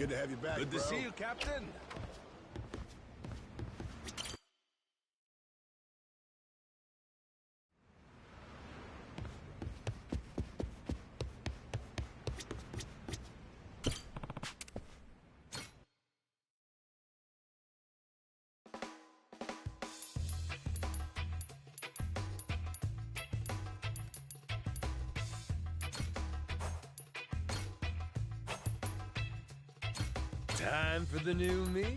Good to have you back, Good to bro. see you, Captain. Time for the new me?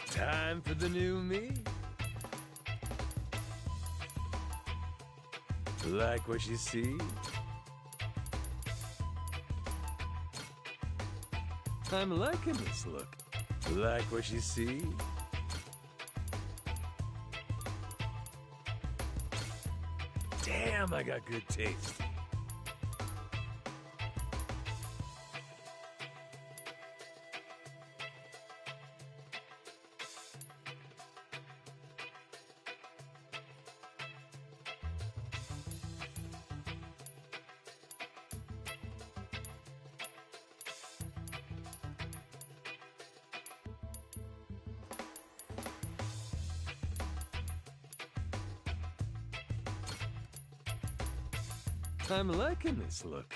Time for the new me? Like what you see? I'm liking this look. Like what you see? Damn, I got good taste. I'm liking this look.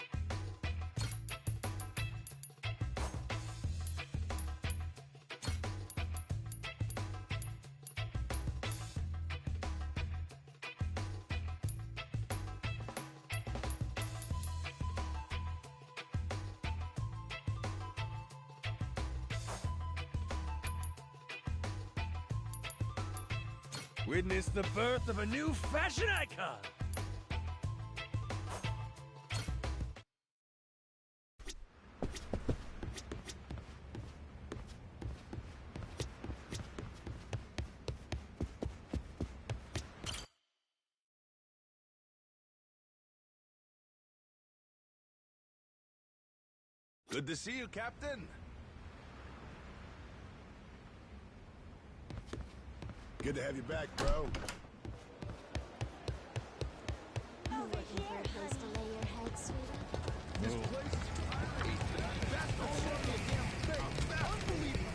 Witness the birth of a new fashion icon! Good to see you, Captain. Good to have you back, bro. Over here, for a place to lay your head, sweetie. This place is great. That's the whole damn thing. Unbelievable.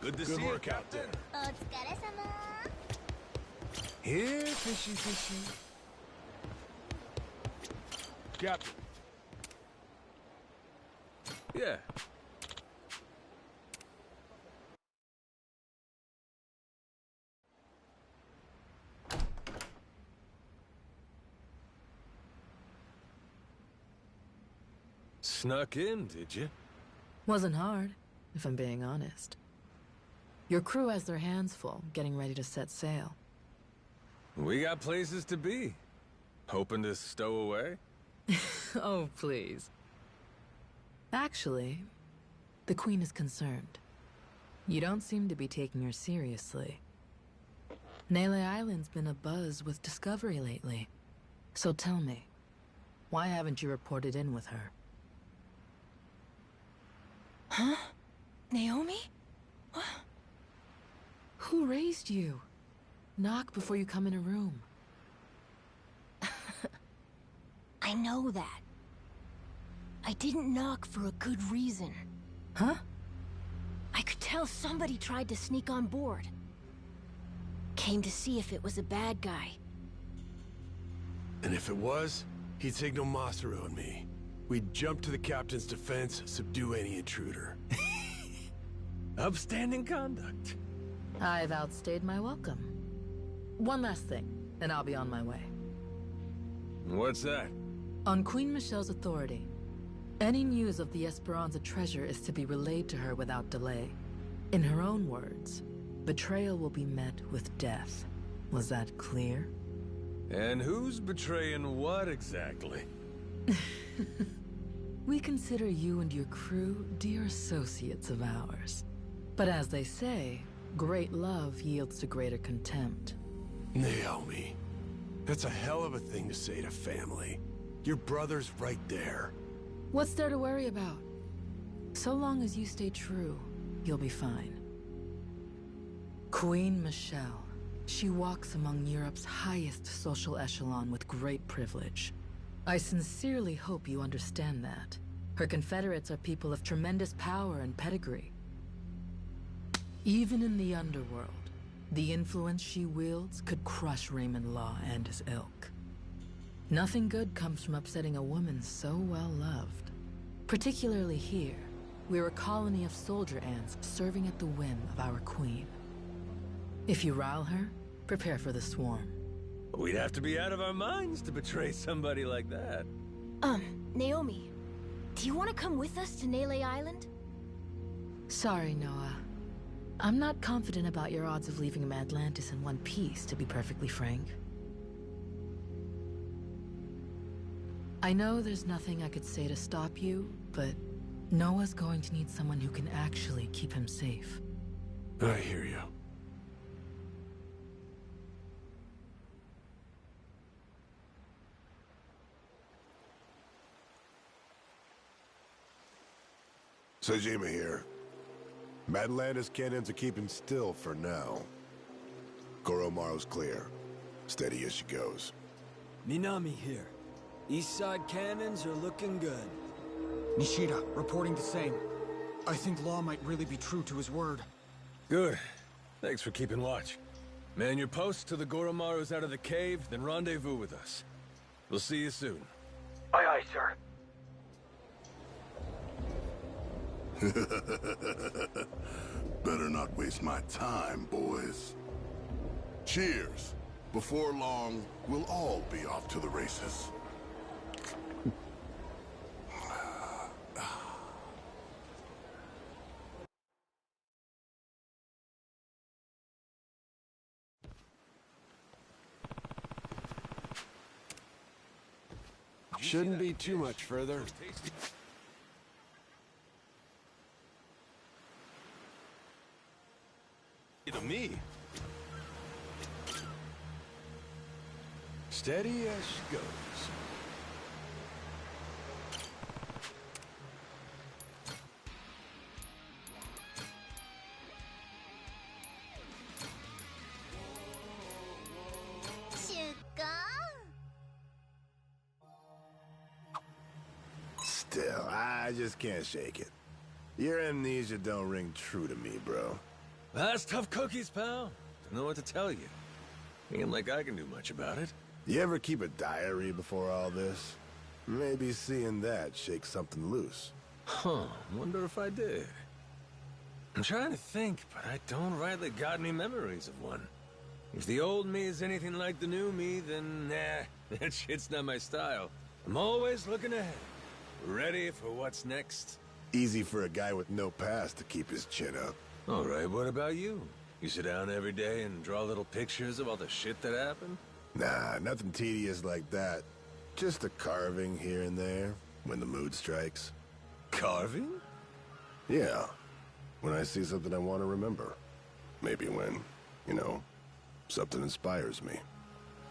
Good to see you, Captain. お疲れ様 Here, fishy, fishy. Captain. Yeah. Snuck in, did you? Wasn't hard, if I'm being honest. Your crew has their hands full, getting ready to set sail. We got places to be. Hoping to stow away? Oh, please. Actually, the Queen is concerned. You don't seem to be taking her seriously. Nele Island's been abuzz with discovery lately. So tell me, why haven't you reported in with her? Huh? Naomi? What? Who raised you? Knock before you come in a room. I know that. I didn't knock for a good reason. Huh? I could tell somebody tried to sneak on board. Came to see if it was a bad guy. And if it was, he'd signal Masaru and me. We'd jump to the captain's defense, subdue any intruder. Upstanding conduct. I've outstayed my welcome. One last thing, and I'll be on my way. What's that? On Queen Michelle's authority, any news of the Esperanza treasure is to be relayed to her without delay. In her own words, betrayal will be met with death. Was that clear? And who's betraying what exactly? We consider you and your crew dear associates of ours. But as they say, great love yields to greater contempt. Naomi, that's a hell of a thing to say to family. Your brother's right there. What's there to worry about? So long as you stay true, you'll be fine. Queen Michelle. She walks among Europe's highest social echelon with great privilege. I sincerely hope you understand that. Her confederates are people of tremendous power and pedigree. Even in the underworld, the influence she wields could crush Raymond Law and his ilk. Nothing good comes from upsetting a woman so well loved. Particularly here, we're a colony of soldier ants serving at the whim of our queen. If you rile her, prepare for the swarm. We'd have to be out of our minds to betray somebody like that. Naomi, do you want to come with us to Nele Island? Sorry, Noah. I'm not confident about your odds of leaving Atlantis in one piece, to be perfectly frank. I know there's nothing I could say to stop you, but Noah's going to need someone who can actually keep him safe. I hear you. Sajima here. Madlanda's cannons are keeping still for now. Goromaru's clear. Steady as she goes. Minami here. East side cannons are looking good. Nishida, reporting the same. I think Law might really be true to his word. Good. Thanks for keeping watch. Man your posts till the Goromaru's out of the cave, then rendezvous with us. We'll see you soon. Aye, aye, sir. Better not waste my time, boys. Cheers. Before long, we'll all be off to the races. Shouldn't be too much further. To me. Steady as she goes. I just can't shake it. Your amnesia don't ring true to me, bro. That's tough cookies, pal. Don't know what to tell you. Ain't like I can do much about it. You ever keep a diary before all this? Maybe seeing that shakes something loose. Huh, wonder if I did. I'm trying to think, but I don't rightly got any memories of one. If the old me is anything like the new me, then nah, that shit's not my style. I'm always looking ahead, ready for what's next. Easy for a guy with no past to keep his chin up. All right, what about you? You sit down every day and draw little pictures of all the shit that happened? Nah, nothing tedious like that. Just a carving here and there, when the mood strikes. Carving? Yeah. When I see something I want to remember. Maybe when, you know, something inspires me.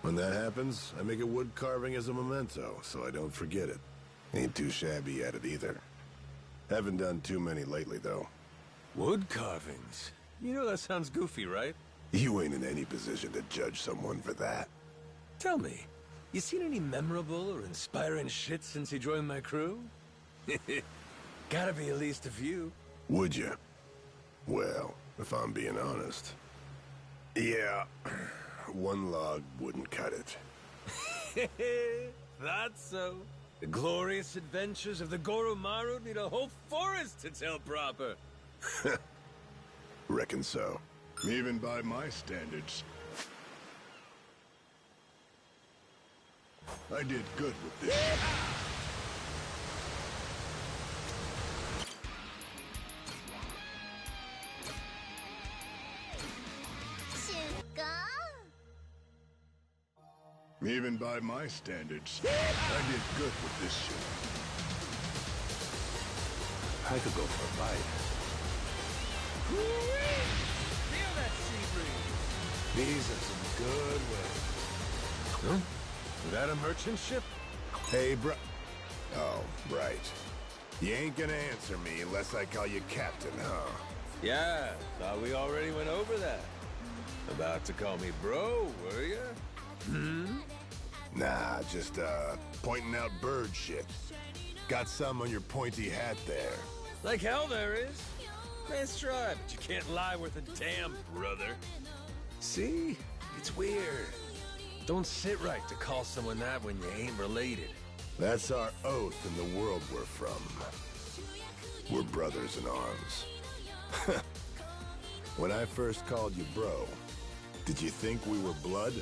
When that happens, I make a wood carving as a memento, so I don't forget it. Ain't too shabby at it either. Haven't done too many lately, though. Wood carvings? You know that sounds goofy, right? You ain't in any position to judge someone for that. Tell me, you seen any memorable or inspiring shit since you joined my crew? Gotta be at least a few. Would you? Well, if I'm being honest. Yeah, one log wouldn't cut it. Thought so. The glorious adventures of the Goromaru need a whole forest to tell proper. Reckon so. Even by my standards. I did good with this. Even by my standards, I did good with this shit. I could go for a bite. Feel that sea breeze. These are some good waves. Huh? Was that a merchant ship? Hey, bro. Oh, right. You ain't gonna answer me unless I call you Captain, huh? Yeah, thought we already went over that. About to call me bro, were ya? Hmm? Nah, just, pointing out bird shit. Got some on your pointy hat there. Like hell there is. Nice try, but you can't lie worth a damn, brother. See? It's weird. Don't sit right to call someone that when you ain't related. That's our oath in the world we're from. We're brothers in arms. When I first called you bro, did you think we were blood?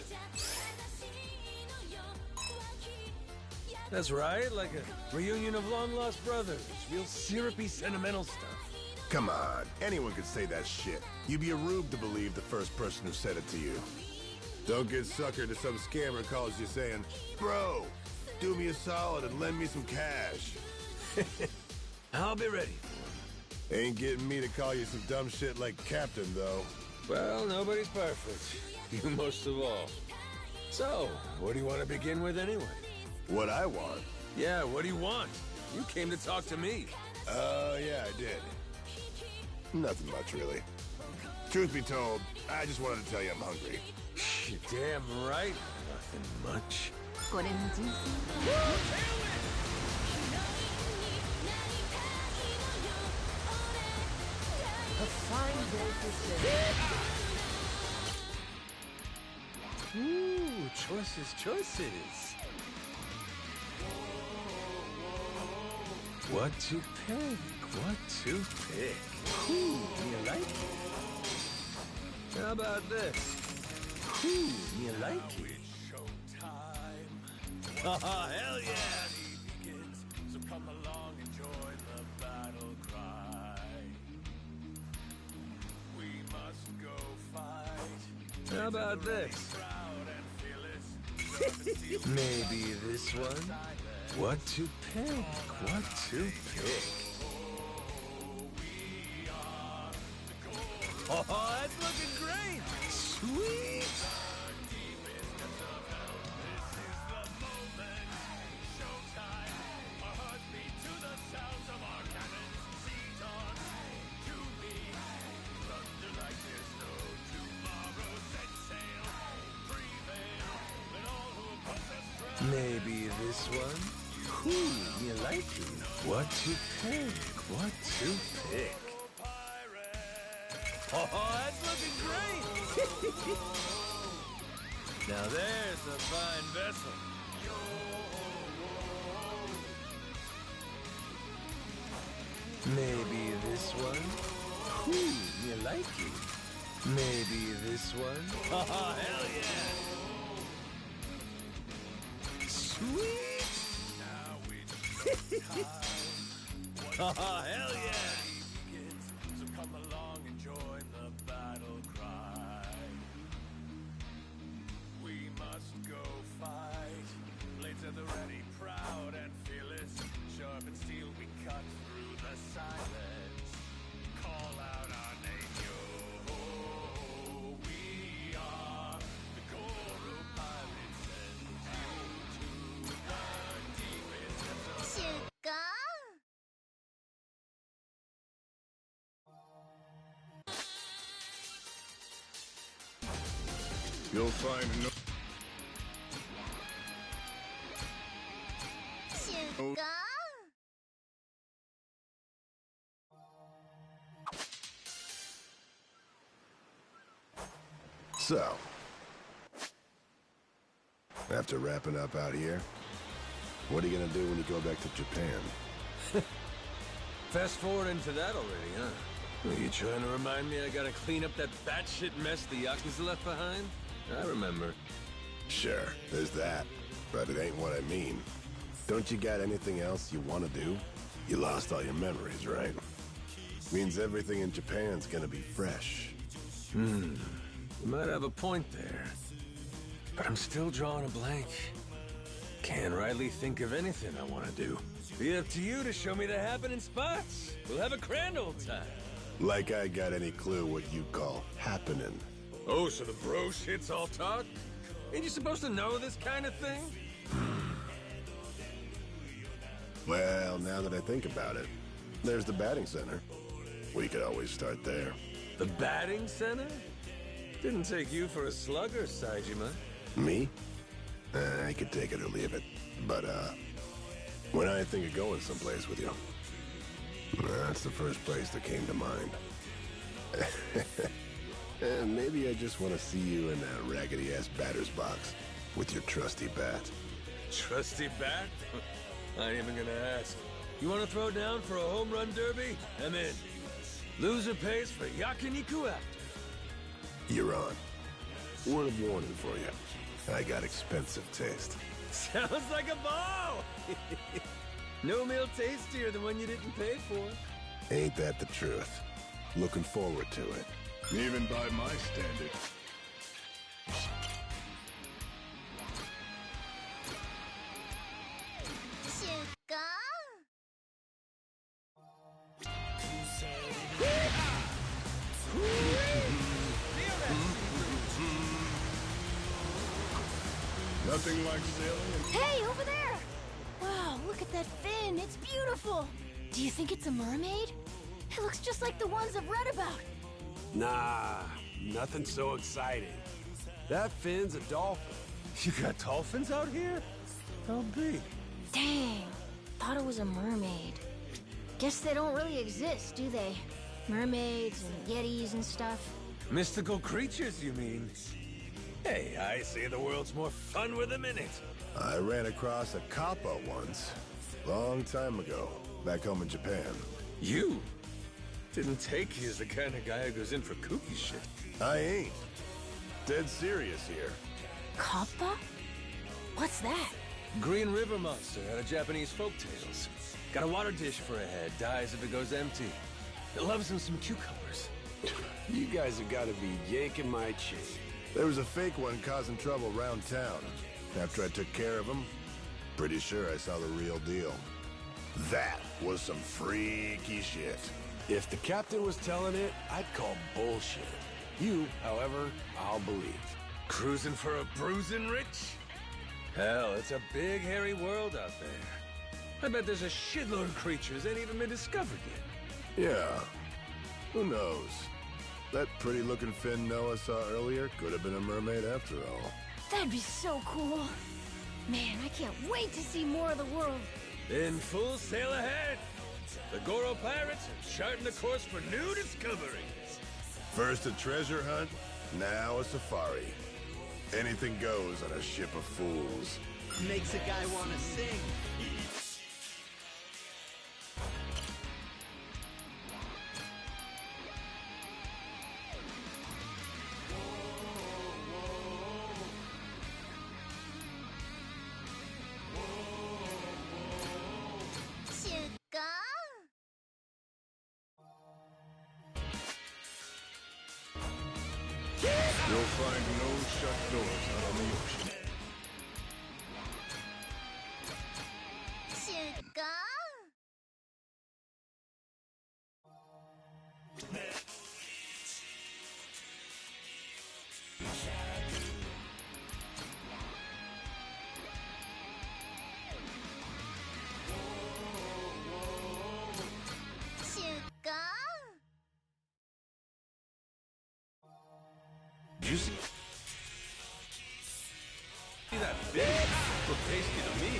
That's right, like a reunion of long-lost brothers. Real syrupy, sentimental stuff. Come on, anyone could say that shit. You'd be a rube to believe the first person who said it to you. Don't get suckered to some scammer calls you saying, bro, do me a solid and lend me some cash. I'll be ready. Ain't getting me to call you some dumb shit like Captain, though. Well, nobody's perfect. You most of all. So, what do you want to begin with anyway? What I want? Yeah, what do you want? You came to talk to me. Yeah, I did. Nothing much, really. Truth be told, I just wanted to tell you I'm hungry. You're damn right. Nothing much. A fine day to say. Ooh, choices. What to pick? Ooh, do you like it? How about this? Ooh, do you like it? Oh, hell yeah! So come along and join the battle cry. We must go fight. How about this? Maybe this one? What to pick? Oh, that's looking great! Sweet! Maybe this one? You like it? What to pick? What to pick? Oh, that's looking great! Now there's a fine vessel. Maybe this one? You like it? Maybe this one? Oh, hell yeah! Sweet! Oh, hell yeah! So come along and join the battle cry. We must go fight. Blades at the ready, proud and fearless. Sharp and steel, we cut through the silence. Call out our name, yo. We are the Goro Pirates and you to the deepest depths of You'll find no... So, after wrapping up out here, what are you gonna do when you go back to Japan? Fast forward into that already, huh? Are you trying to remind me I gotta clean up that batshit mess the Yakuza left behind? I remember. Sure, there's that, but it ain't what I mean. Don't you got anything else you want to do? You lost all your memories, right? Means everything in Japan's gonna be fresh. You might have a point there. But I'm still drawing a blank. Can't rightly think of anything I want to do. Be up to you to show me the happening spots. We'll have a grand old time. Like I got any clue what you call happening. Oh, so the bro shit's all talk? Ain't you supposed to know this kind of thing? Well, now that I think about it, there's the batting center. We could always start there. The batting center? Didn't take you for a slugger, Saejima. Me? I could take it or leave it. But, when I think of going someplace with you, that's the first place that came to mind. And maybe I just want to see you in that raggedy-ass batter's box with your trusty bat. Trusty bat? I ain't even gonna ask. You wanna throw down for a home run derby? I'm in. Loser pays for yakiniku after. You're on. Word of warning for you. I got expensive taste. Sounds like a ball! No meal tastier than one you didn't pay for. Ain't that the truth? Looking forward to it. Even by my standards. Nothing like sailing. Hey, over there! Wow, look at that fin. It's beautiful. Do you think it's a mermaid? It looks just like the ones I've read about. Nah, nothing so exciting. That fin's a dolphin. You got dolphins out here? How big? Dang, thought it was a mermaid. Guess they don't really exist, do they? Mermaids and yetis and stuff. Mystical creatures, you mean? Hey, I say the world's more fun with them in it. I ran across a kappa once. Long time ago. Back home in Japan. You? Didn't take you as the kind of guy who goes in for kooky shit. I ain't. Dead serious here. Kappa? What's that? Green river monster out of Japanese folktales. Got a water dish for a head, dies if it goes empty. It loves him some cucumbers. You guys have got to be yanking my chain. There was a fake one causing trouble around town. After I took care of him, pretty sure I saw the real deal. That was some freaky shit. If the captain was telling it, I'd call bullshit. You, however, I'll believe. Cruising for a bruising rich? Hell, it's a big, hairy world out there. I bet there's a shitload of creatures ain't even been discovered yet. Yeah. Who knows? That pretty-looking fin Noah saw earlier could have been a mermaid after all. That'd be so cool. Man, I can't wait to see more of the world. Then full sail ahead. The Goro pirates are charting the course for new discoveries. First a treasure hunt, now a safari. Anything goes on a ship of fools. Makes a guy want to sing. You'll find no shut doors out on the ocean. Did you see that fish? Look tasty to me.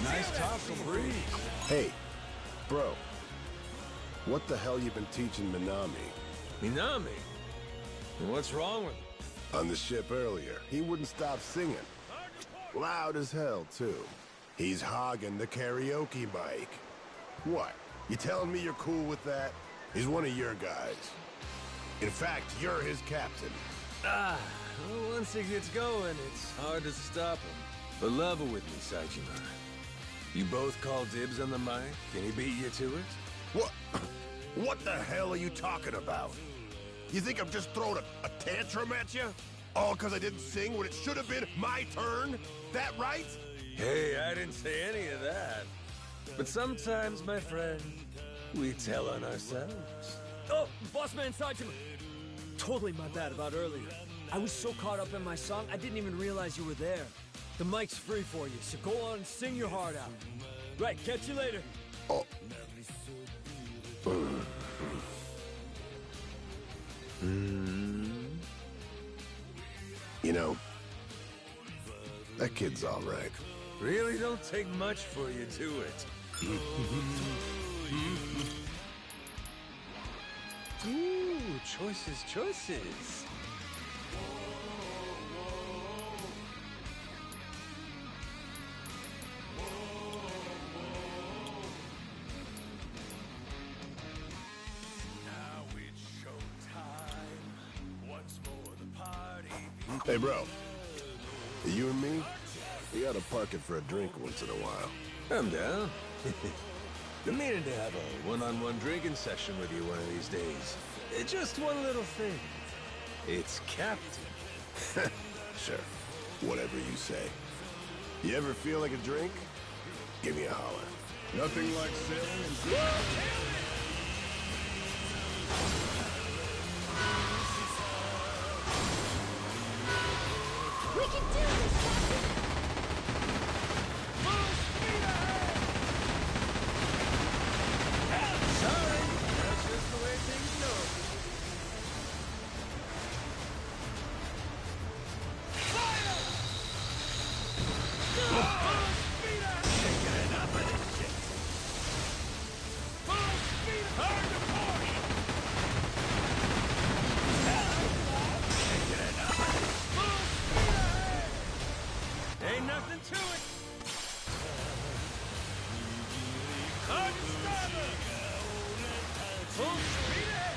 Nice tossle breeze. Hey, bro. What the hell you been teaching Minami? Minami? What's wrong with him? On the ship earlier, he wouldn't stop singing. Loud as hell, too. He's hogging the karaoke mic. What? You telling me you're cool with that? He's one of your guys. In fact, you're his captain. Well, once he gets going, it's hard to stop him. But level with me, Saejima. You both call dibs on the mic, and he beat you to it? What? What the hell are you talking about? You think I'm just throwing a tantrum at you? All because I didn't sing when it should have been my turn? That right? Hey, I didn't say any of that. But sometimes, my friend, we tell on ourselves. Oh, Bossman Saejima! Totally my bad about earlier. I was so caught up in my song, I didn't even realize you were there. The mic's free for you, so go on and sing your heart out. Right, catch you later. Oh. You know, that kid's all right. Really don't take much for you, do it? Ooh, choices. Hey, bro. You and me, we gotta park it for a drink once in a while. I'm down. Been meaning to have a one-on-one drinking session with you one of these days. Just one little thing. It's Captain. Sure. Whatever you say. You ever feel like a drink? Give me a holler. Nothing like sailing and... We can do this, Captain! Full speed ahead! Sorry, that's just the way things go. Fire! Full speed ahead! Taking it up with this shit. Full speed hard to port! Taking it up with this. Full speed ahead! Ain't nothing to it. Hard to starboard. Full speed ahead.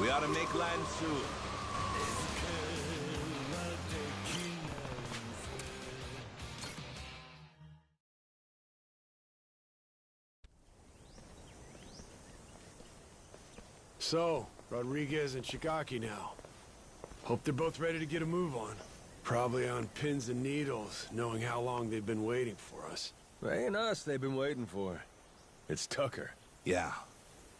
We ought to make land soon. So, Rodriguez and Shigaki now. Hope they're both ready to get a move on. Probably on pins and needles, knowing how long they've been waiting for us. Ain't us they've been waiting for. It's Tucker. Yeah.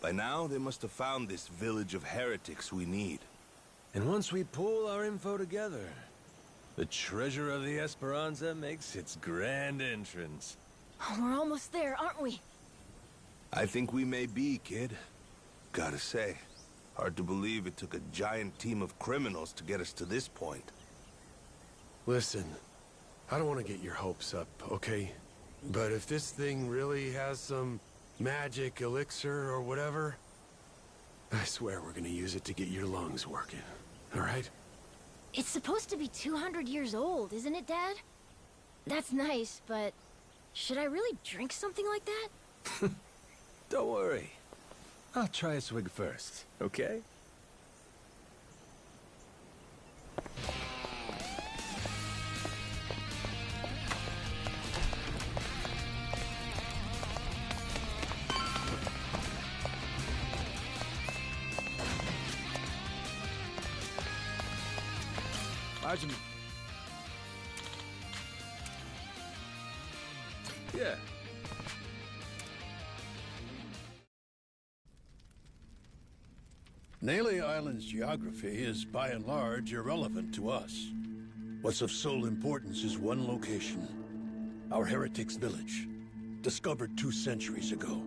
By now, they must have found this village of heretics we need. And once we pull our info together, the treasure of the Esperanza makes its grand entrance. Oh, we're almost there, aren't we? I think we may be, kid. Gotta say, hard to believe it took a giant team of criminals to get us to this point. Listen, I don't want to get your hopes up, okay? But if this thing really has some magic elixir or whatever, I swear we're gonna use it to get your lungs working, all right? It's supposed to be 200 years old, isn't it, Dad? That's nice, but should I really drink something like that? Don't worry. I'll try a swig first, okay? Majima. Yeah. Nele Island's geography is by and large irrelevant to us. What's of sole importance is one location. Our heretics' village, discovered 2 centuries ago.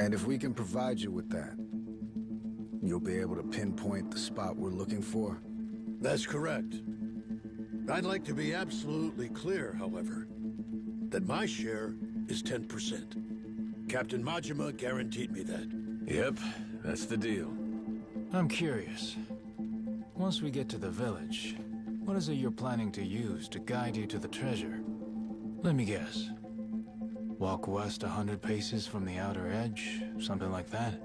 And if we can provide you with that, you'll be able to pinpoint the spot we're looking for? That's correct. I'd like to be absolutely clear, however, that my share is 10%. Captain Majima guaranteed me that. Yep, that's the deal. I'm curious. Once we get to the village, what is it you're planning to use to guide you to the treasure? Let me guess. Walk west 100 paces from the outer edge, something like that?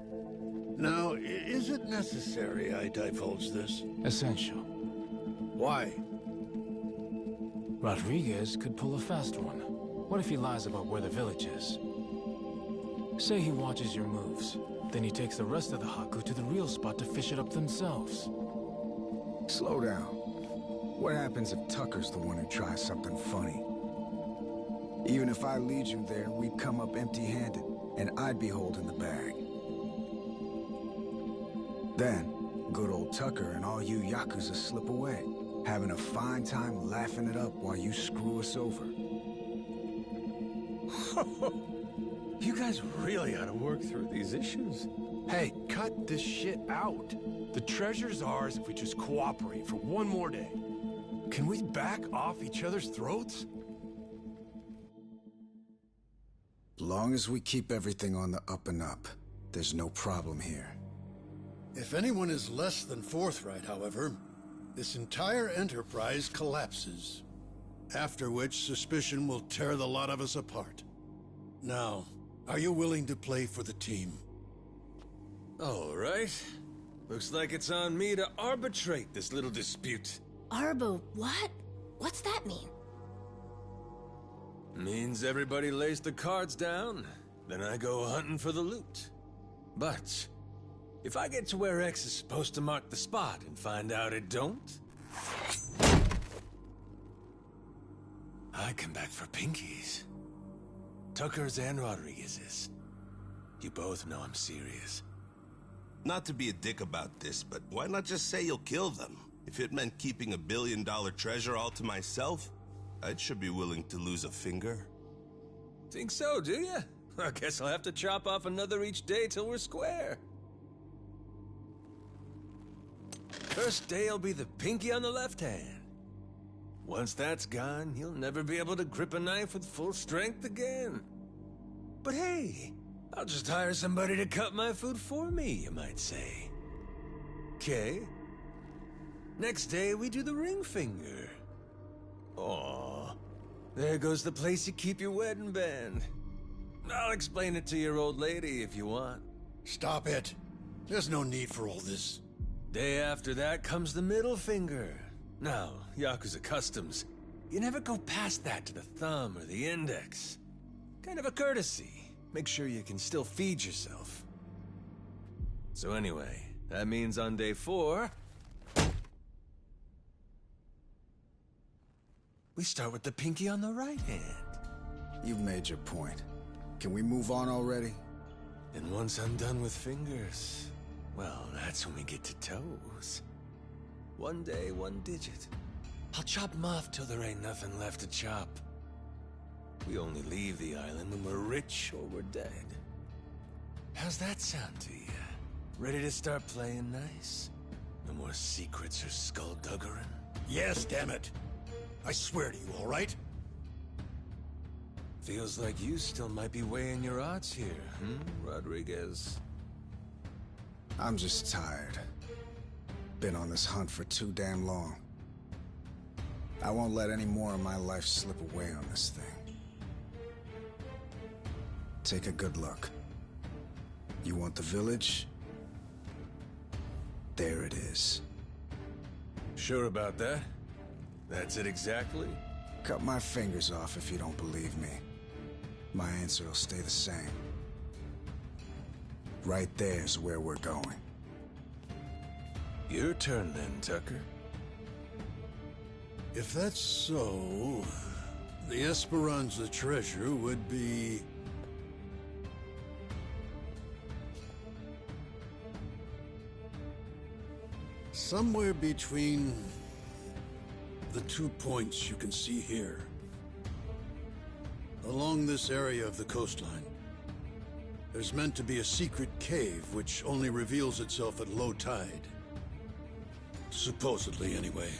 Now, is it necessary I divulge this? Essential. Why? Rodriguez could pull a fast one. What if he lies about where the village is? Say he watches your moves, then he takes the rest of the Haku to the real spot to fish it up themselves. Slow down. What happens if Tucker's the one who tries something funny? Even if I lead you there, we'd come up empty-handed, and I'd be holding the bag. Then, good old Tucker and all you Yakuza slip away, having a fine time laughing it up while you screw us over. You guys really ought to work through these issues. Hey, cut this shit out. The treasure's ours if we just cooperate for one more day. Can we back off each other's throats? Long as we keep everything on the up and up, there's no problem here. If anyone is less than forthright, however, this entire enterprise collapses. After which, suspicion will tear the lot of us apart. Now, are you willing to play for the team? All right. Looks like it's on me to arbitrate this little dispute. Arbo, what? What's that mean? Means everybody lays the cards down, then I go hunting for the loot. But if I get to where X is supposed to mark the spot and find out it don't, I come back for pinkies. Tucker's and Rodriguez's. You both know I'm serious. Not to be a dick about this, but why not just say you'll kill them? If it meant keeping $1 billion treasure all to myself, I should be willing to lose a finger. Think so, do ya? I guess I'll have to chop off another each day till we're square. First day'll be the pinky on the left hand. Once that's gone, you'll never be able to grip a knife with full strength again. But hey, I'll just hire somebody to cut my food for me, you might say. Okay. Next day, we do the ring finger. Aw, there goes the place you keep your wedding band. I'll explain it to your old lady if you want. Stop it. There's no need for all this. Day after that comes the middle finger. Now, Yakuza customs, you never go past that to the thumb or the index. Kind of a courtesy. Make sure you can still feed yourself. So anyway, that means on day 4... we start with the pinky on the right hand. You've made your point. Can we move on already? And once I'm done with fingers, well, that's when we get to toes. One day, one digit. I'll chop 'em off till there ain't nothing left to chop. We only leave the island when we're rich or we're dead. How's that sound to you? Ready to start playing nice? No more secrets or skullduggery? Yes, damn it. I swear to you, all right? Feels like you still might be weighing your odds here, Rodriguez? I'm just tired. Been on this hunt for too damn long. I won't let any more of my life slip away on this thing. Take a good look. You want the village? There it is. Sure about that? That's it exactly? Cut my fingers off if you don't believe me. My answer will stay the same. Right there's where we're going. Your turn then, Tucker. If that's so, the Esperanza treasure would be... somewhere between the 2 points you can see here. Along this area of the coastline, there's meant to be a secret cave which only reveals itself at low tide. Supposedly, anyway.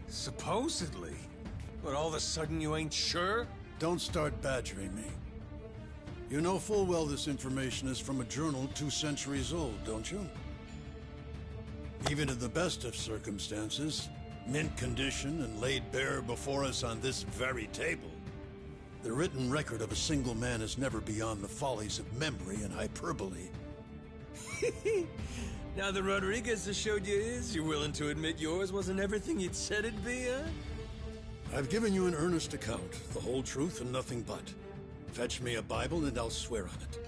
Supposedly? But all of a sudden you ain't sure? Don't start badgering me. You know full well this information is from a journal 2 centuries old, don't you? Even in the best of circumstances, mint condition and laid bare before us on this very table, the written record of a single man is never beyond the follies of memory and hyperbole. Now that Rodriguez has showed you his, you're willing to admit yours wasn't everything you'd said it'd be, huh? I've given you an earnest account, the whole truth and nothing but. Fetch me a Bible and I'll swear on it.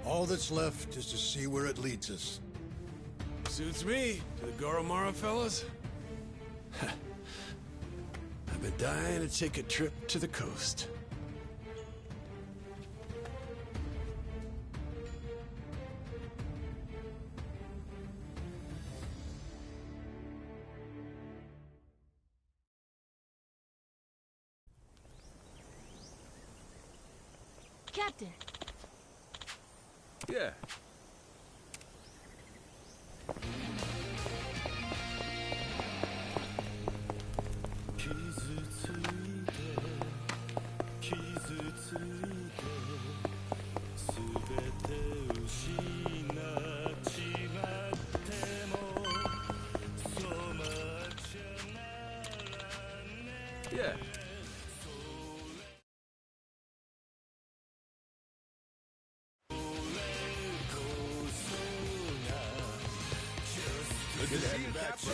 All that's left is to see where it leads us. Suits me. To the Goromara fellas? I've been dying to take a trip to the coast. Captain. Yeah. Yeah. Good to see you, Captain.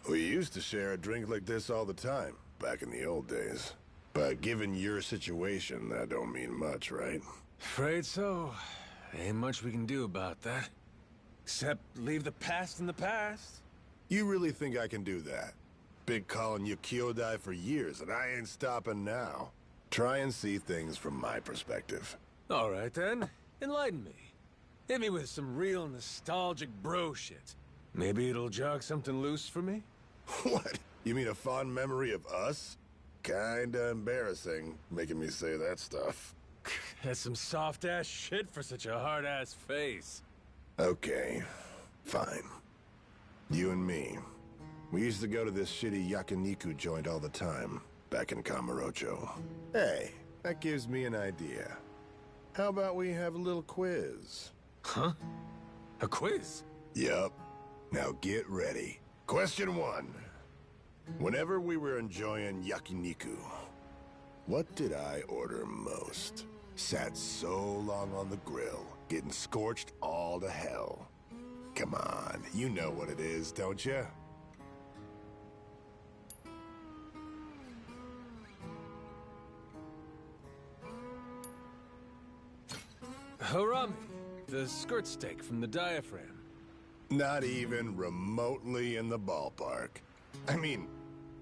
We used to share a drink like this all the time, back in the old days. But given your situation, that don't mean much, right? Afraid so. Ain't much we can do about that. Except leave the past in the past. You really think I can do that? Been calling you Kyodai for years, and I ain't stopping now. Try and see things from my perspective. All right, then. Enlighten me. Hit me with some real nostalgic bro shit. Maybe it'll jog something loose for me? What? You mean a fond memory of us? Kinda embarrassing, making me say that stuff. That's some soft-ass shit for such a hard-ass face. Okay, fine. You and me. We used to go to this shitty yakiniku joint all the time, back in Kamurocho. Hey, that gives me an idea. How about we have a little quiz? Huh? A quiz? Yup. Now get ready. Question 1. Whenever we were enjoying yakiniku, what did I order most? Sat so long on the grill, getting scorched all to hell. Come on, you know what it is, don't you? Harami, the skirt steak from the diaphragm. Not even remotely in the ballpark. I mean,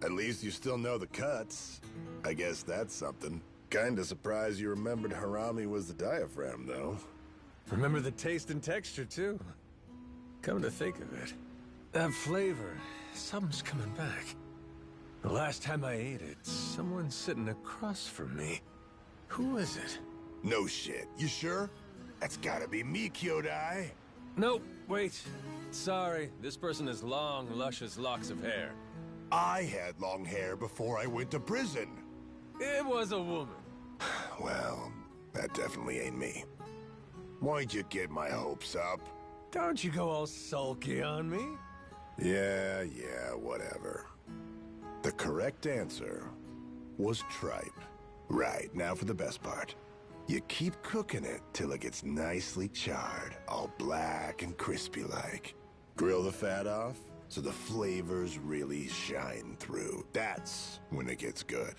at least you still know the cuts. I guess that's something. Kinda surprised you remembered Harami was the diaphragm, though. Remember the taste and texture, too. Come to think of it, that flavor, something's coming back. The last time I ate it, someone's sitting across from me. Who is it? No shit. You sure? That's gotta be me, Kyodai. Nope, wait. Sorry, this person has long, luscious locks of hair. I had long hair before I went to prison. It was a woman. Well, that definitely ain't me. Why'd you get my hopes up? Don't you go all sulky on me. Yeah, whatever. The correct answer was tripe. Right, now for the best part. You keep cooking it till it gets nicely charred, all black and crispy like. Grill the fat off so the flavors really shine through. That's when it gets good.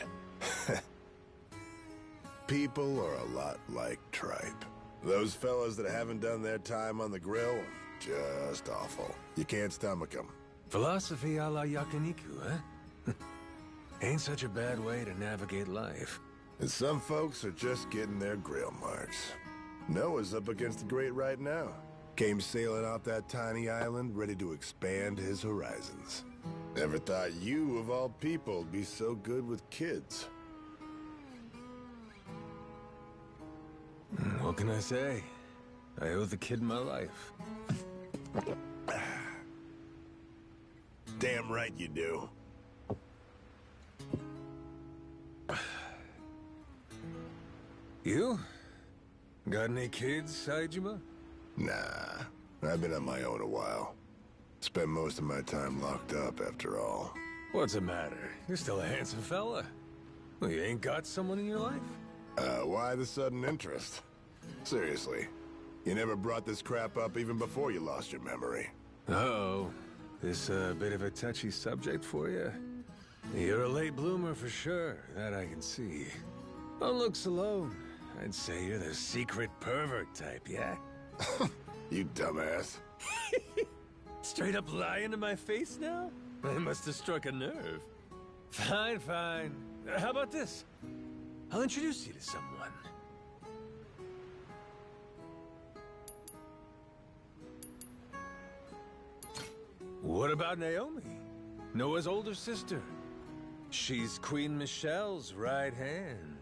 People are a lot like tripe. Those fellas that haven't done their time on the grill, just awful. You can't stomach them. Philosophy a la yakiniku, huh? Ain't such a bad way to navigate life. And some folks are just getting their grill marks. Noah's up against the grate right now. Came sailing off that tiny island, ready to expand his horizons. Never thought you, of all people, would be so good with kids. What can I say? I owe the kid my life. Damn right you do. You? Got any kids, Saejima? Nah, I've been on my own a while. Spent most of my time locked up, after all. What's the matter? You're still a handsome fella. Well, you ain't got someone in your life? Why the sudden interest? Seriously, you never brought this crap up even before you lost your memory. Uh-oh. This a bit of a touchy subject for you? You're a late bloomer for sure, that I can see. On looks alone, I'd say you're the secret pervert type, yeah? You dumbass. Straight up lying to my face now? I must have struck a nerve. Fine, fine. How about this? I'll introduce you to someone. What about Naomi? Noah's older sister. She's Queen Michelle's right hand.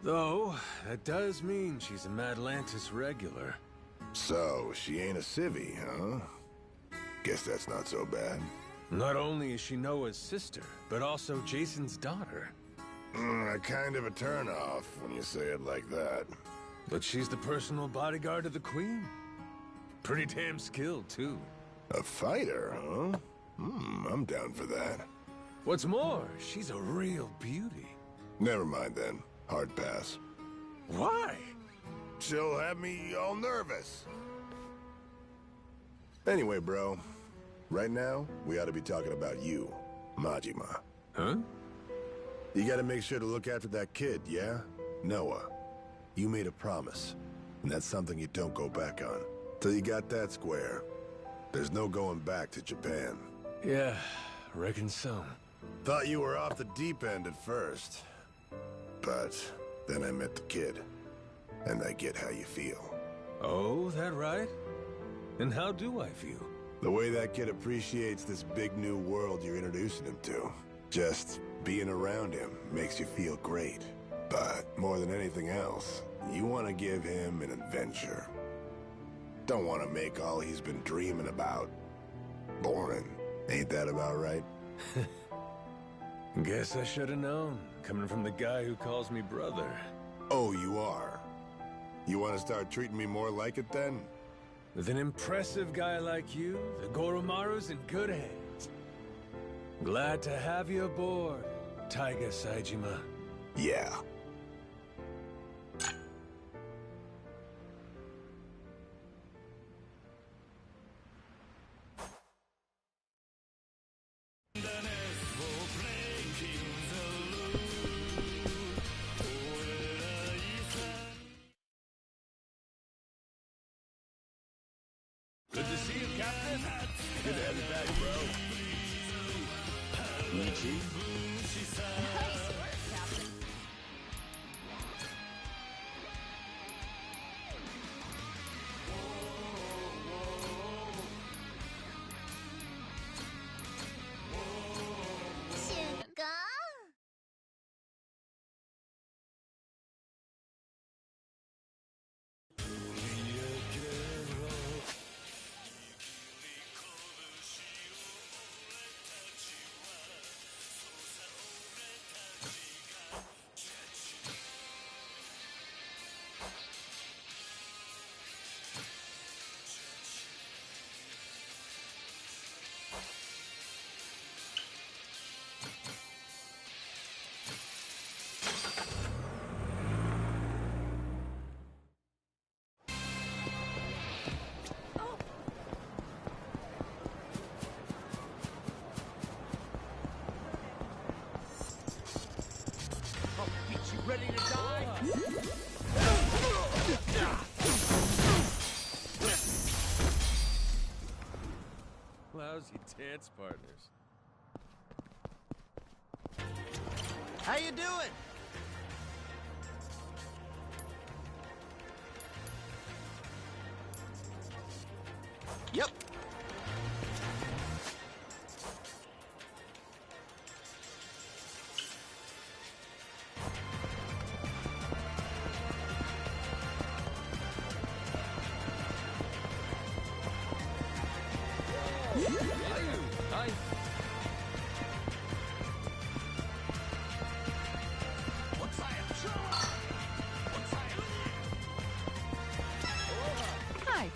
Though, that does mean she's a Madlantis regular. So, she ain't a civvy, huh? Guess that's not so bad. Not only is she Noah's sister, but also Jason's daughter. Kind of a turnoff when you say it like that. But she's the personal bodyguard of the Queen. Pretty damn skilled, too. A fighter, huh? I'm down for that. What's more, she's a real beauty. Never mind then. Hard pass. Why? She'll have me all nervous. Anyway, bro. Right now, we ought to be talking about you, Majima. Huh? You gotta make sure to look after that kid, yeah? Noah. You made a promise, and that's something you don't go back on. Till you got that square, there's no going back to Japan. Yeah, reckon so. Thought you were off the deep end at first. But then I met the kid, and I get how you feel. Oh, that right? And how do I feel? The way that kid appreciates this big new world you're introducing him to. Just being around him makes you feel great. But more than anything else, you want to give him an adventure. Don't want to make all he's been dreaming about boring. Ain't that about right? Guess I should have known, coming from the guy who calls me brother. Oh, you are? You want to start treating me more like it then? With an impressive guy like you, the Goromaru's in good hands. Glad to have you aboard, Taiga Saejima. Yeah. Good to see you, Captain. Good to have you back, bro. Michi? Nice work, Captain. Ready to die? Lousy dance partners. How you doing? Yep. Hi.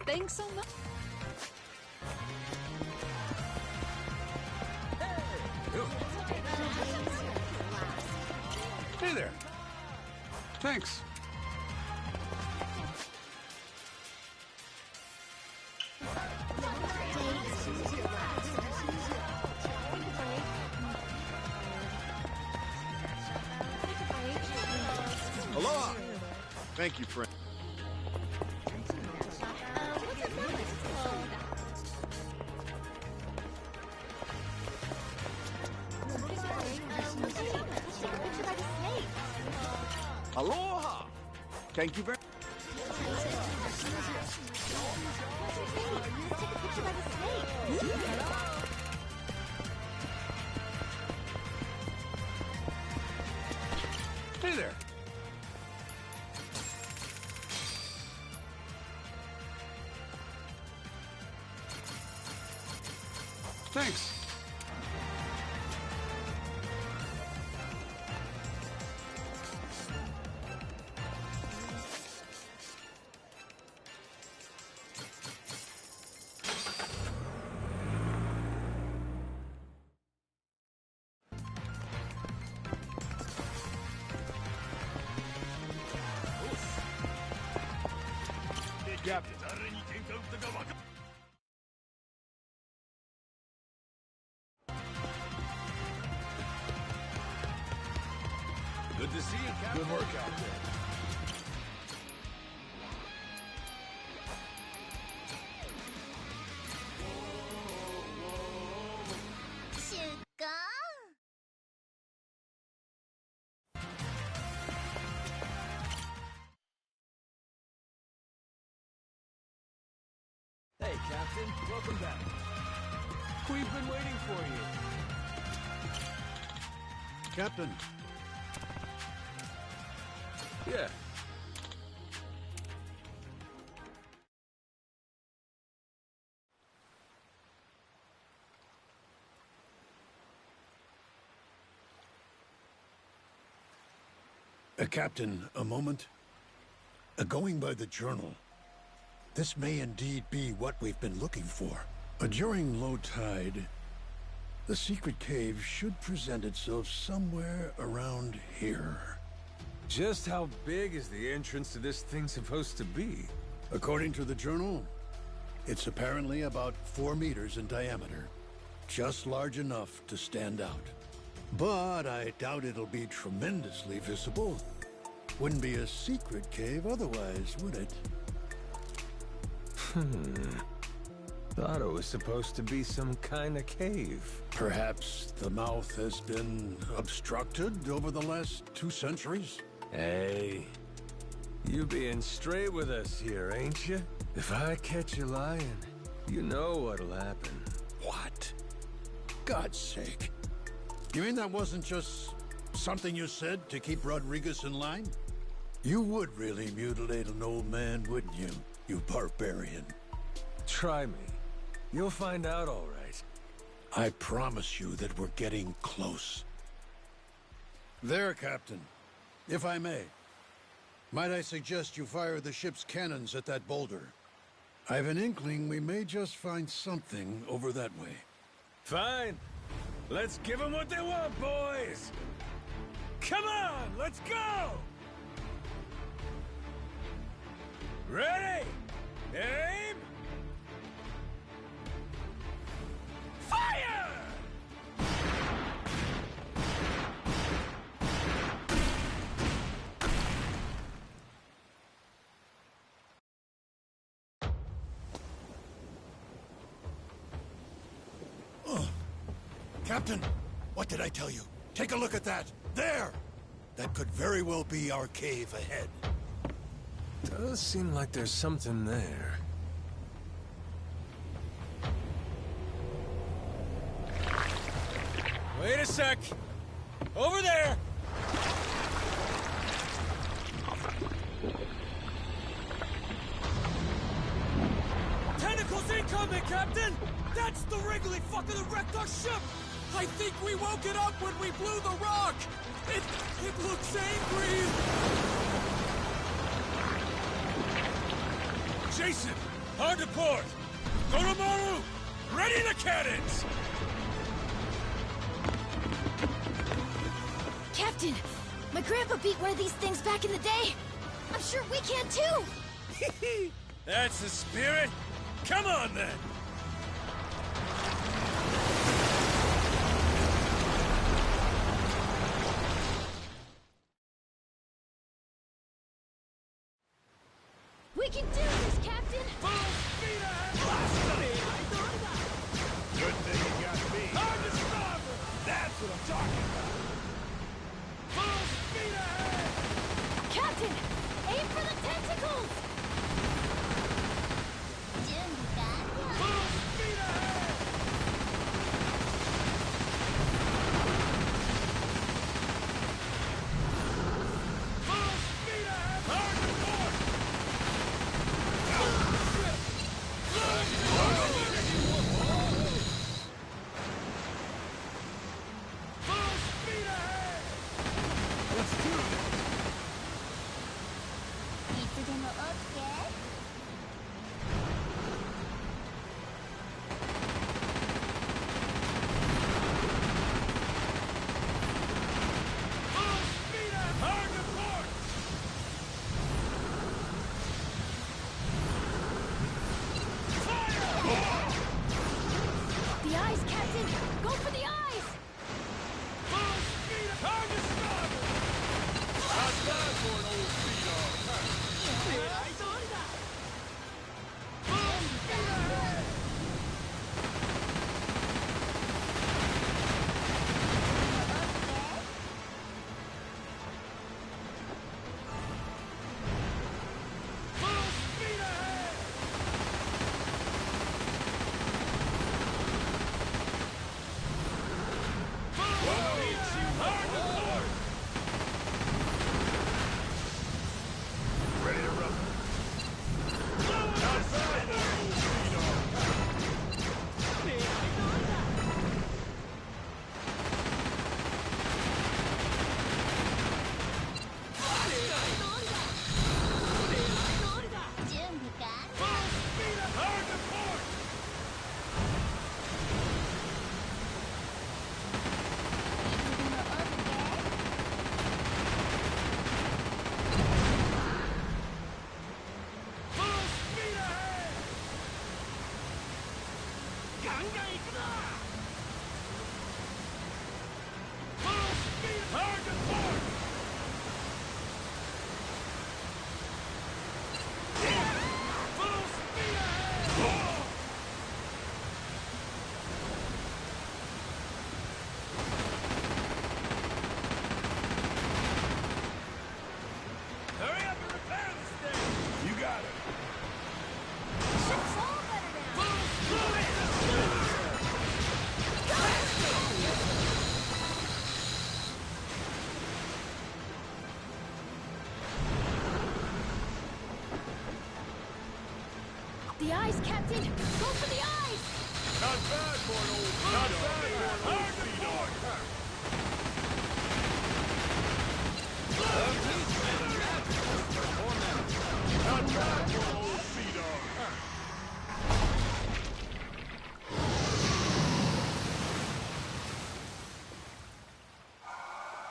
Thanks so much. Hey there. Thanks. Aloha! Thank you, friend. Aloha! Thank you very Hey there. Thanks. Captain. Good to see you, Captain. Good work out there. Hey, Captain. Welcome back. We've been waiting for you. Captain. Yeah. Captain, a moment. Going by the journal, this may indeed be what we've been looking for. During low tide, the secret cave should present itself somewhere around here. Just how big is the entrance to this thing supposed to be? According to the journal, it's apparently about 4 meters in diameter. Just large enough to stand out. But I doubt it'll be tremendously visible. Wouldn't be a secret cave otherwise, would it? Thought it was supposed to be some kind of cave. Perhaps the mouth has been obstructed over the last 2 centuries? Hey, you being straight with us here, ain't you? If I catch you lying, you know what'll happen. What? God's sake. You mean that wasn't just something you said to keep Rodriguez in line? You would really mutilate an old man, wouldn't you, you barbarian? Try me. You'll find out all right. I promise you that we're getting close. There, Captain. If I may. Might I suggest you fire the ship's cannons at that boulder? I have an inkling we may just find something over that way. Fine. Let's give them what they want, boys! Come on, let's go! Ready? Aim! Fire! Captain, what did I tell you? Take a look at that. There! That could very well be our cave ahead. Does seem like there's something there. Wait a sec! Over there! Tentacles incoming, Captain! That's the wriggly fucker that wrecked our ship! I think we woke it up when we blew the rock! It looks angry! Jason! Hard to port! Goromaru! Ready the cannons! Captain, my grandpa beat one of these things back in the day. I'm sure we can too! That's the spirit! Come on then! We can do this, Captain! Full speed ahead! Good thing you got me. Hard to stop! That's what I'm talking about! Full speed ahead! Captain, aim for the tentacles! Full speed ahead! Full speed ahead! Hard to port! Full eyes, Captain! Go for the eyes! Not bad for an old Not bad for an old sea dog. Not bad for an old sea dog.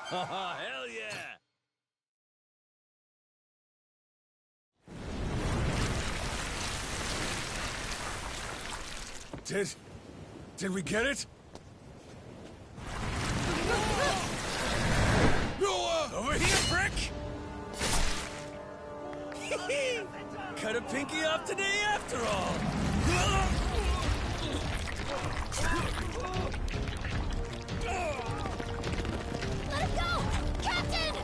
Hell yeah! Did we get it? Over here, prick! Cut a pinky off today after all! Let him go! Captain!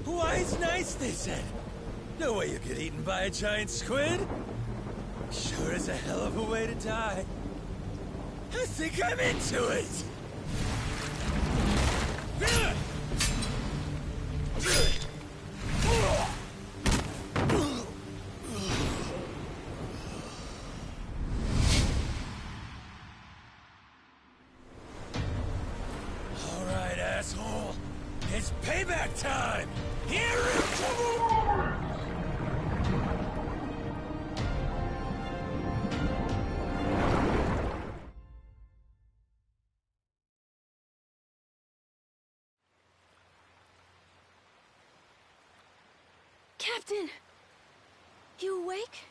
Why, it's nice, they said. No way you get eaten by a giant squid. Sure is a hell of a way to die. I think I'm into it. All right, asshole. It's payback time! Here it comes! Captain! You awake?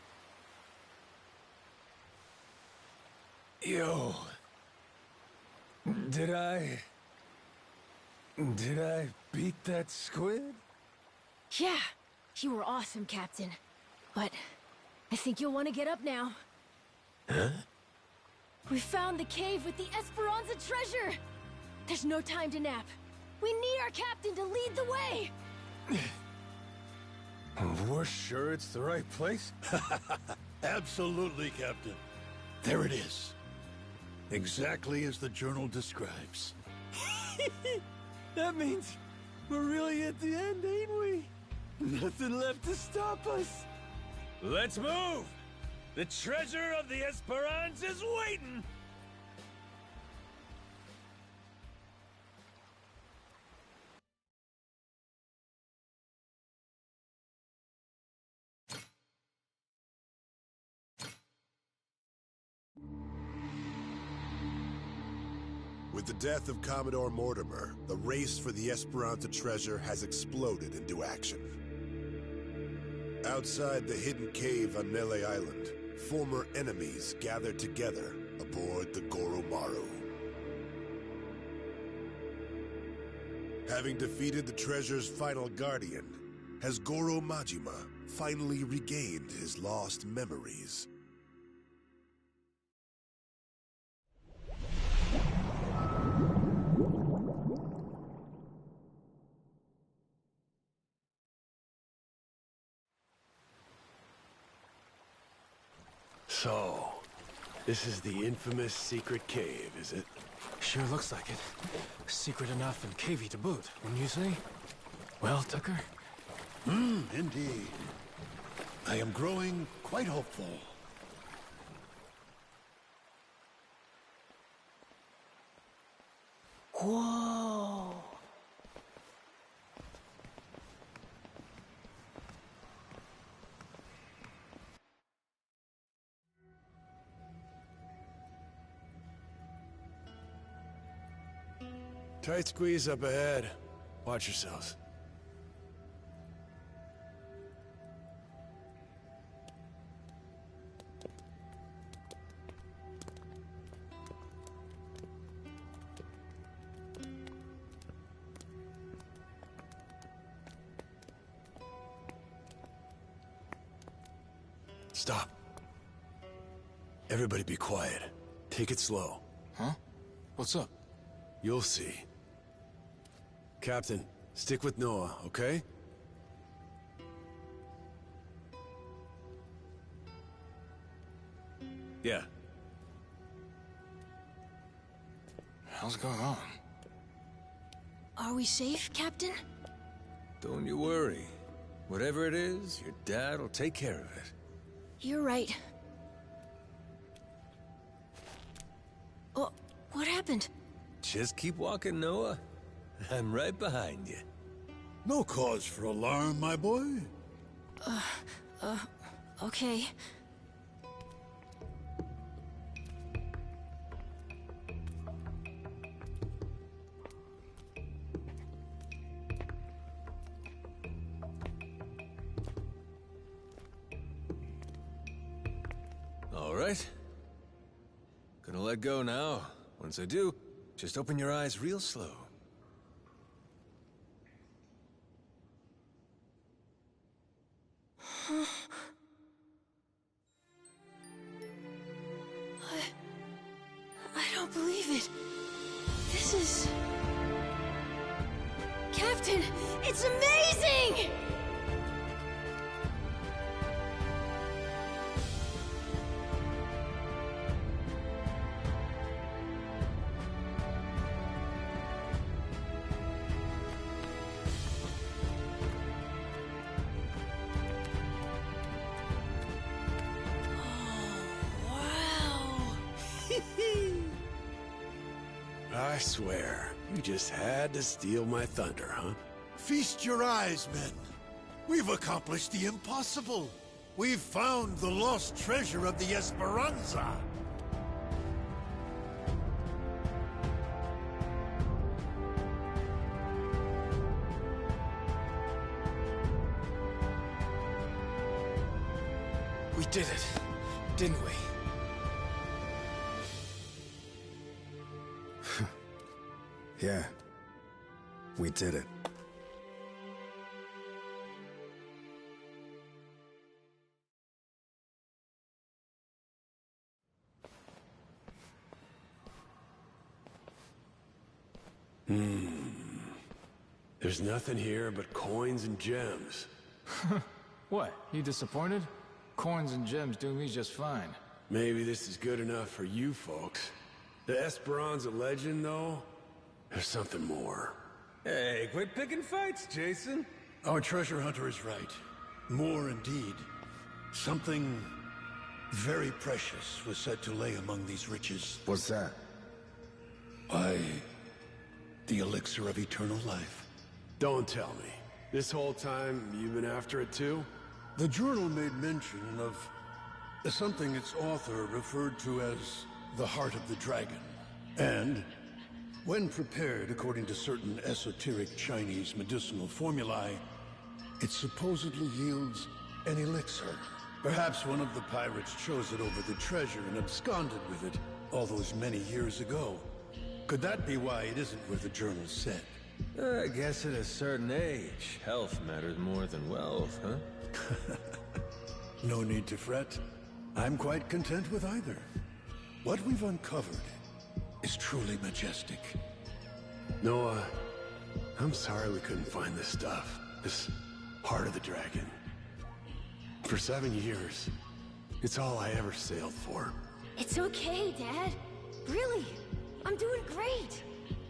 Yo. Did I beat that squid? Yeah, you were awesome, Captain. But I think you'll want to get up now. Huh? We found the cave with the Esperanza treasure! There's no time to nap. We need our captain to lead the way! We're sure it's the right place? Absolutely, Captain. There it is. Exactly as the journal describes. That means we're really at the end, ain't we? Nothing left to stop us. Let's move! The treasure of the Esperanza's waiting! With the death of Commodore Mortimer, the race for the Esperanza treasure has exploded into action. Outside the hidden cave on Melee Island, former enemies gather together aboard the Goromaru. Having defeated the treasure's final guardian, has Goro Majima finally regained his lost memories? So, this is the infamous secret cave, is it? Sure looks like it. Secret enough and cavey to boot, wouldn't you say? Well, Tucker? Indeed. I am growing quite hopeful. Whoa! Tight squeeze up ahead. Watch yourselves. Stop. Everybody be quiet. Take it slow. Huh? What's up? You'll see. Captain, stick with Noah, okay? Yeah. Hell's going on? Are we safe, Captain? Don't you worry. Whatever it is, your dad will take care of it. You're right. Oh, what happened? Just keep walking, Noah. I'm right behind you. No cause for alarm, my boy. Okay. All right. Gonna let go now. Once I do, just open your eyes real slow. I don't believe it. This is... Captain, it's amazing! I swear, you just had to steal my thunder, huh? Feast your eyes, men. We've accomplished the impossible. We've found the lost treasure of the Esperanza. We did it, didn't we? Yeah, we did it. There's nothing here but coins and gems. What, you disappointed? Coins and gems do me just fine. Maybe this is good enough for you folks. The Esperanza legend, though? There's something more. Hey, quit picking fights, Jason. Our treasure hunter is right. More indeed. Something very precious was said to lay among these riches. What's that? The elixir of eternal life. Don't tell me. This whole time, you've been after it too? The journal made mention of something its author referred to as the Heart of the Dragon. And when prepared according to certain esoteric Chinese medicinal formulae, it supposedly yields an elixir. Perhaps one of the pirates chose it over the treasure and absconded with it all those many years ago. Could that be why it isn't where the journal said? I guess at a certain age, health matters more than wealth, huh? No need to fret. I'm quite content with either. What we've uncovered is truly majestic. Noah, I'm sorry we couldn't find this stuff. This Heart of the Dragon. For 7 years, it's all I ever sailed for. It's okay, Dad. Really, I'm doing great.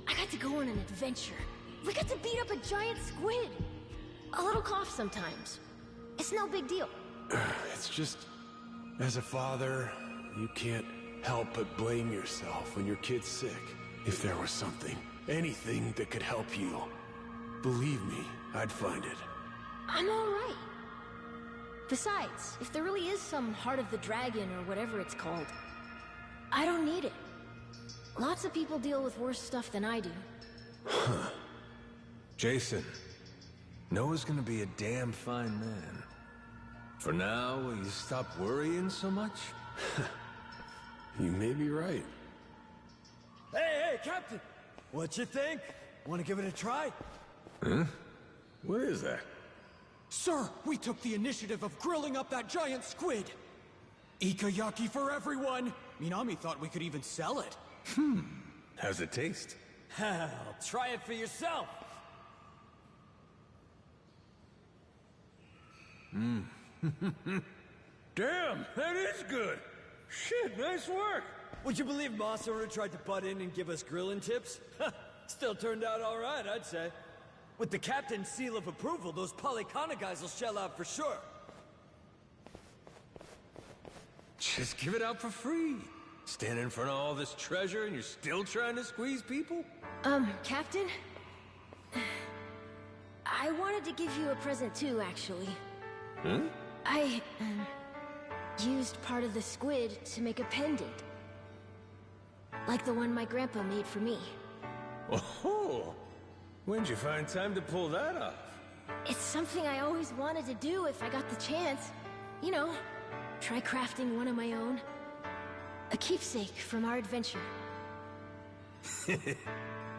I got to go on an adventure. We got to beat up a giant squid. A little cough sometimes. It's no big deal. It's just, as a father, you can't help but blame yourself when your kid's sick. If there was something, anything that could help you, believe me, I'd find it. I'm all right. Besides, if there really is some Heart of the Dragon or whatever it's called, I don't need it. Lots of people deal with worse stuff than I do. Huh. Jason, Noah's gonna be a damn fine man. For now, will you stop worrying so much? You may be right. Hey, Captain! What you think? Want to give it a try? Huh? What is that? Sir, we took the initiative of grilling up that giant squid. Ikayaki for everyone! Minami thought we could even sell it. How's it taste? Hell, try it for yourself! Damn, that is good. Shit, nice work. Would you believe Masaru tried to butt in and give us grilling tips? Still turned out all right, I'd say. With the captain's seal of approval, those Polycana guys will shell out for sure. Just give it out for free. Stand in front of all this treasure and you're still trying to squeeze people? Captain? I wanted to give you a present too, actually. Hmm? I, used part of the squid to make a pendant. Like the one my grandpa made for me. Oh! When'd you find time to pull that off? It's something I always wanted to do if I got the chance. You know, try crafting one of my own. A keepsake from our adventure.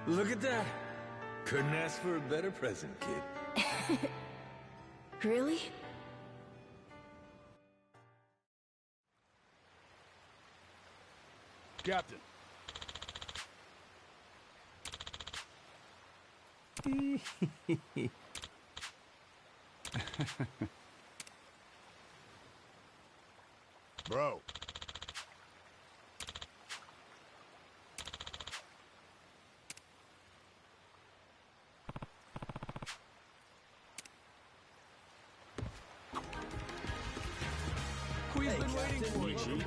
Look at that. Couldn't ask for a better present, kid. Really? Captain. Bro. Queen's been waiting for you.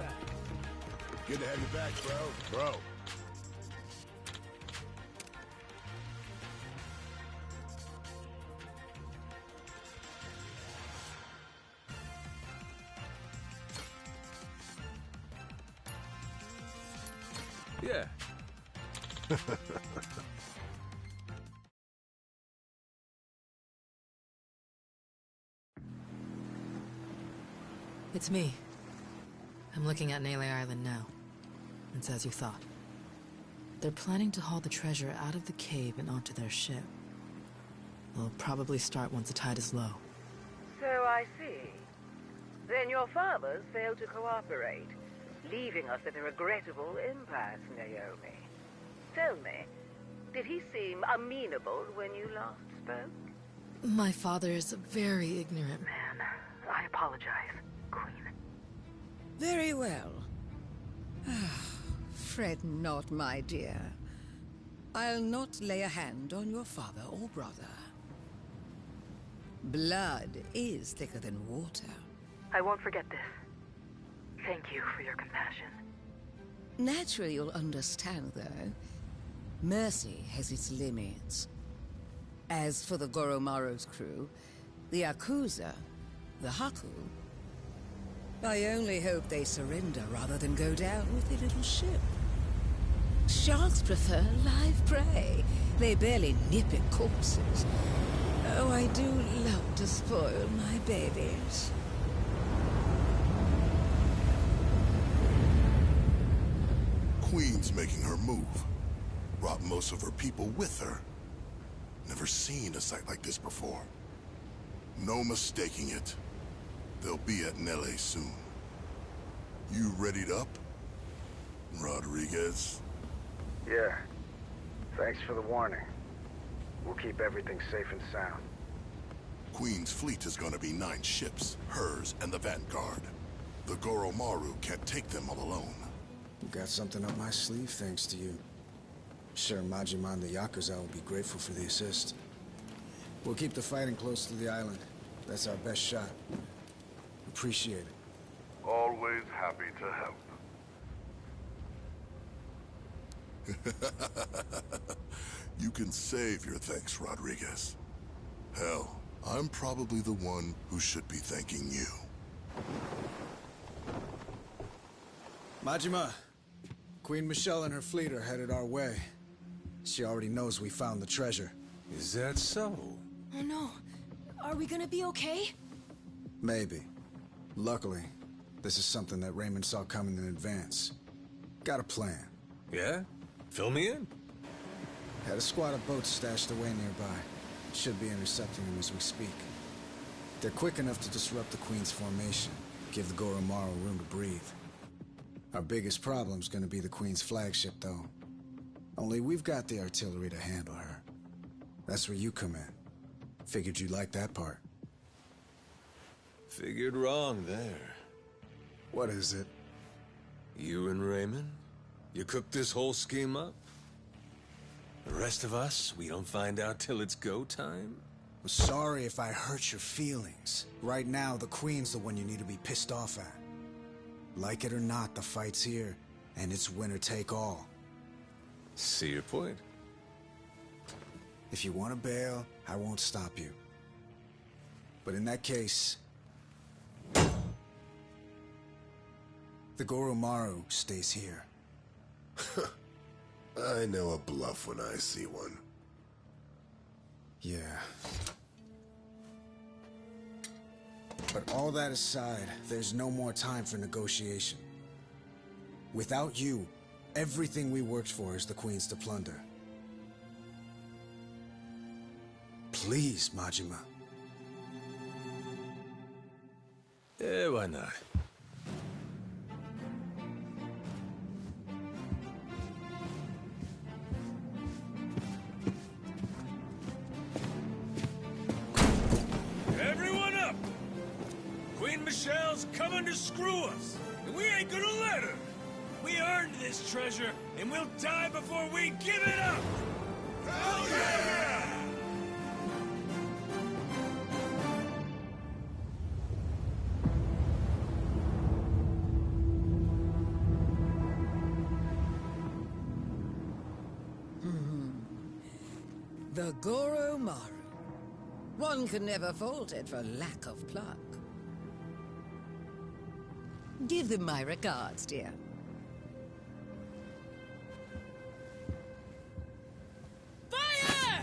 Good to have you back, bro. Yeah. It's me. I'm looking at Nele Island now. It's as you thought. They're planning to haul the treasure out of the cave and onto their ship. They'll probably start once the tide is low. So I see. Then your fathers failed to cooperate, leaving us at a regrettable impasse, Naomi. Tell me, did he seem amenable when you last spoke? My father is a very ignorant man. I apologize, Queen. Very well. Fret not, my dear. I'll not lay a hand on your father or brother. Blood is thicker than water. I won't forget this. Thank you for your compassion. Naturally, you'll understand, though. Mercy has its limits. As for the Goromaru's crew, the Yakuza, the Haku, I only hope they surrender rather than go down with their little ship. Sharks prefer live prey. They barely nip at corpses. Oh, I do love to spoil my babies. Queen's making her move. Brought most of her people with her. Never seen a sight like this before. No mistaking it. They'll be at Nele soon. You readied up, Rodriguez? Yeah. Thanks for the warning. We'll keep everything safe and sound. Queen's fleet is gonna be 9 ships, hers and the Vanguard. The Goromaru can't take them all alone. Got something up my sleeve thanks to you. Sure, Majima and the Yakuza will be grateful for the assist. We'll keep the fighting close to the island. That's our best shot. Appreciate it. Always happy to help. You can save your thanks, Rodriguez. Hell, I'm probably the one who should be thanking you. Majima, Queen Michelle and her fleet are headed our way. She already knows we found the treasure. Is that so? Oh no. Are we gonna be okay? Maybe. Luckily, this is something that Raymond saw coming in advance. Got a plan. Yeah? Fill me in. Had a squad of boats stashed away nearby. Should be intercepting them as we speak. They're quick enough to disrupt the Queen's formation. Give the Goromaru room to breathe. Our biggest problem's gonna be the Queen's flagship, though. Only we've got the artillery to handle her. That's where you come in. Figured you'd like that part. Figured wrong there. What is it? You and Raymond? You cooked this whole scheme up? The rest of us, we don't find out till it's go time? I'm sorry if I hurt your feelings. Right now, the Queen's the one you need to be pissed off at. Like it or not, the fight's here, and it's winner take all. See your point. If you want to bail, I won't stop you. But in that case, the Goromaru stays here. I know a bluff when I see one. Yeah. But all that aside, there's no more time for negotiation. Without you, everything we worked for is the Queen's to plunder. Please, Majima. Yeah, why not? Everyone up! Queen Michelle's coming to screw us, and we ain't gonna let her! We earned this treasure, and we'll die before we give it up! Hell yeah! The Goromaru. One can never fault it for lack of pluck. Give them my regards, dear. Fire!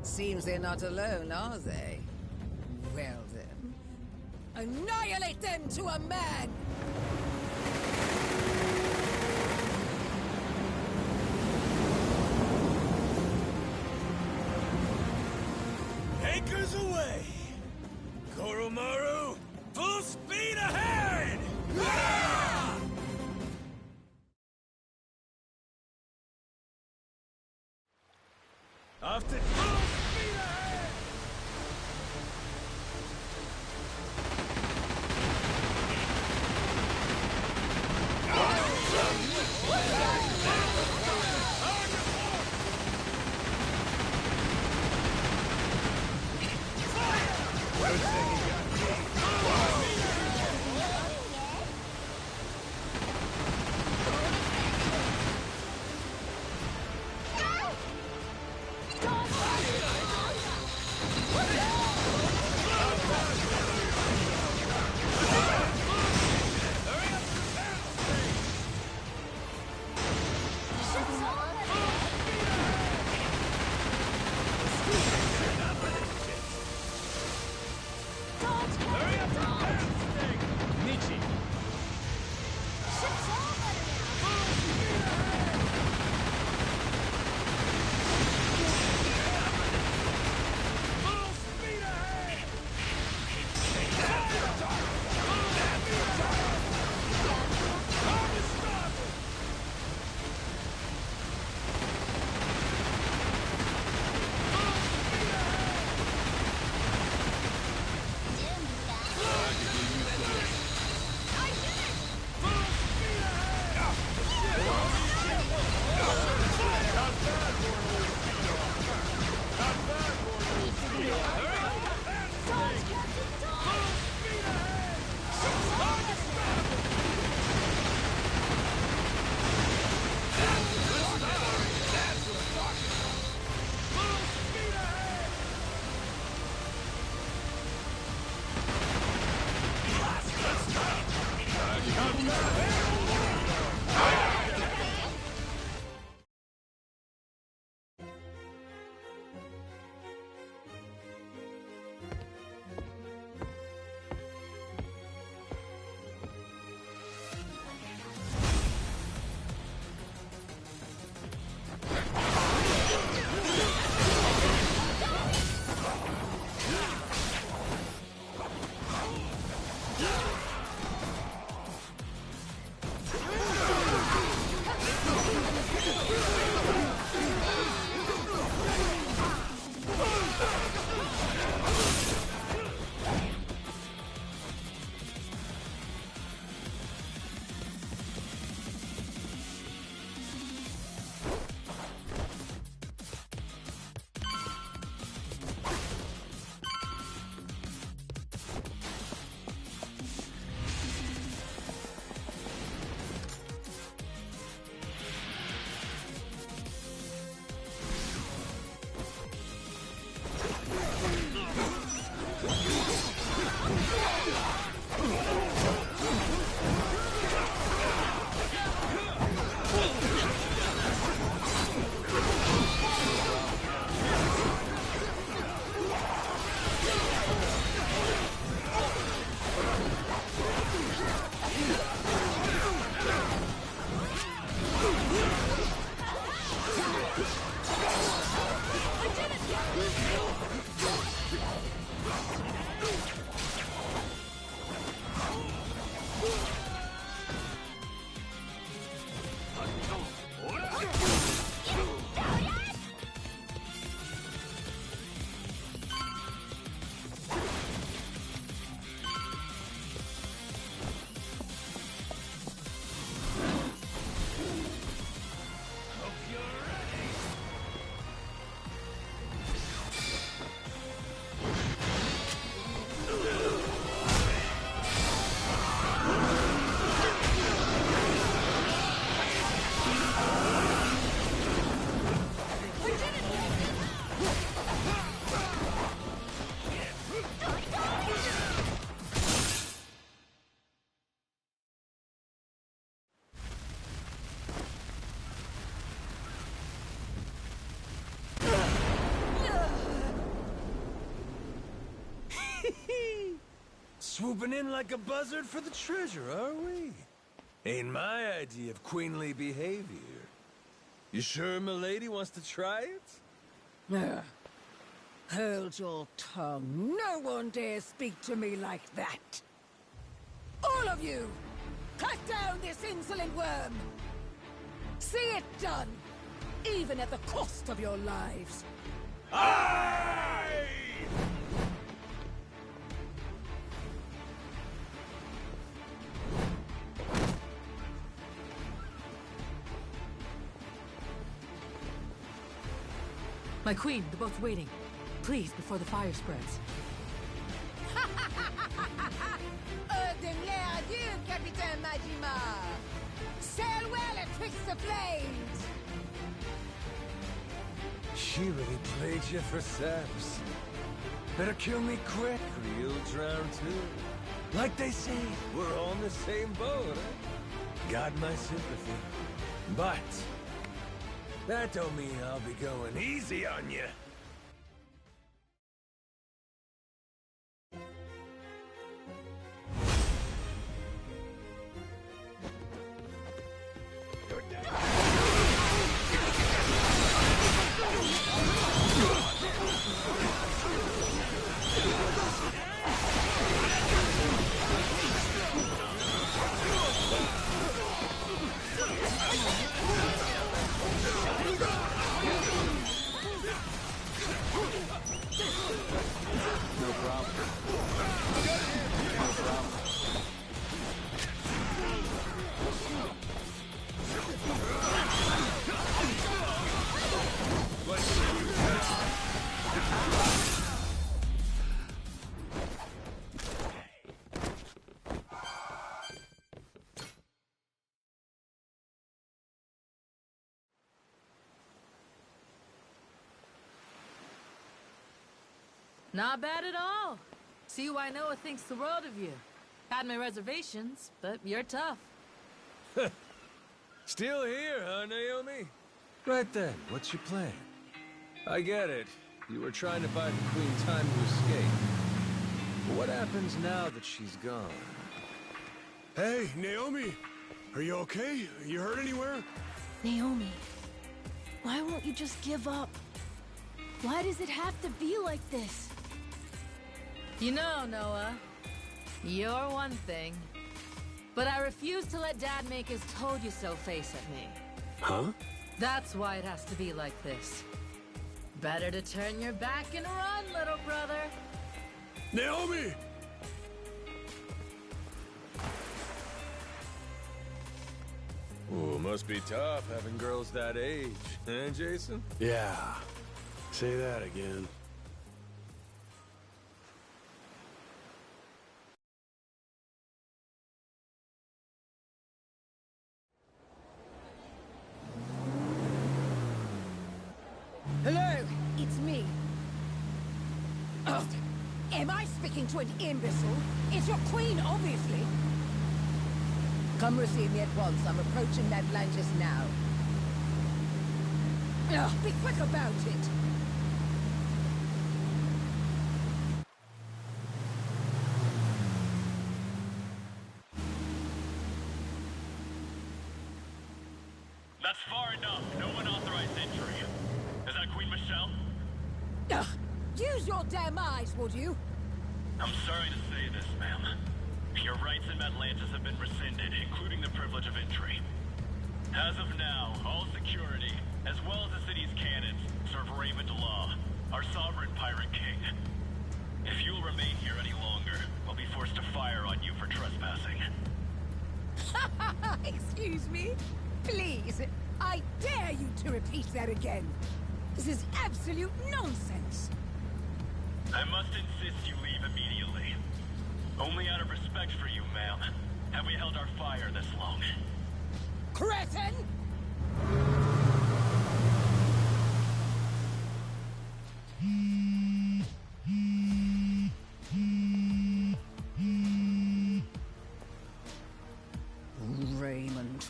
Seems they're not alone, are they? Well then, annihilate them to a man! Anchors away! Goromaru, full speed ahead! Ah! Off to full speed ahead! swooping in like a buzzard for the treasure, are we? Ain't my idea of queenly behavior. You sure milady wants to try it? Hold your tongue. No one dare speak to me like that. All of you, cut down this insolent worm. See it done, even at the cost of your lives. Aye! My queen, the boat's waiting. Please, before the fire spreads. Ordinaire adieu, Capitaine Majima. Sail well atwixt the flames. She really played you for saps. Better kill me quick, or you'll drown too. Like they say, we're all in the same boat, eh? Got my sympathy. But that don't mean I'll be going easy on you. Not bad at all. See why Noah thinks the world of you. Had my reservations, but you're tough. Still here, huh, Naomi? Right then, what's your plan? I get it. You were trying to buy the Queen time to escape. But what happens now that she's gone? Hey, Naomi! Are you okay? You hurt anywhere? Naomi, why won't you just give up? Why does it have to be like this? You know, Noah, you're one thing. But I refuse to let Dad make his told-you-so face at me. Huh? That's why it has to be like this. Better to turn your back and run, little brother. Naomi! Ooh, must be tough having girls that age, eh, Jason? Yeah. Say that again. Hello, it's me. Oh, am I speaking to an imbecile? It's your queen, obviously. Come receive me at once. I'm approaching Atlantis now. Oh, be quick about it. That's far enough. No unauthorized entry. Is that Queen Michelle? Ugh, use your damn eyes, would you? I'm sorry to say this, ma'am. Your rights in Atlantis have been rescinded, including the privilege of entry. As of now, all security, as well as the city's cannons, serve Raymond Law, our sovereign pirate king. If you'll remain here any longer, I'll be forced to fire on you for trespassing. Excuse me? Please, I dare you to repeat that again. This is absolute nonsense. I must insist you leave immediately. Only out of respect for you, ma'am, have we held our fire this long. Cretin! Raymond,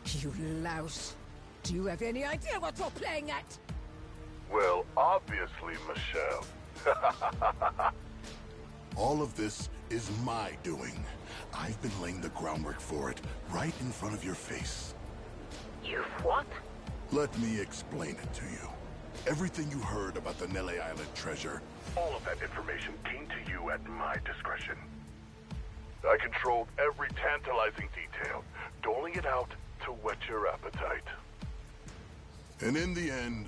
you louse. Do you have any idea what you're playing at? Well, obviously, Michelle. All of this is my doing. I've been laying the groundwork for it, right in front of your face. You've what? Let me explain it to you. Everything you heard about the Nele Island treasure, all of that information came to you at my discretion. I controlled every tantalizing detail, doling it out to whet your appetite. And in the end,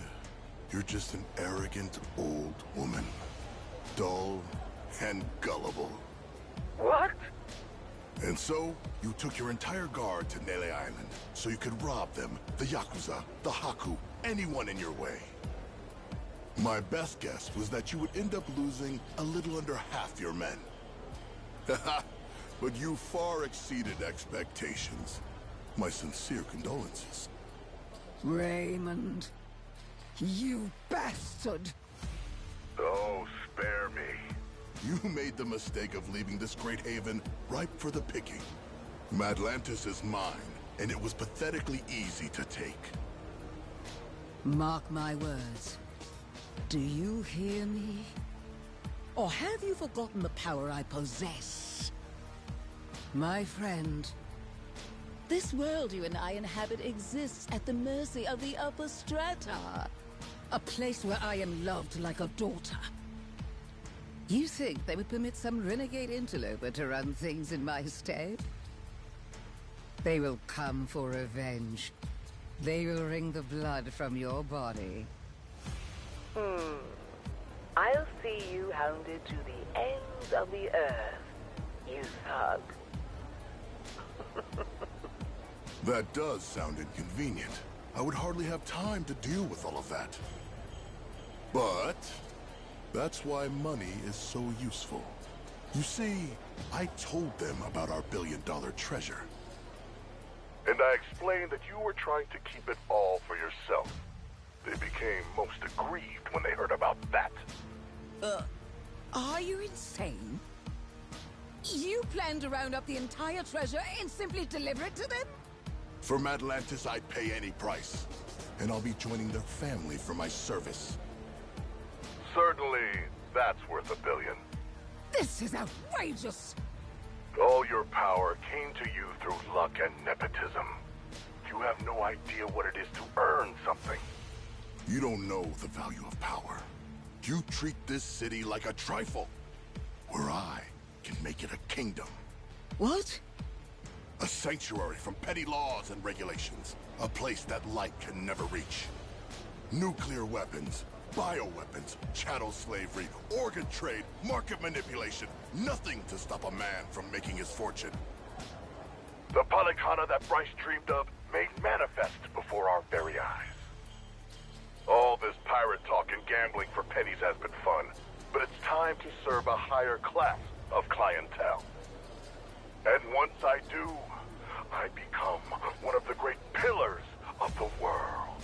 you're just an arrogant old woman. Dull and gullible. What? And so, you took your entire guard to Nele Island, so you could rob them, the Yakuza, the Haku, anyone in your way. My best guess was that you would end up losing a little under half your men. But you far exceeded expectations. My sincere condolences. Raymond, you bastard! Oh, spare me. You made the mistake of leaving this great haven ripe for the picking. Madlantis is mine, and it was pathetically easy to take. Mark my words. Do you hear me? Or have you forgotten the power I possess? My friend, this world you and I inhabit exists at the mercy of the upper strata. A place where I am loved like a daughter. You think they would permit some renegade interloper to run things in my stead? They will come for revenge. They will wring the blood from your body. I'll see you hounded to the ends of the earth, you thug. That does sound inconvenient. I would hardly have time to deal with all of that. But that's why money is so useful. You see, I told them about our billion-dollar treasure. And I explained that you were trying to keep it all for yourself. They became most aggrieved when they heard about that. Are you insane? You plan to round up the entire treasure and simply deliver it to them? For Madlantis, I'd pay any price. And I'll be joining their family for my service. Certainly, that's worth $1 billion. This is outrageous! All your power came to you through luck and nepotism. You have no idea what it is to earn something. You don't know the value of power. You treat this city like a trifle, where I can make it a kingdom. What? A sanctuary from petty laws and regulations. A place that light can never reach. Nuclear weapons, bioweapons, chattel slavery, organ trade, market manipulation. Nothing to stop a man from making his fortune. The Palikana that Bryce dreamed of made manifest before our very eyes. All this pirate talk and gambling for pennies has been fun, but it's time to serve a higher class of clientele. And once I do, I become one of the great pillars of the world.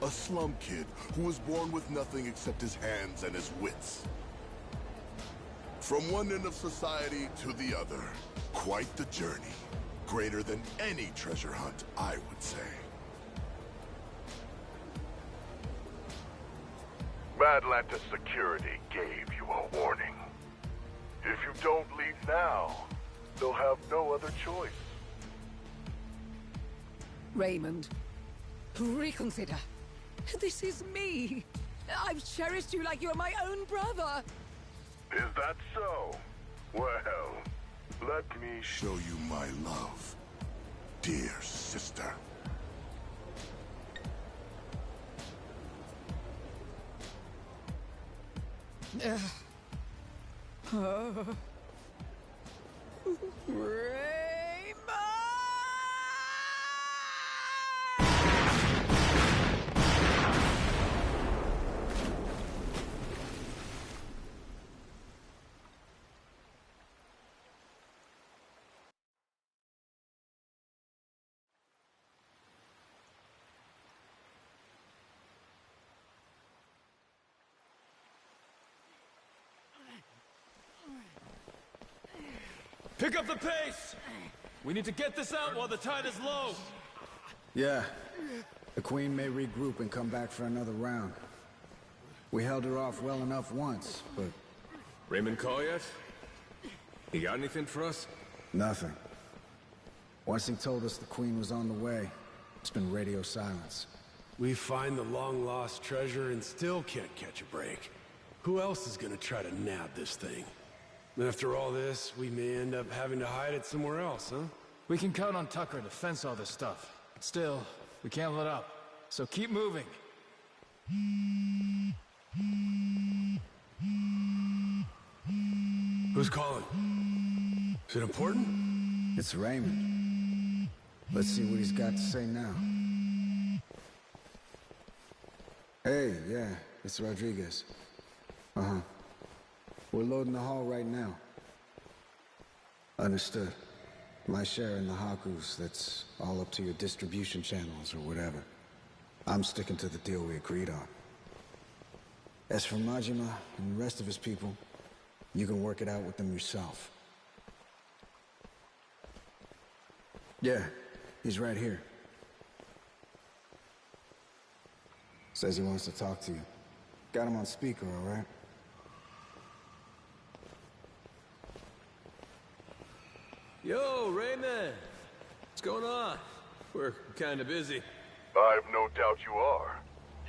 A slum kid who was born with nothing except his hands and his wits. From one end of society to the other, quite the journey. Greater than any treasure hunt, I would say. Madlantis security gave you a warning. If you don't leave now, they'll have no other choice. Raymond, reconsider. This is me. I've cherished you like you're my own brother. Is that so? Well, let me show you my love, dear sister. Pick up the pace! We need to get this out while the tide is low! Yeah. The Queen may regroup and come back for another round. We held her off well enough once, but... Raymond call yet? He got anything for us? Nothing. Once he told us the Queen was on the way, it's been radio silence. We find the long-lost treasure and still can't catch a break. Who else is gonna try to nab this thing? And after all this, we may end up having to hide it somewhere else, huh? We can count on Tucker to fence all this stuff. Still, we can't let up. So keep moving. Who's calling? Is it important? It's Raymond. Let's see what he's got to say now. Hey, yeah, it's Rodriguez. Uh-huh. We're loading the hall right now. Understood. My share in the Hakus, that's all up to your distribution channels or whatever. I'm sticking to the deal we agreed on. As for Majima and the rest of his people, you can work it out with them yourself. Yeah, he's right here. Says he wants to talk to you. Got him on speaker, all right? Yo, Raymond! What's going on? We're kinda busy. I've no doubt you are.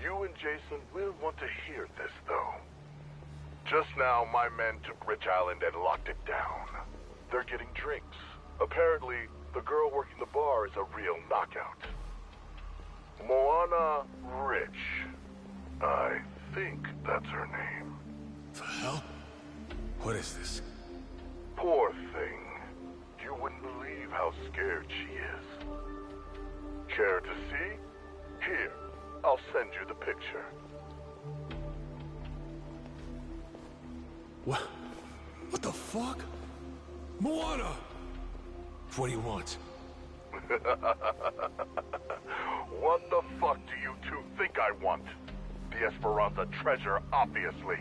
You and Jason will want to hear this, though. Just now, my men took Rich Island and locked it down. They're getting drinks. Apparently, the girl working the bar is a real knockout. Moana Rich. I think that's her name. The hell? What is this? Poor thing. You wouldn't believe how scared she is. Care to see? Here, I'll send you the picture. What? What the fuck? Moana! What do you want? What the fuck do you two think I want? The Esperanza treasure, obviously.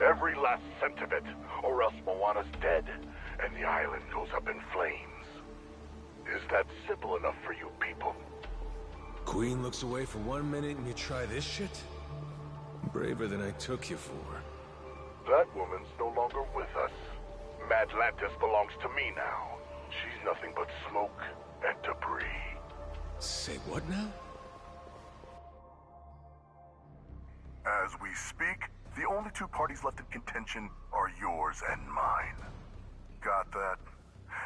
Every last cent of it, or else Moana's dead, and the island goes up in flames. Is that simple enough for you people? Queen looks away for 1 minute and you try this shit? Braver than I took you for. That woman's no longer with us. Madlantis belongs to me now. She's nothing but smoke and debris. Say what now? As we speak, the only two parties left in contention are yours and mine. Got that?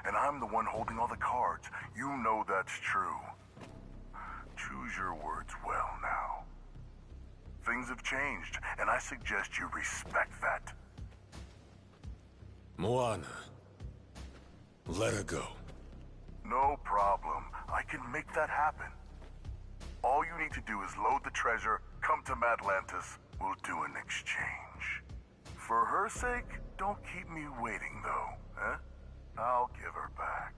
And I'm the one holding all the cards. You know that's true. Choose your words well now. Things have changed, and I suggest you respect that. Moana. Let her go. No problem. I can make that happen. All you need to do is load the treasure, come to Madlantis, we'll do an exchange. For her sake, don't keep me waiting though, eh? I'll give her back.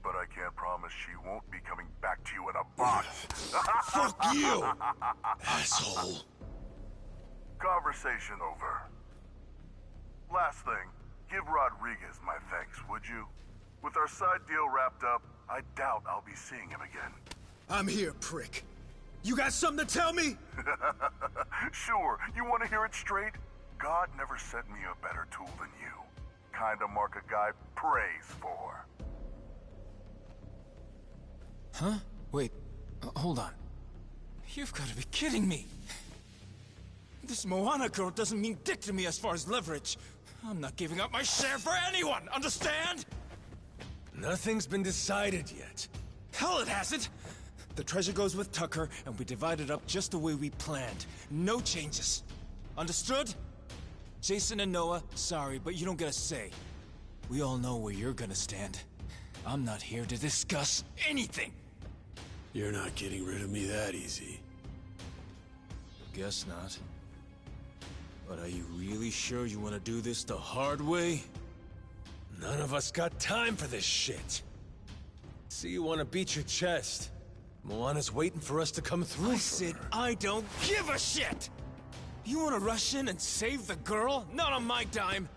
But I can't promise she won't be coming back to you in a box. Fuck you! Asshole. Conversation over. Last thing, give Rodriguez my thanks, would you? With our side deal wrapped up, I doubt I'll be seeing him again. I'm here, prick. You got something to tell me? Sure, you want to hear it straight? God never sent me a better tool than you. Kinda mark a guy prays for. Huh? Wait, hold on. You've got to be kidding me. This Moana girl doesn't mean dick to me as far as leverage. I'm not giving up my share for anyone, understand? Nothing's been decided yet. Hell, it hasn't! The treasure goes with Tucker, and we divide it up just the way we planned. No changes. Understood? Jason and Noah, sorry, but you don't get a say. We all know where you're gonna stand. I'm not here to discuss anything! You're not getting rid of me that easy. Guess not. But are you really sure you want to do this the hard way? None of us got time for this shit. See, you want to beat your chest. Moana's waiting for us to come through. I said I don't give a shit! You want to rush in and save the girl? Not on my dime!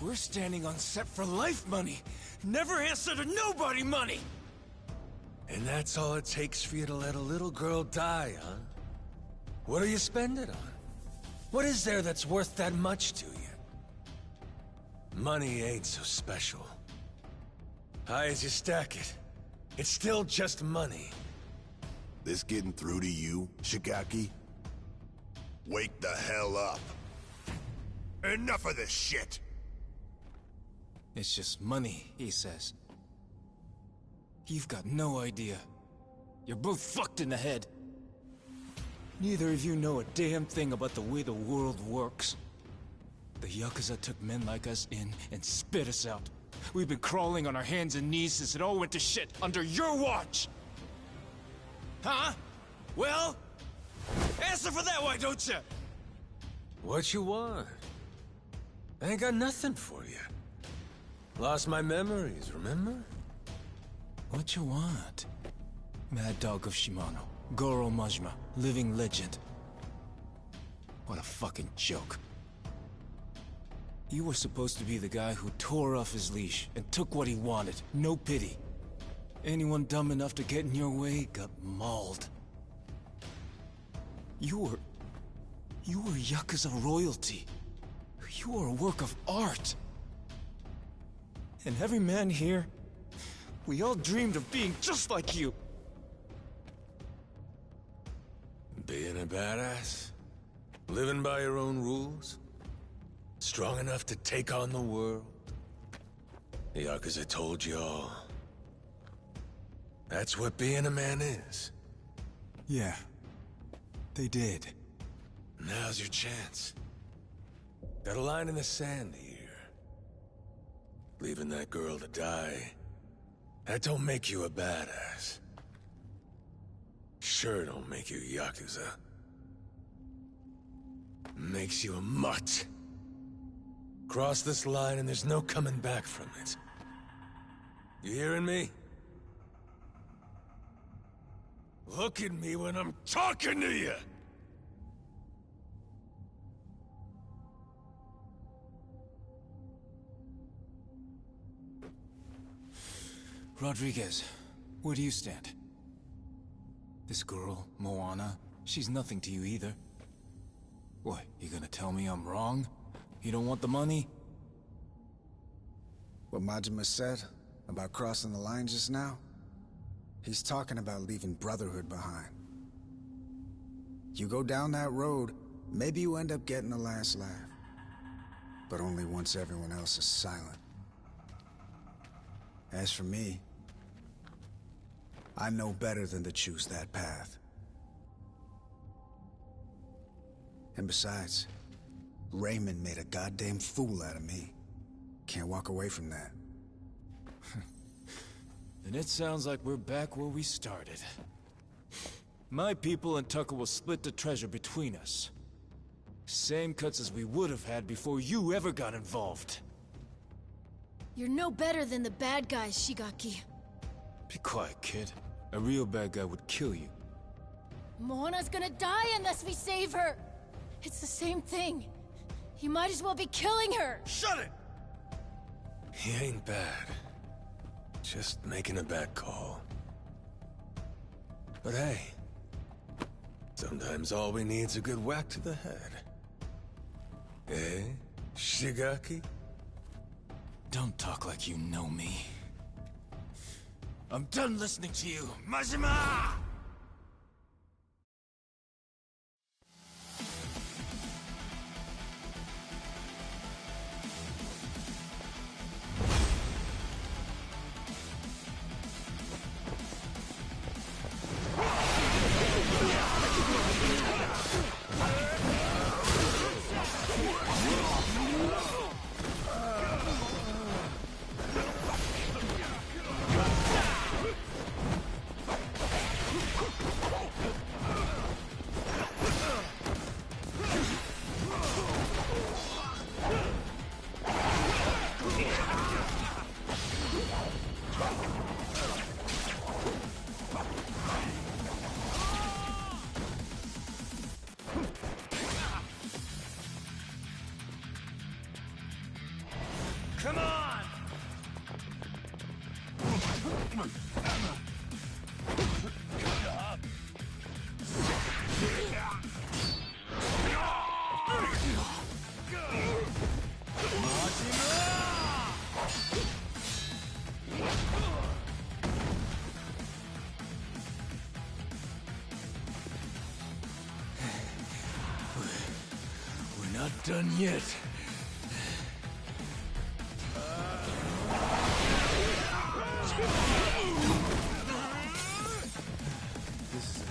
We're standing on set for life money. Never answer to nobody money! And that's all it takes for you to let a little girl die, huh? What do you spend it on? What is there that's worth that much to you? Money ain't so special. High as you stack it, it's still just money. This getting through to you, Shigaki? Wake the hell up. Enough of this shit! It's just money, he says. You've got no idea. You're both fucked in the head. Neither of you know a damn thing about the way the world works. The Yakuza took men like us in and spit us out. We've been crawling on our hands and knees since it all went to shit under your watch! Huh? Well? Answer for that, why don't you? What you want? I ain't got nothing for you. Lost my memories, remember? What you want? Mad Dog of Shimano, Goro Majima, living legend. What a fucking joke. You were supposed to be the guy who tore off his leash and took what he wanted, no pity. Anyone dumb enough to get in your way got mauled. You were Yakuza royalty. You were a work of art. And every man here, we all dreamed of being just like you. Being a badass? Living by your own rules? Strong enough to take on the world? The Yakuza told you all. That's what being a man is. Yeah, they did. Now's your chance. Got a line in the sand here. Leaving that girl to die, that don't make you a badass. Sure don't make you Yakuza. Makes you a mutt. Cross this line and there's no coming back from it. You hearing me? Look at me when I'm talking to you! Rodriguez, where do you stand? This girl, Moana, she's nothing to you either. What, you gonna tell me I'm wrong? You don't want the money? What Majima said about crossing the line just now? He's talking about leaving Brotherhood behind. You go down that road, maybe you end up getting the last laugh. But only once everyone else is silent. As for me, I know better than to choose that path. And besides, Raymond made a goddamn fool out of me. Can't walk away from that. Then it sounds like we're back where we started. My people and Tucker will split the treasure between us. Same cuts as we would have had before you ever got involved. You're no better than the bad guys, Shigaki. Be quiet, kid. A real bad guy would kill you. Moana's gonna die unless we save her! It's the same thing. You might as well be killing her! Shut it! He ain't bad. Just making a bad call. But hey, sometimes all we need's a good whack to the head. Eh, Shigaki? Don't talk like you know me. I'm done listening to you, Majima! Not done yet. This is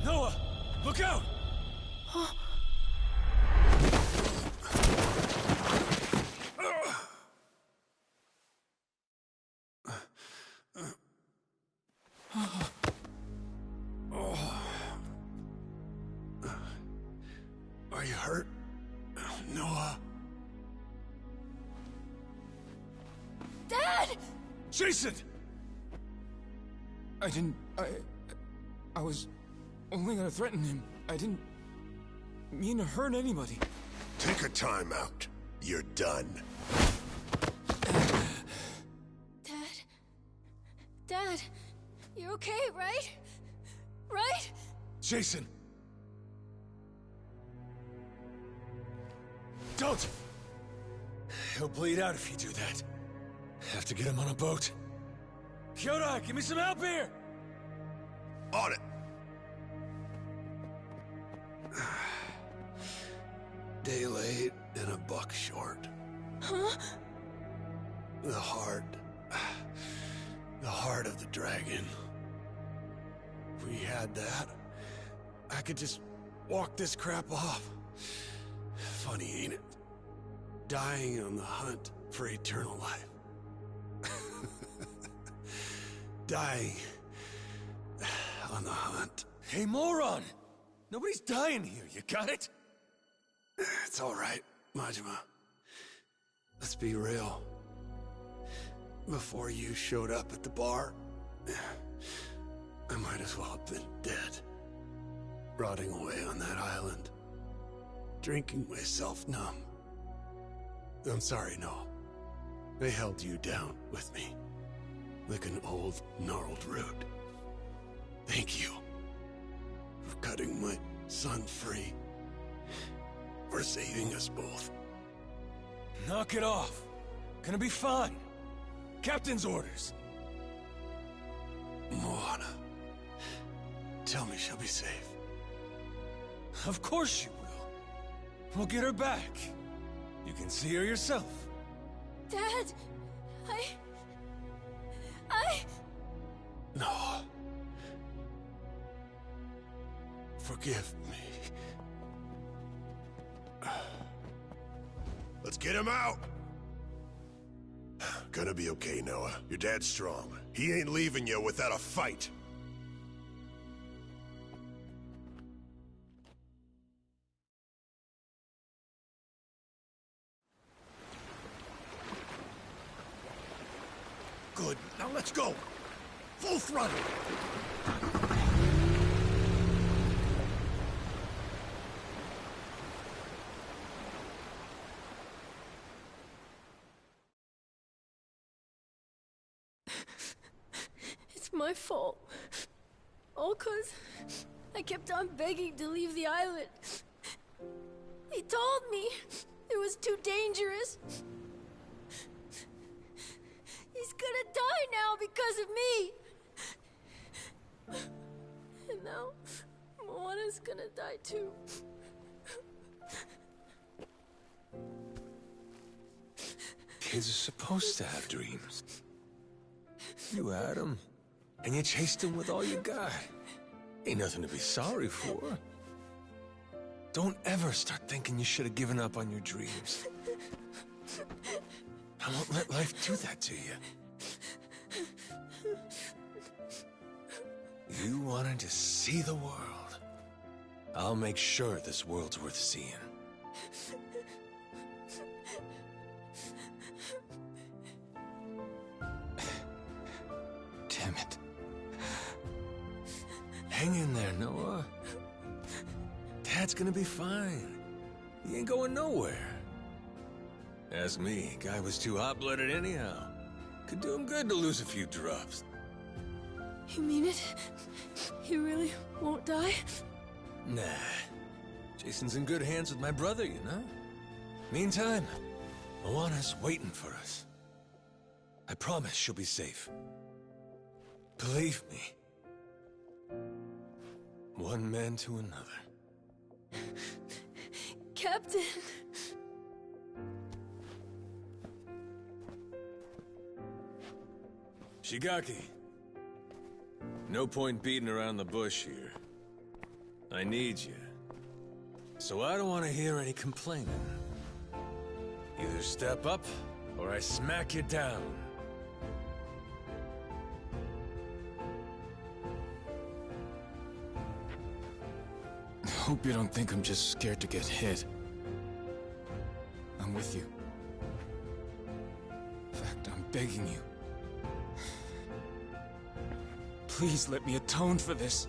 Noah! Look out! Are you hurt? Noah? Dad! Jason! I was only gonna threaten him. I didn't mean to hurt anybody. Take a time out. You're done. Dad, you're okay, right? Right? Jason! Don't! He'll bleed out if you do that. Have to get him on a boat. Kyoda, give me some help here! On it! Day late and a buck short. Huh? The heart of the dragon. If we had that, I could just walk this crap off. Funny, ain't it? Dying on the hunt for eternal life. Dying on the hunt. Hey, moron! Nobody's dying here, you got it? It's all right, Majima. Let's be real. Before you showed up at the bar, I might as well have been dead. Rotting away on that island. Drinking myself numb. I'm sorry, Noel. I held you down with me. Like an old, gnarled root. Thank you. For cutting my son free. For saving us both. Knock it off. Gonna be fine. Captain's orders. Moana. Tell me she'll be safe. Of course you will. We'll get her back. You can see her yourself. Dad, No. Forgive me. Let's get him out! Gonna be okay, Noah. Your dad's strong. He ain't leaving you without a fight. Good. Now let's go! Full throttle! it's my fault. All 'cause I kept on begging to leave the island. He told me it was too dangerous. He's gonna die now because of me. And now, Moana's gonna die too. Kids are supposed to have dreams. You had them, and you chased them with all you got. Ain't nothing to be sorry for. Don't ever start thinking you should have given up on your dreams. I won't let life do that to you. You wanted to see the world. I'll make sure this world's worth seeing. Damn it. Hang in there, Noah. Dad's gonna be fine. He ain't going nowhere. Ask me, guy was too hot-blooded anyhow. Could do him good to lose a few drops. You mean it? He really won't die? Nah. Jason's in good hands with my brother, you know? Meantime, Moana's waiting for us. I promise she'll be safe. Believe me. One man to another. Captain! Shigaki. No point beating around the bush here. I need you. So I don't want to hear any complaining. Either step up, or I smack you down. Hope you don't think I'm just scared to get hit. I'm with you. In fact, I'm begging you. Please let me atone for this.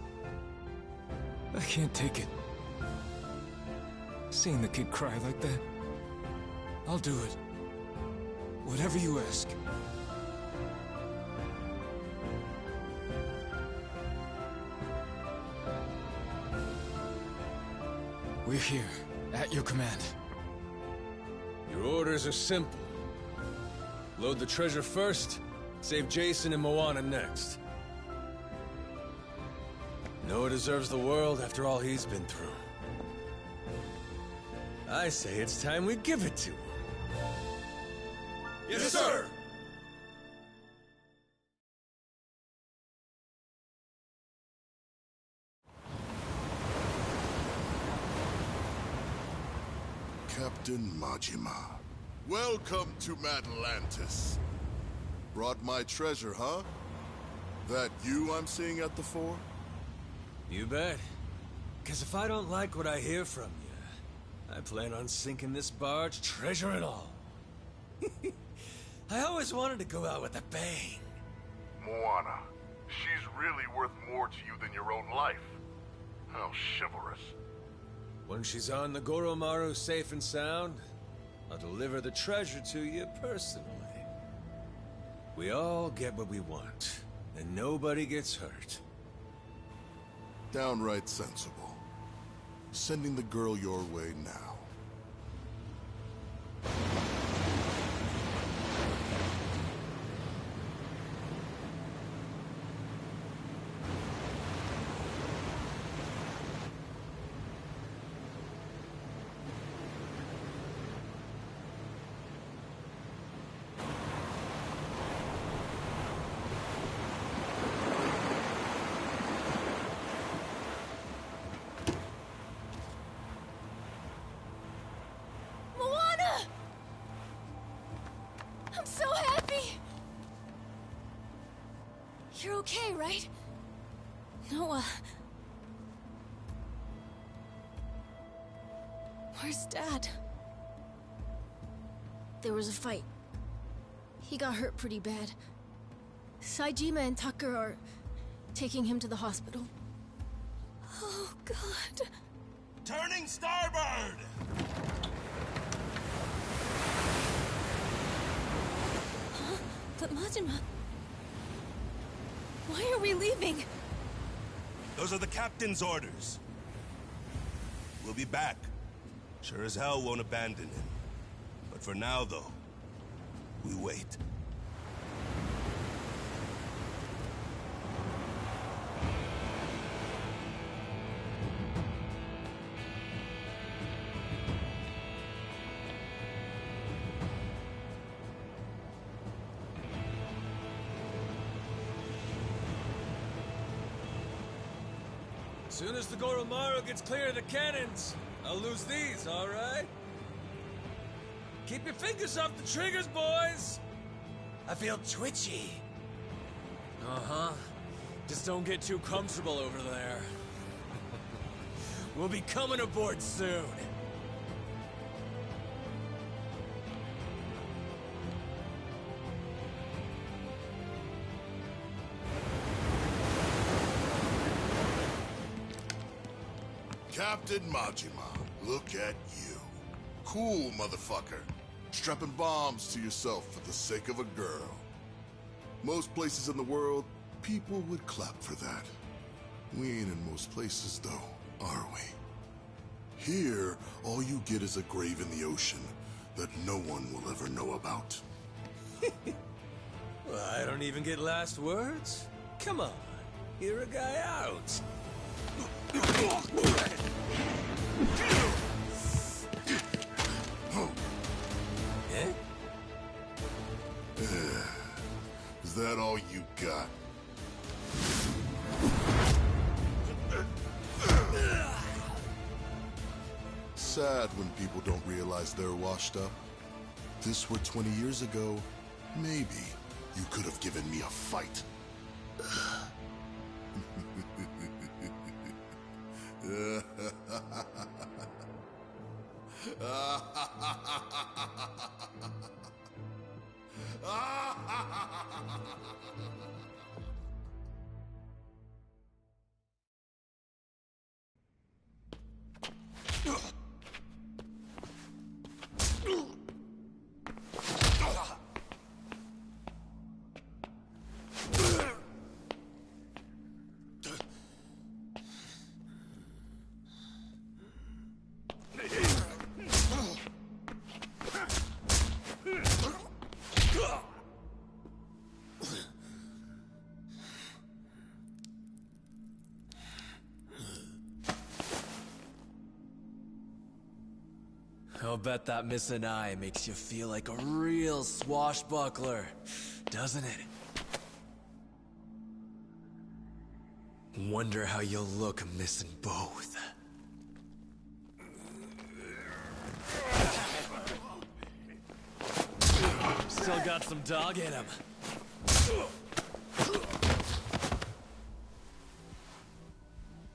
I can't take it. Seeing the kid cry like that. I'll do it. Whatever you ask. We're here, at your command. Your orders are simple. Load the treasure first, save Jason and Moana next. Noah deserves the world after all he's been through. I say it's time we give it to him. Yes, sir! Captain Majima. Welcome to Atlantis. Brought my treasure, huh? That you I'm seeing at the fore? You bet. Because if I don't like what I hear from you, I plan on sinking this barge, treasure and all. I always wanted to go out with a bang. Moana. She's really worth more to you than your own life. How chivalrous. When she's on the Goromaru safe and sound, I'll deliver the treasure to you personally. We all get what we want, and nobody gets hurt. Downright sensible. Sending the girl your way now. I'm so happy! You're okay, right? Noah. Where's Dad? There was a fight. He got hurt pretty bad. Saejima and Tucker are taking him to the hospital. Oh, God. Turning starboard! Huh? But Majima... Why are we leaving? Those are the captain's orders. We'll be back. Sure as hell won't abandon him. But for now, though, we wait. Soon as the Goromaru gets clear of the cannons, I'll lose these, all right? Keep your fingers off the triggers, boys! I feel twitchy. Uh-huh. Just don't get too comfortable over there. We'll be coming aboard soon. Captain Majima, look at you. Cool, motherfucker. Strapping bombs to yourself for the sake of a girl. Most places in the world, people would clap for that. We ain't in most places, though, are we? Here, all you get is a grave in the ocean that no one will ever know about. Well, I don't even get last words. Come on, hear a guy out. Eh? Is that all you got? Sad when people don't realize they're washed up. If this were 20 years ago, maybe you could have given me a fight. I'll bet that missing eye makes you feel like a real swashbuckler, doesn't it? Wonder how you'll look missing both. Still got some dog in him.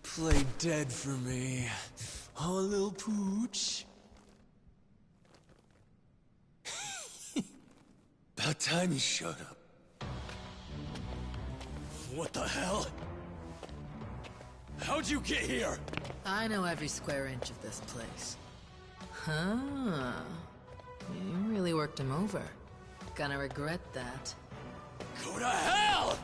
Play dead for me, oh little pooch. About time you showed up. What the hell? How'd you get here? I know every square inch of this place. Huh. You really worked him over. Gonna regret that. Go to hell!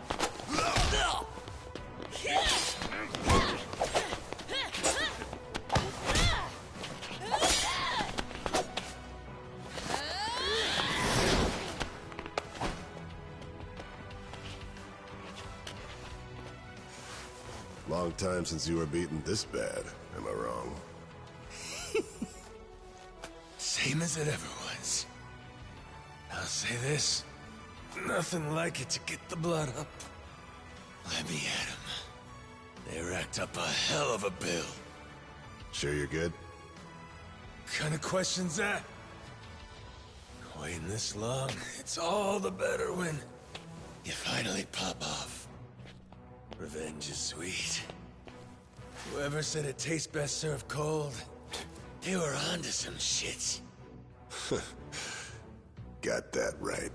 Long time since you were beaten this bad. Am I wrong? Same as it ever was. I'll say this. Nothing like it to get the blood up. Let me at 'em. They racked up a hell of a bill. Sure you're good? Kind of question's that? Waiting this long, it's all the better when you finally pop off. Revenge is sweet. Whoever said it tastes best served cold, they were onto some shit. Got that right.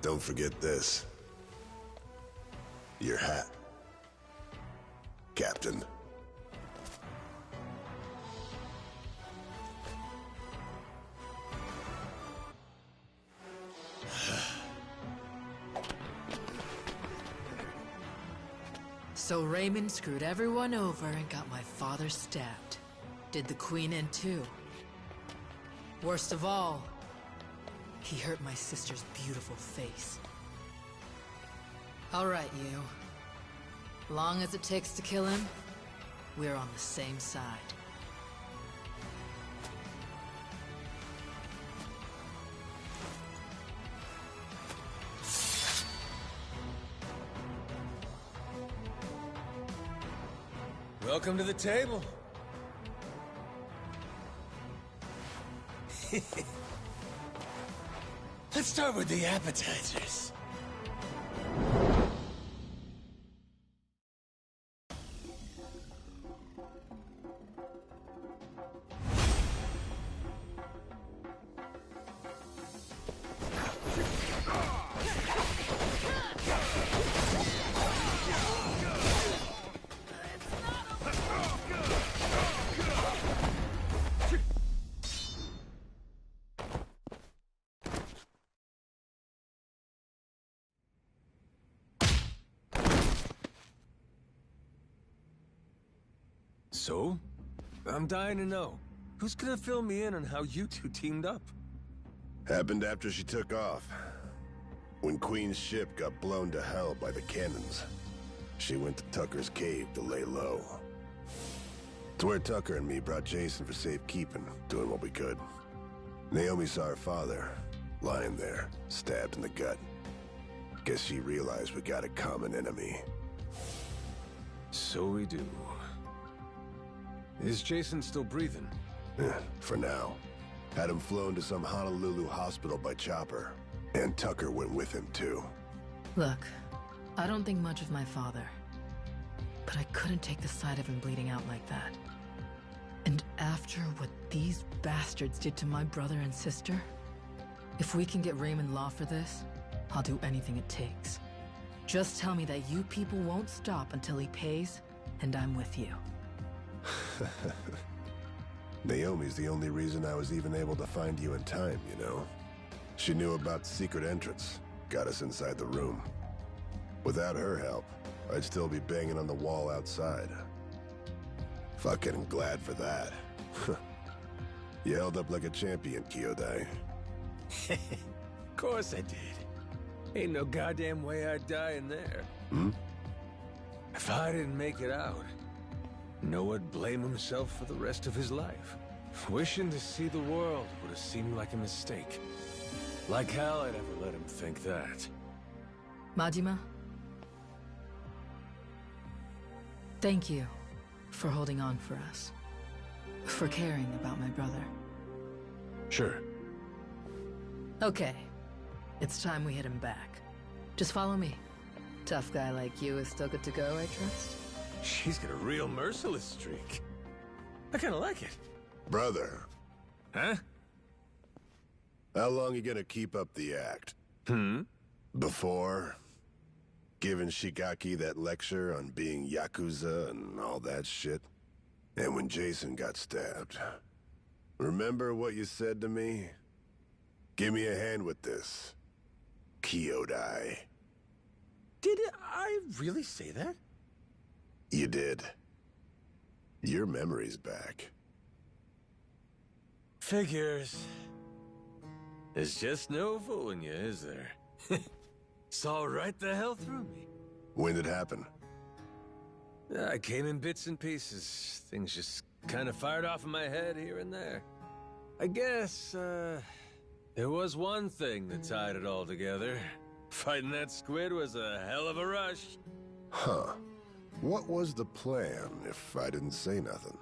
Don't forget this. Your hat. Captain. So Raymond screwed everyone over and got my father stabbed. Did the Queen in too. Worst of all, he hurt my sister's beautiful face. All right, you. Long as it takes to kill him, we're on the same side. Welcome to the table. Let's start with the appetizers. So? I'm dying to know. Who's gonna fill me in on how you two teamed up? Happened after she took off. When Queen's ship got blown to hell by the cannons, she went to Tucker's cave to lay low. It's where Tucker and me brought Jason for safekeeping, doing what we could. Naomi saw her father, lying there, stabbed in the gut. Guess she realized we got a common enemy. So we do. Is Jason still breathing? For now. Had him flown to some Honolulu hospital by chopper. And Tucker went with him, too. Look, I don't think much of my father. But I couldn't take the sight of him bleeding out like that. And after what these bastards did to my brother and sister, if we can get Raymond Law for this, I'll do anything it takes. Just tell me that you people won't stop until he pays, and I'm with you. Naomi's the only reason I was even able to find you in time, you know? She knew about the secret entrance, got us inside the room. Without her help, I'd still be banging on the wall outside. Fucking glad for that. You held up like a champion, Kyodai. Of course I did. Ain't no goddamn way I'd die in there. Hmm? If I didn't make it out, Noah'd blame himself for the rest of his life. Wishing to see the world would have seemed like a mistake. Like hell I'd ever let him think that. Majima? Thank you for holding on for us. For caring about my brother. Sure. Okay. It's time we hit him back. Just follow me. Tough guy like you is still good to go, I trust? She's got a real merciless streak. I kinda like it. Brother. Huh? How long you gonna keep up the act? Before giving Shigaki that lecture on being Yakuza and all that shit? And when Jason got stabbed. Remember what you said to me? Give me a hand with this. Kyodai. Did I really say that? You did. Your memory's back. Figures. There's just no fooling you, is there? Saw right the hell through me. When did it happen? I came in bits and pieces. Things just kind of fired off in my head here and there. I guess, there was one thing that tied it all together. Fighting that squid was a hell of a rush. Huh. What was the plan, if I didn't say nothing?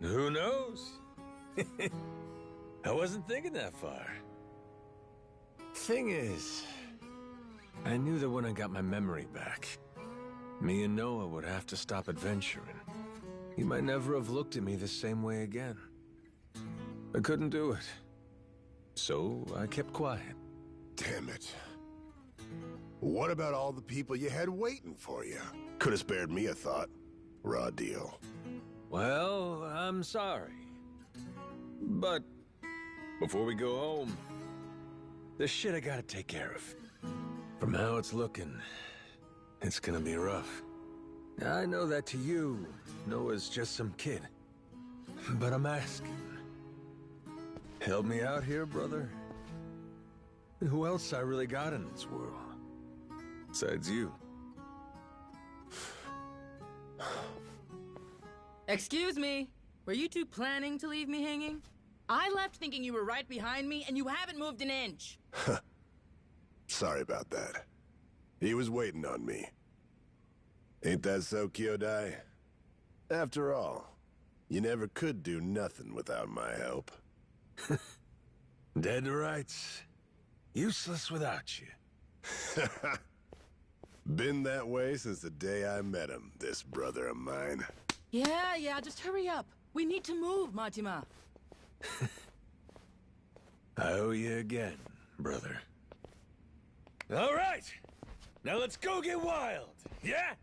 Who knows? I wasn't thinking that far. Thing is, I knew that when I got my memory back, me and Noah would have to stop adventuring. He might never have looked at me the same way again. I couldn't do it. So I kept quiet. Damn it. What about all the people you had waiting for you? Could have spared me a thought. Raw deal. Well, I'm sorry. But before we go home, there's shit I gotta take care of. From how it's looking, it's gonna be rough. I know that to you, Noah's just some kid. But I'm asking. Help me out here, brother. Who else I really got in this world? Besides you. Excuse me. Were you two planning to leave me hanging? I left thinking you were right behind me, and you haven't moved an inch. Sorry about that. He was waiting on me. Ain't that so, Kyodai? After all, you never could do nothing without my help. Dead to rights. Useless without you. Been that way since the day I met him, this brother of mine. Yeah, just hurry up. We need to move, Majima. I owe you again, brother. All right! Now let's go get wild, yeah?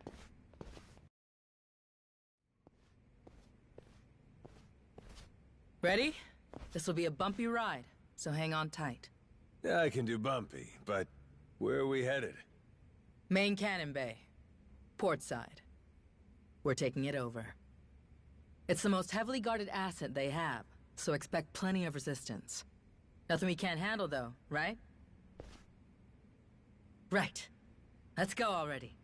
Ready? This will be a bumpy ride, so hang on tight. Yeah, I can do bumpy, but where are we headed? Main Cannon Bay. Port side. We're taking it over. It's the most heavily guarded asset they have, so expect plenty of resistance. Nothing we can't handle, though, right? Right. Let's go already.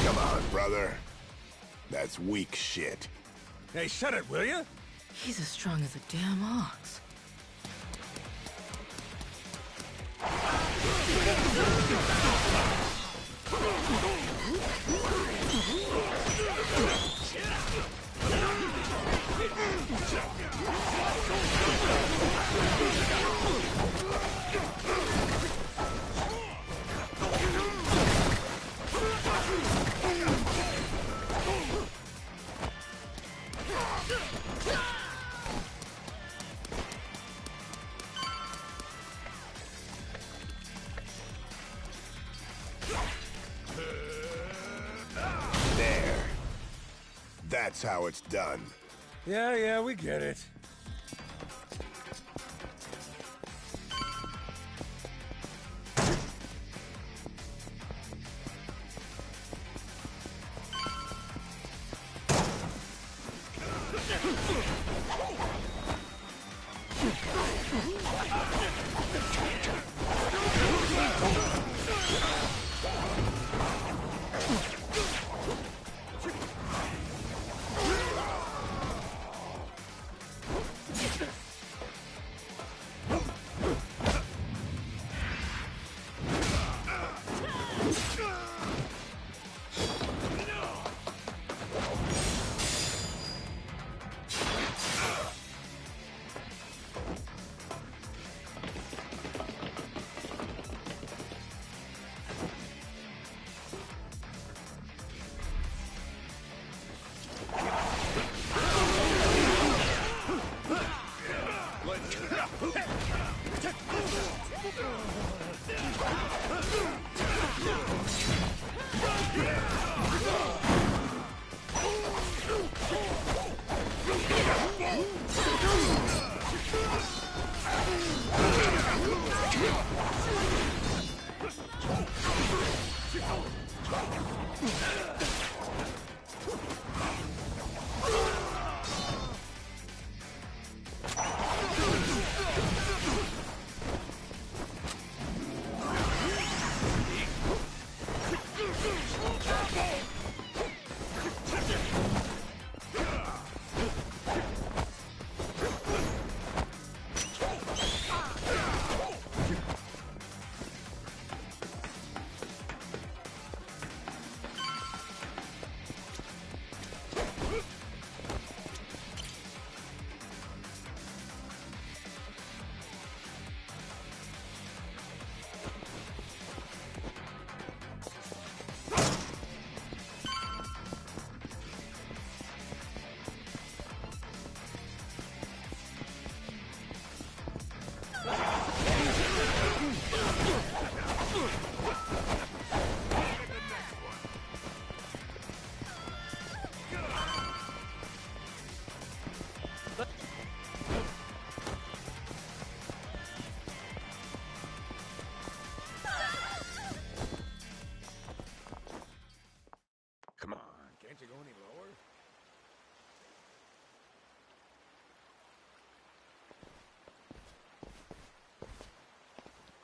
Come on, brother. That's weak shit. Hey, shut it, will you? He's as strong as a damn ox. There. That's how it's done. Yeah, we get it.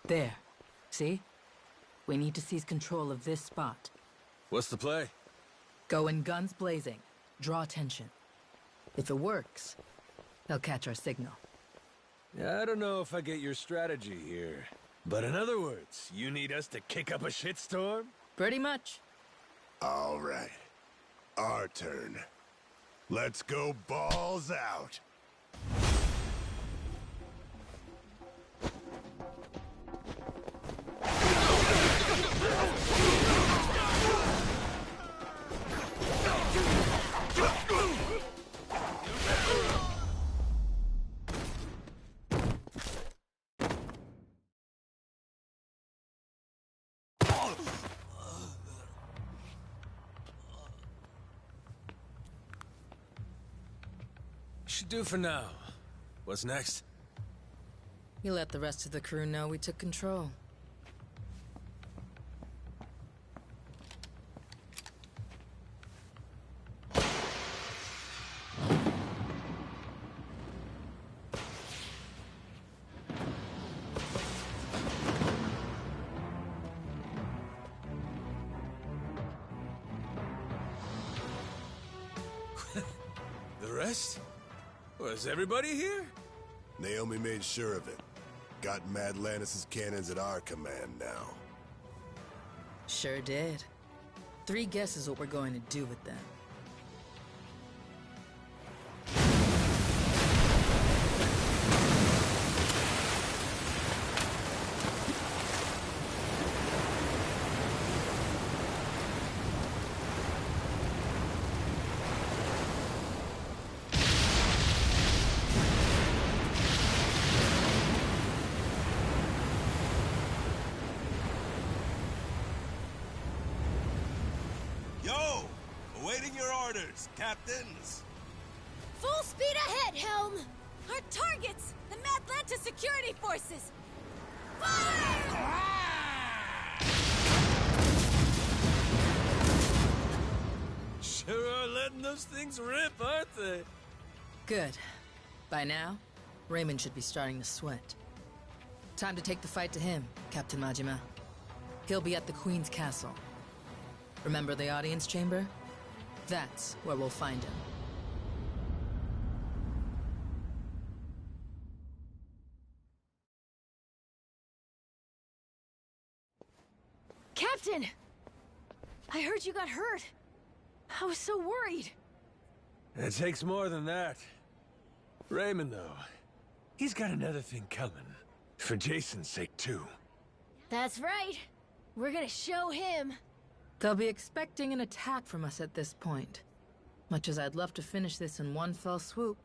There. See? We need to seize control of this spot. What's the play? Go in guns blazing. Draw attention. If it works, they'll catch our signal. I don't know if I get your strategy here. But in other words, you need us to kick up a shitstorm? Pretty much. All right. Our turn. Let's go balls out. Should do for now. What's next? You let the rest of the crew know we took control. The rest? Was everybody here? Naomi made sure of it. Got Mad Lannis's cannons at our command now. Sure did. 3 guesses what we're going to do with them. Awaiting your orders, captains. Full speed ahead, Helm! Our targets! The Madlanta security forces! Fire! Sure are letting those things rip, aren't they? Good. By now, Raymond should be starting to sweat. Time to take the fight to him, Captain Majima. He'll be at the Queen's castle. Remember the audience chamber? That's where we'll find him. Captain! I heard you got hurt. I was so worried. It takes more than that. Raymond, though, he's got another thing coming. For Jason's sake, too. That's right. We're gonna show him. They'll be expecting an attack from us at this point. Much as I'd love to finish this in one fell swoop.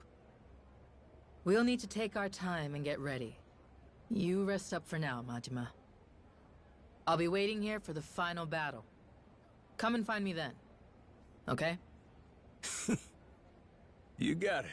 We'll need to take our time and get ready. You rest up for now, Majima. I'll be waiting here for the final battle. Come and find me then. Okay? You got it.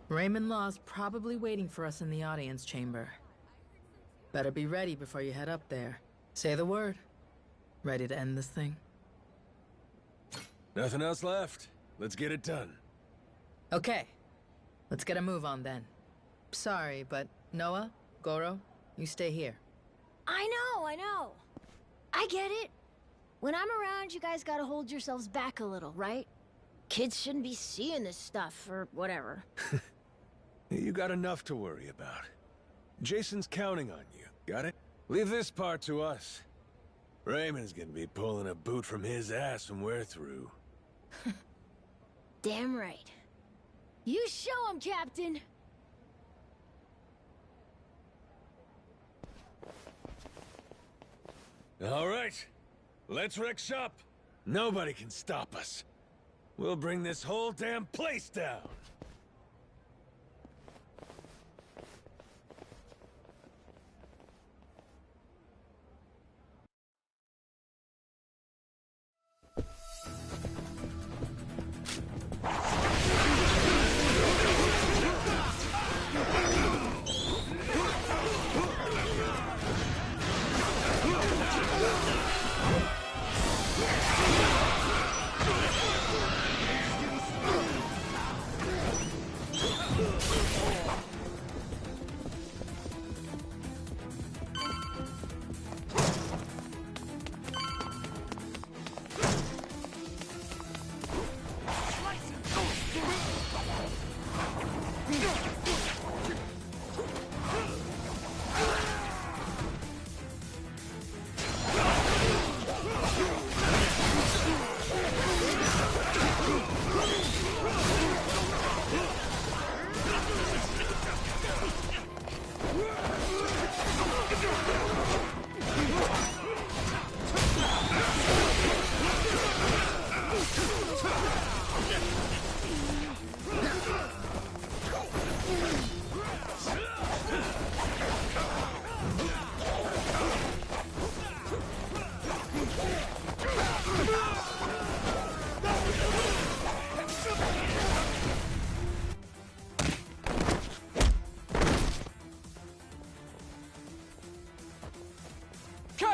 Raymond Law's probably waiting for us in the audience chamber. Better be ready before you head up there. Say the word. Ready to end this thing? Nothing else left. Let's get it done. Okay. Let's get a move on then. Sorry, but Noah, Goro, you stay here. I know. I get it. When I'm around, you guys gotta hold yourselves back a little, right? Kids shouldn't be seeing this stuff, or whatever. You got enough to worry about. Jason's counting on you, got it? Leave this part to us. Raymond's gonna be pulling a boot from his ass when we're through. Damn right. You show him, Captain! All right, let's wreck shop. Nobody can stop us. We'll bring this whole damn place down.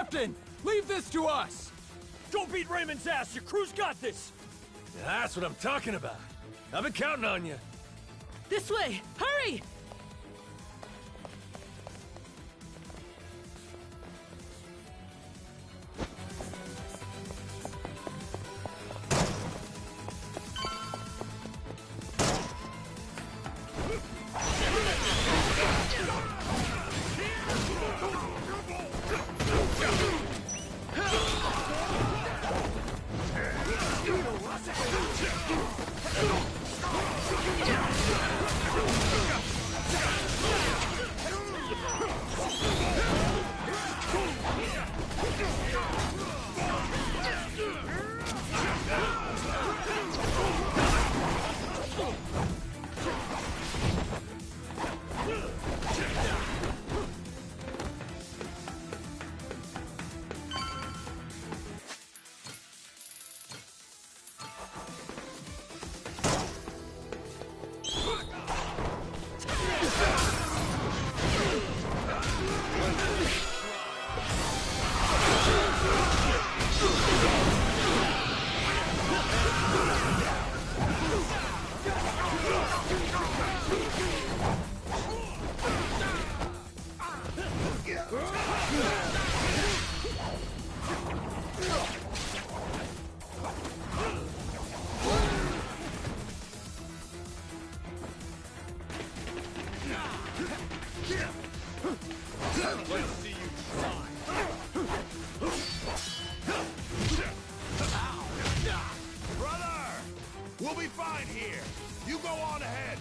Captain! Leave this to us! Don't beat Raymond's ass! Your crew's got this! That's what I'm talking about. I've been counting on you. This way! Hurry! We'll be fine here. You go on ahead.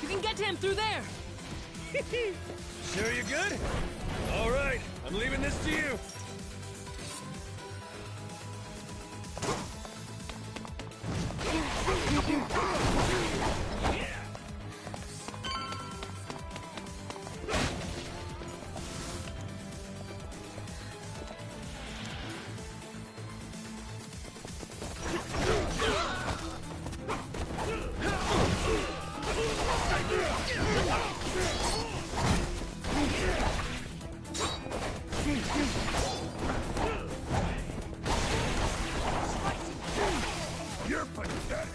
You can get to him through there! Sure you're good? All right, I'm leaving this to you. You're pathetic.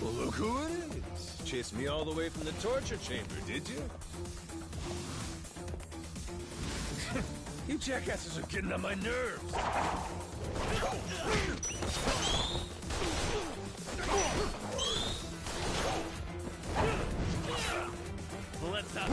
Well, look who it is. Chased me all the way from the torture chamber, did you? You jackasses are getting on my nerves. Let's up.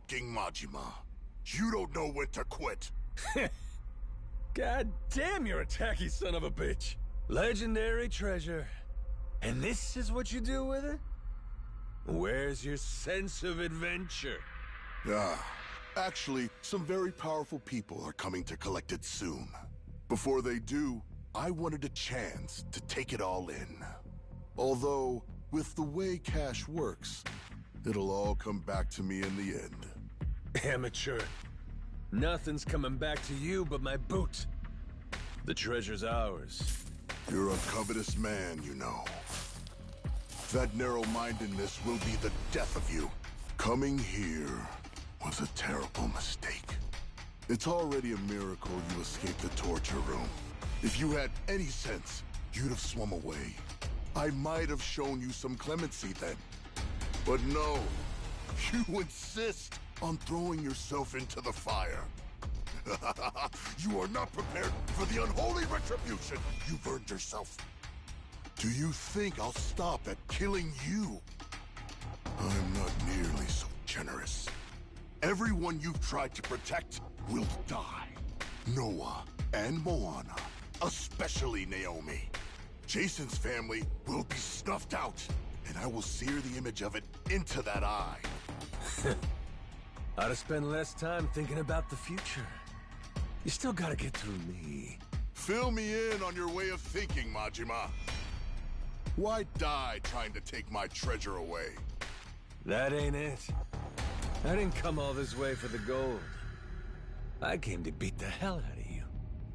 fucking Majima. You don't know when to quit. God damn, you're a tacky son of a bitch. Legendary treasure. And this is what you do with it? Where's your sense of adventure? Actually, some very powerful people are coming to collect it soon. Before they do, I wanted a chance to take it all in. Although, with the way cash works, it'll all come back to me in the end. Amateur. Nothing's coming back to you but my boot. The treasure's ours. You're a covetous man, you know. That narrow-mindedness will be the death of you. Coming here was a terrible mistake. It's already a miracle you escaped the torture room. If you had any sense, you'd have swum away. I might have shown you some clemency then. But no, you insist on throwing yourself into the fire. You are not prepared for the unholy retribution you've earned yourself. Do you think I'll stop at killing you? I'm not nearly so generous. Everyone you've tried to protect will die. Noah and Moana, especially Naomi. Jason's family will be snuffed out, and I will sear the image of it into that eye. Ought to spend less time thinking about the future. You still gotta get through me. Fill me in on your way of thinking, Majima. Why die trying to take my treasure away? That ain't it. I didn't come all this way for the gold. I came to beat the hell out of you.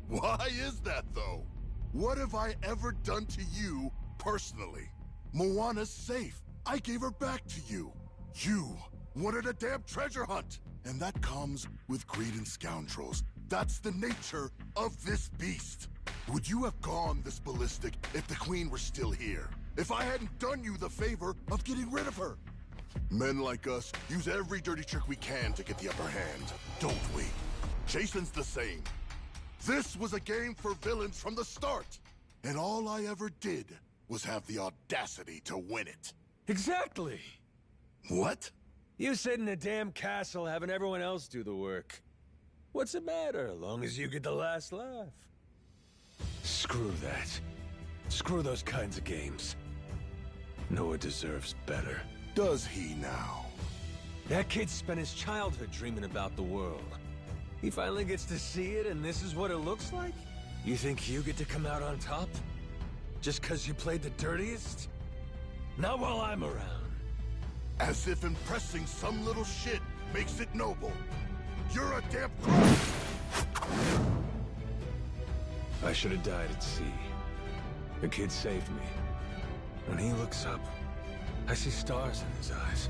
Why is that, though? What have I ever done to you, personally? Moana's safe. I gave her back to you. You wanted a damn treasure hunt. And that comes with greed and scoundrels. That's the nature of this beast. Would you have gone this ballistic if the Queen were still here? If I hadn't done you the favor of getting rid of her? Men like us use every dirty trick we can to get the upper hand, don't we? Jason's the same. This was a game for villains from the start. And all I ever did was have the audacity to win it. Exactly. What? You sit in a damn castle having everyone else do the work. What's it matter, as long as you get the last laugh? Screw that. Screw those kinds of games. Noah deserves better. Does he now? That kid spent his childhood dreaming about the world. He finally gets to see it, and this is what it looks like? You think you get to come out on top? Just because you played the dirtiest? Not while I'm around. As if impressing some little shit makes it noble. You're a damn crook! I should have died at sea. The kid saved me. When he looks up, I see stars in his eyes.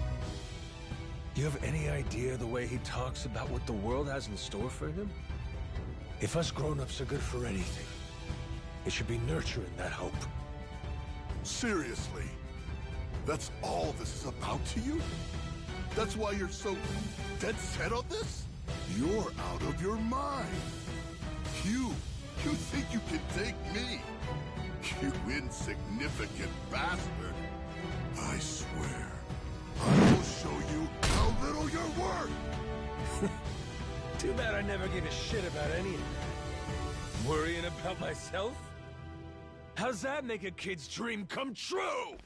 You have any idea the way he talks about what the world has in store for him? If us grown-ups are good for anything, it should be nurturing that hope. Seriously? That's all this is about to you? That's why you're so dead set on this? You're out of your mind. You think you can take me? You insignificant bastard. I swear, I will show you how little you're worth. Too bad I never gave a shit about any of it. Worrying about myself? How's that make a kid's dream come true?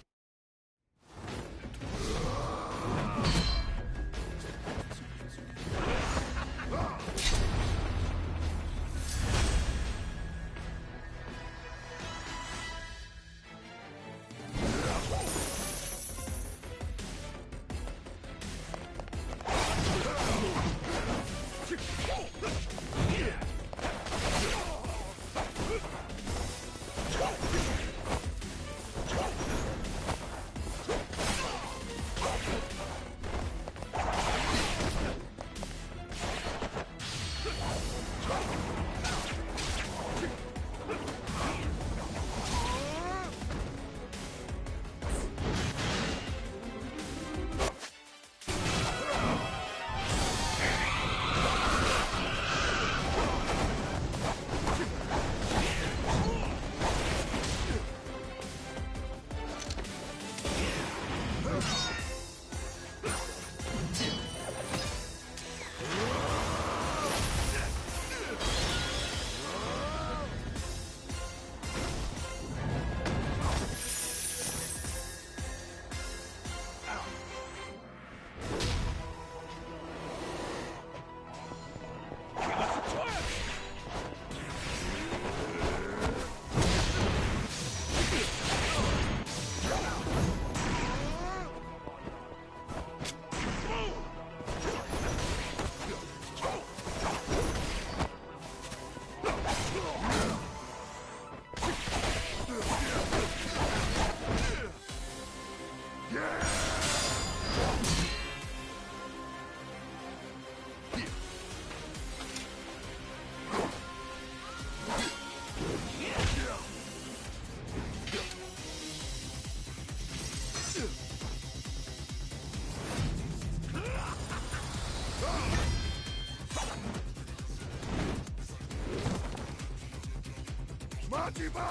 Majima!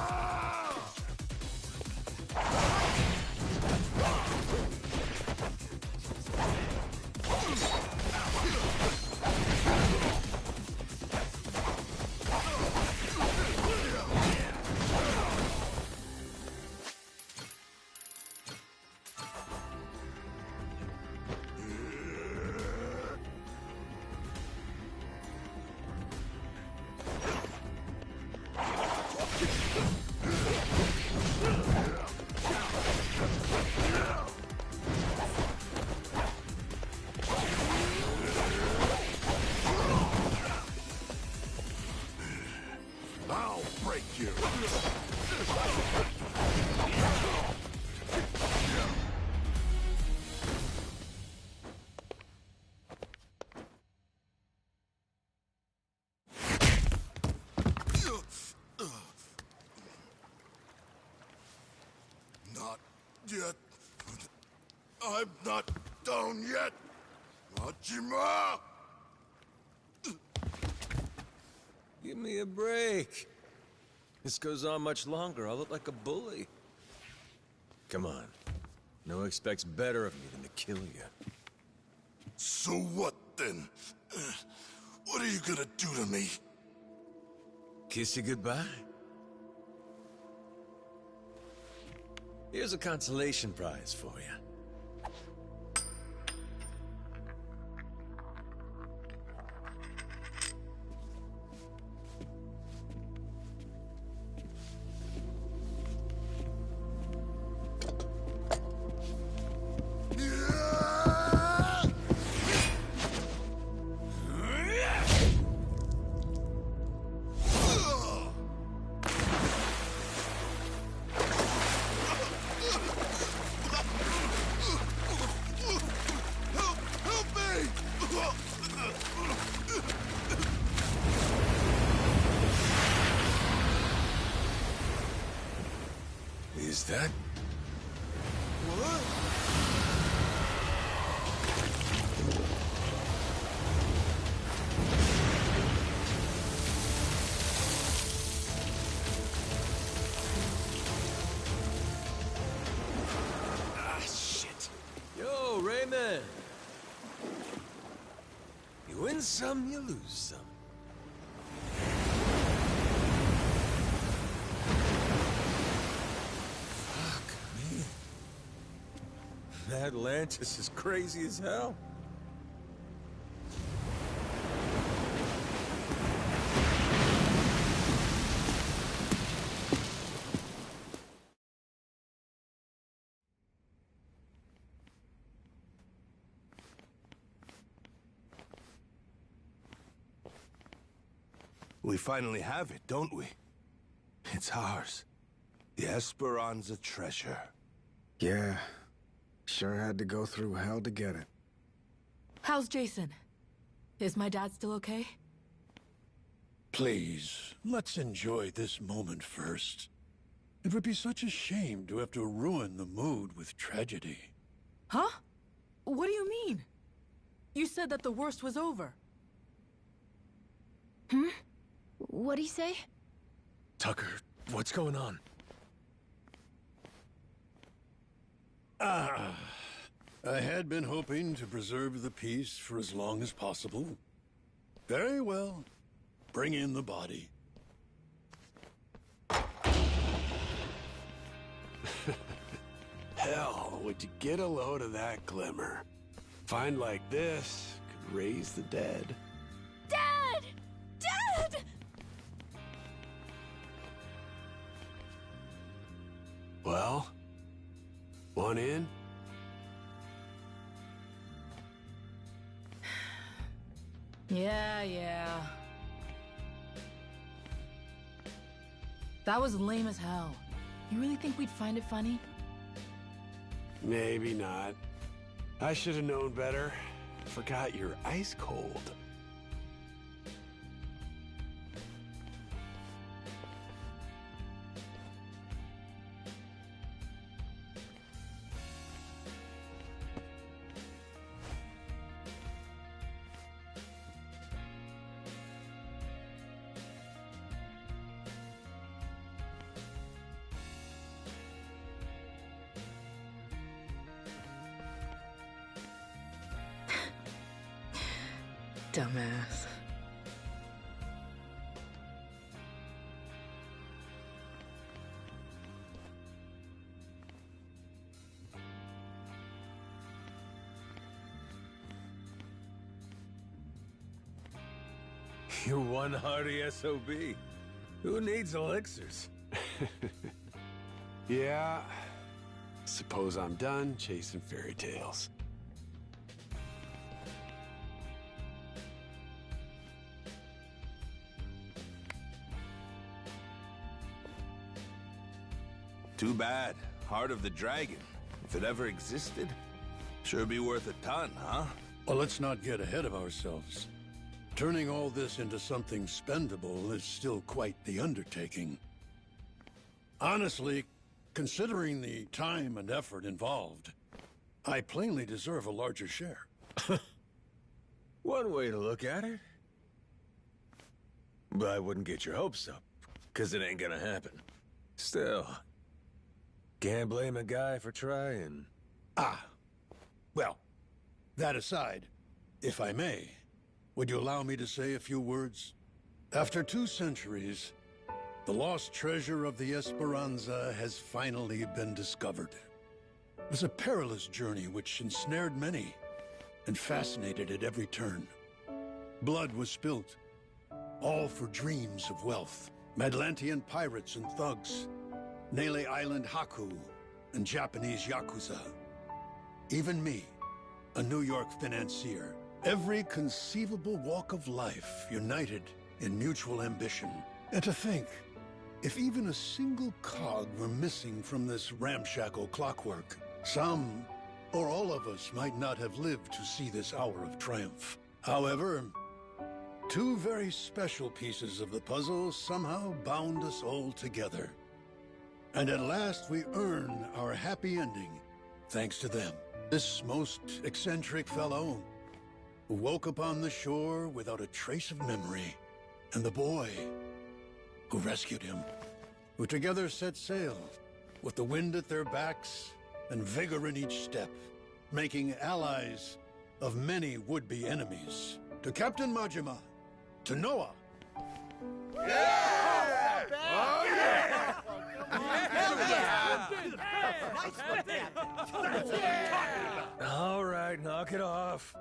I'll break you. Not yet. I'm not down yet. Majima! Give me a break. This goes on much longer, I'll look like a bully. Come on. Noah expects better of me than to kill you. So what then? What are you gonna do to me? Kiss you goodbye? Here's a consolation prize for you. Is that? What? Ah, shit. Yo, Raymond. You win some, you lose some. Atlantis is crazy as hell. We finally have it, don't we? It's ours. The Esperanza treasure. Yeah. Sure had to go through hell to get it. How's Jason? Is my dad still okay? Please, let's enjoy this moment first. It would be such a shame to have to ruin the mood with tragedy. Huh? What do you mean? You said that the worst was over. Hmm? What'd he say? Tucker, what's going on? I had been hoping to preserve the peace for as long as possible. Very well. Bring in the body. Hell, would you get a load of that glimmer? Find like this could raise the dead. Dad! Dad! Well, one in? Yeah. That was lame as hell. You really think we'd find it funny? Maybe not. I should have known better. Forgot you're ice cold. Dumbass. You're one hardy SOB. Who needs elixirs? Yeah. Suppose I'm done chasing fairy tales. Too bad. Heart of the Dragon. If it ever existed, sure be worth a ton, huh? Well, let's not get ahead of ourselves. Turning all this into something spendable is still quite the undertaking. Honestly, considering the time and effort involved, I plainly deserve a larger share. One way to look at it. But I wouldn't get your hopes up, because it ain't gonna happen. Still, can't blame a guy for trying. Well, that aside, if I may, would you allow me to say a few words? After 2 centuries, the lost treasure of the Esperanza has finally been discovered. It was a perilous journey which ensnared many and fascinated at every turn. Blood was spilt, all for dreams of wealth. Madlantian pirates and thugs, Nele Island Haku, and Japanese Yakuza. Even me, a New York financier. Every conceivable walk of life united in mutual ambition. And to think, if even a single cog were missing from this ramshackle clockwork, some or all of us might not have lived to see this hour of triumph. However, 2 very special pieces of the puzzle somehow bound us all together. And at last we earn our happy ending, thanks to them. This most eccentric fellow who woke upon the shore without a trace of memory, and the boy who rescued him, who together set sail with the wind at their backs and vigor in each step, making allies of many would-be enemies. To Captain Majima, to Noah. All right, knock it off.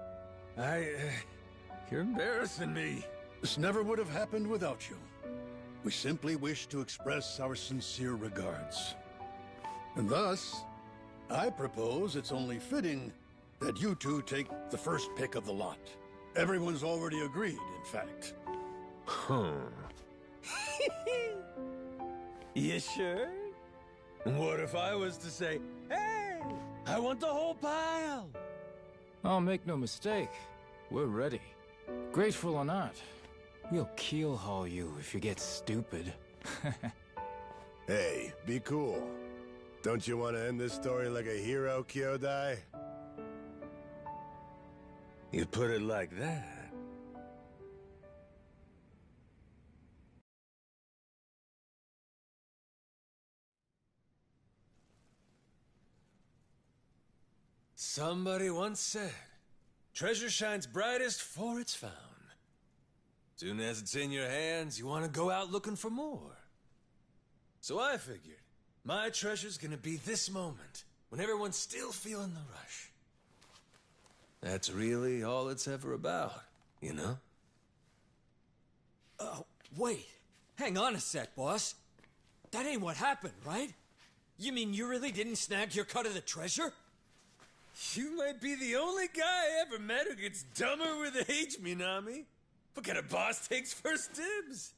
You're embarrassing me. This never would have happened without you. We simply wish to express our sincere regards. And thus, I propose it's only fitting that you 2 take the first pick of the lot. Everyone's already agreed, in fact. You sure? What if I was to say, hey, I want the whole pile? Oh, make no mistake. We're ready. Grateful or not, we'll keel-haul you if you get stupid. Hey, be cool. Don't you want to end this story like a hero, Kyodai? You put it like that. Somebody once said, treasure shines brightest for it's found. Soon as it's in your hands, you want to go out looking for more. So I figured, my treasure's gonna be this moment, when everyone's still feeling the rush. That's really all it's ever about, you know? Oh, wait. Hang on a sec, boss. That ain't what happened, right? You mean you really didn't snag your cut of the treasure? You might be the only guy I ever met who gets dumber with age, Minami. What kind of boss takes first dibs?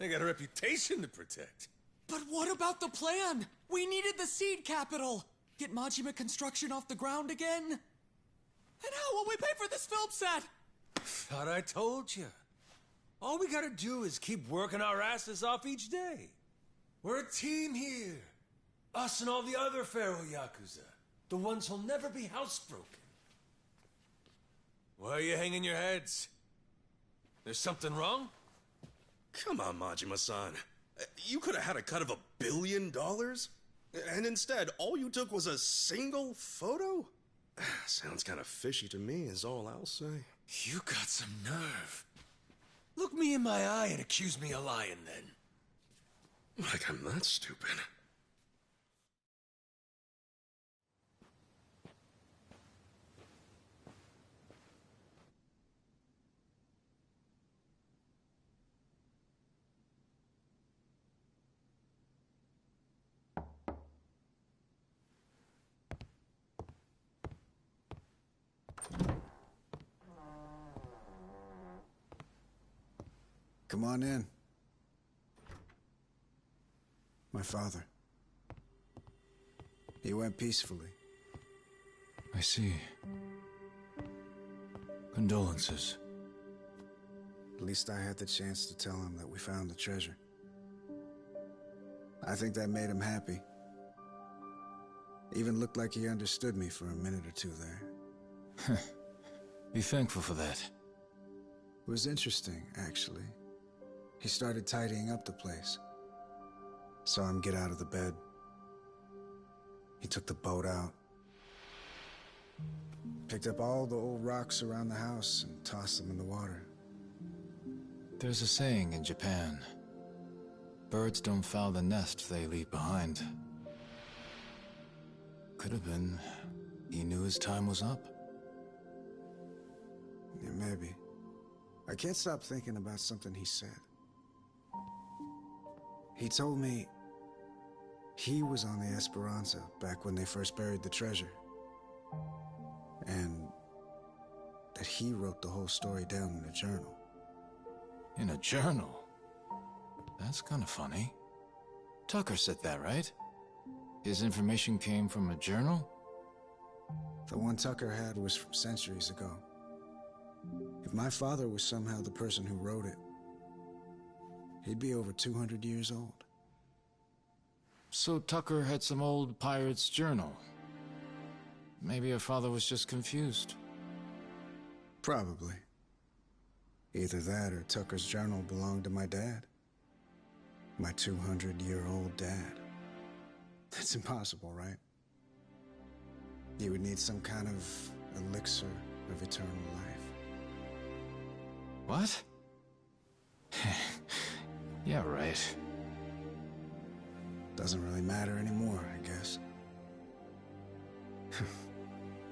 I got a reputation to protect. But what about the plan? We needed the seed capital. Get Majima construction off the ground again? And how will we pay for this film set? Thought I told you. All we gotta do is keep working our asses off each day. We're a team here. Us and all the other Pharaoh Yakuza. The ones who'll never be housebroken. Why are you hanging your heads? There's something wrong? Come on, Majima-san. You could have had a cut of $1 billion? And instead, all you took was a single photo? Sounds kind of fishy to me, is all I'll say. You got some nerve. Look me in my eye and accuse me of lying, then. Like I'm that stupid. Come on in. My father. He went peacefully. I see. Condolences. At least I had the chance to tell him that we found the treasure. I think that made him happy. Even looked like he understood me for a minute or two there. Be thankful for that. It was interesting, actually. He started tidying up the place. Saw him get out of the bed. He took the boat out. Picked up all the old rocks around the house and tossed them in the water. There's a saying in Japan. Birds don't foul the nest they leave behind. Could have been he knew his time was up. Yeah, maybe. I can't stop thinking about something he said. He told me he was on the Esperanza back when they first buried the treasure. And that he wrote the whole story down in a journal. In a journal? That's kind of funny. Tucker said that, right? His information came from a journal? The one Tucker had was from centuries ago. If my father was somehow the person who wrote it, he'd be over 200 years old. So Tucker had some old pirate's journal. Maybe your father was just confused. Probably. Either that or Tucker's journal belonged to my dad. My 200-year-old dad. That's impossible, right? You would need some kind of elixir of eternal life. What? Yeah, right. Doesn't really matter anymore, I guess.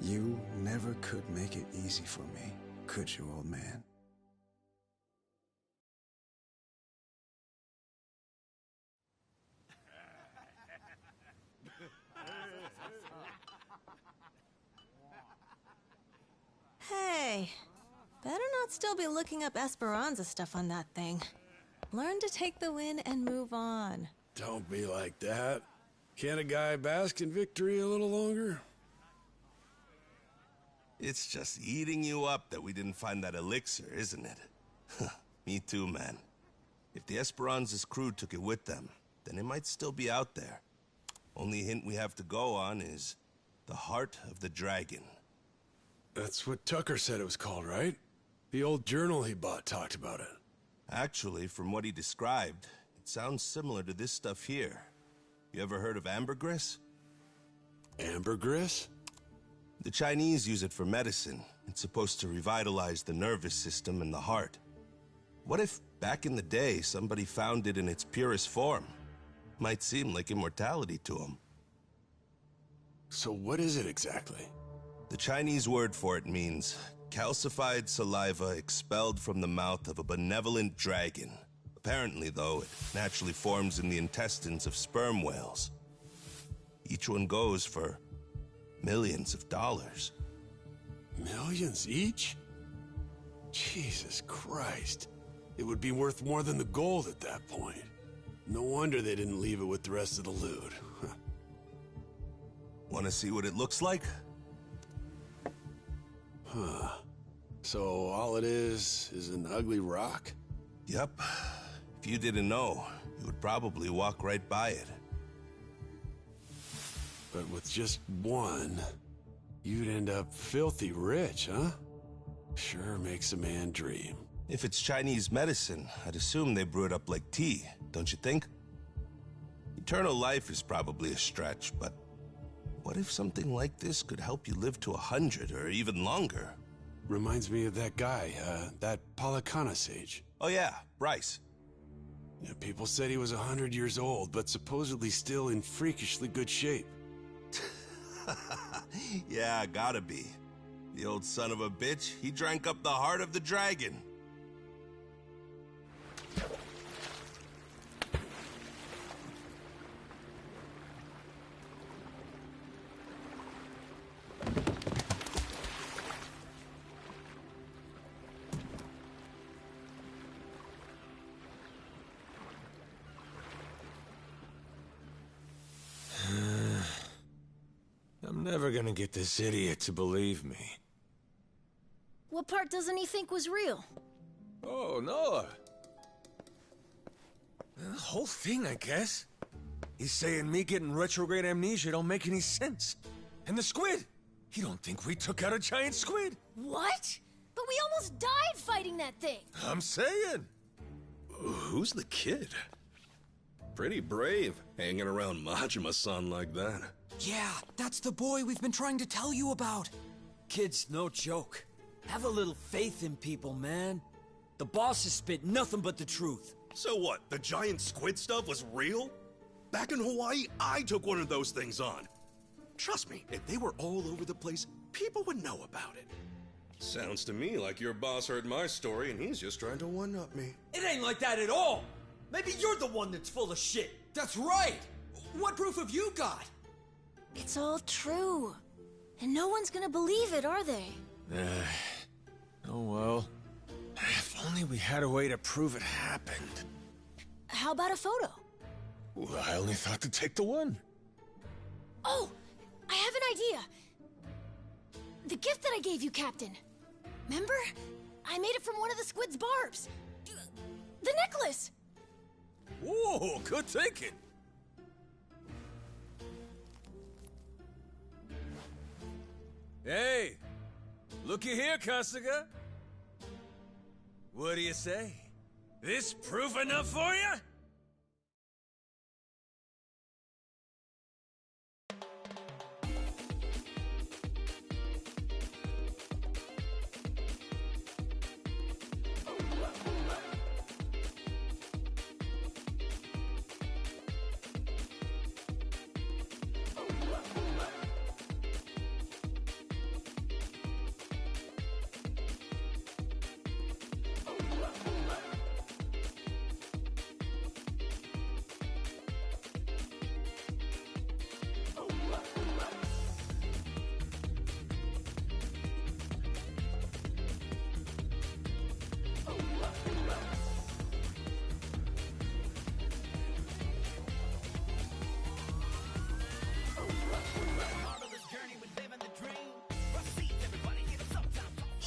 You never could make it easy for me, could you, old man? Hey, better not still be looking up Esperanza stuff on that thing. Learn to take the win and move on. Don't be like that. Can't a guy bask in victory a little longer? It's just eating you up that we didn't find that elixir, isn't it? Me too, man. If the Esperanza's crew took it with them, then it might still be out there. Only hint we have to go on is the Heart of the Dragon. That's what Tucker said it was called, right? The old journal he bought talked about it. Actually, from what he described, it sounds similar to this stuff here. You ever heard of ambergris? Ambergris? The Chinese use it for medicine. It's supposed to revitalize the nervous system and the heart. What if, back in the day, somebody found it in its purest form? Might seem like immortality to them. So what is it exactly? The Chinese word for it means calcified saliva expelled from the mouth of a benevolent dragon. Apparently, though, it naturally forms in the intestines of sperm whales. Each one goes for millions of dollars. Millions each? Jesus Christ. It would be worth more than the gold at that point. No wonder they didn't leave it with the rest of the loot. Want to see what it looks like? Huh. So all it is an ugly rock? Yep. If you didn't know, you would probably walk right by it. But with just one, you'd end up filthy rich, huh? Sure makes a man dream. If it's Chinese medicine, I'd assume they brew it up like tea, don't you think? Eternal life is probably a stretch, but what if something like this could help you live to 100 or even longer? reminds me of that guy, that Palakana sage. Oh yeah, Bryce. Yeah, people said he was 100 years old, but supposedly still in freakishly good shape. Yeah, gotta be. The old son of a bitch, he drank up the heart of the dragon. I'm never gonna get this idiot to believe me. What part doesn't he think was real? Oh, Noah. The whole thing, I guess. He's saying me getting retrograde amnesia don't make any sense. And the squid! He don't think we took out a giant squid. What? But we almost died fighting that thing. I'm saying. Who's the kid? Pretty brave, hanging around Majima-san like that. Yeah, that's the boy we've been trying to tell you about. Kid's no joke. Have a little faith in people, man. The boss has spit nothing but the truth. So what, the giant squid stuff was real? Back in Hawaii, I took one of those things on. Trust me, if they were all over the place, people would know about it. Sounds to me like your boss heard my story and he's just trying to one-up me. It ain't like that at all. Maybe you're the one that's full of shit. That's right. What proof have you got? It's all true. And no one's gonna believe it, are they? Oh well. If only we had a way to prove it happened. How about a photo? Well, I only thought to take the one. Oh, I have an idea. The gift that I gave you, Captain. Remember? I made it from one of the squid's barbs. The necklace! Whoa, good thinking. Hey, looky here, Kasuga. What do you say? This proof enough for you?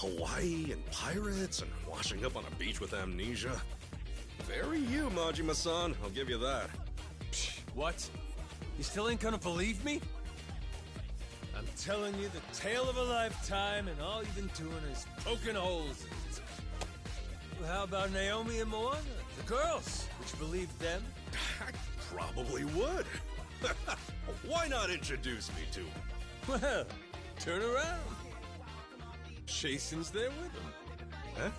Hawaii and pirates and washing up on a beach with amnesia. Very you, Majima-san, I'll give you that. What? You still ain't gonna believe me? I'm telling you the tale of a lifetime, and all you've been doing is poking holes in it. Well, how about Naomi and Moana, the girls? Would you believe them? I probably would. Why not introduce me to them? Well, turn around. Jason's there with them. Huh?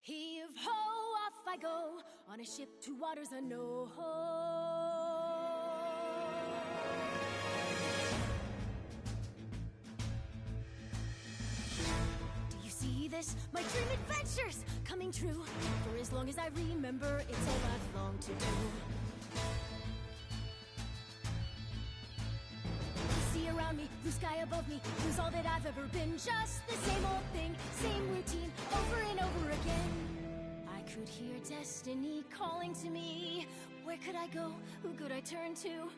Heave-ho, off I go, on a ship to waters unknown. Do you see this? My dream adventures coming true. For as long as I remember, it's all I've longed to do. Sea around me, blue sky above me, lose all that I've ever been. Just the same old thing, same routine, over and over again. I could hear destiny calling to me. Where could I go? Who could I turn to?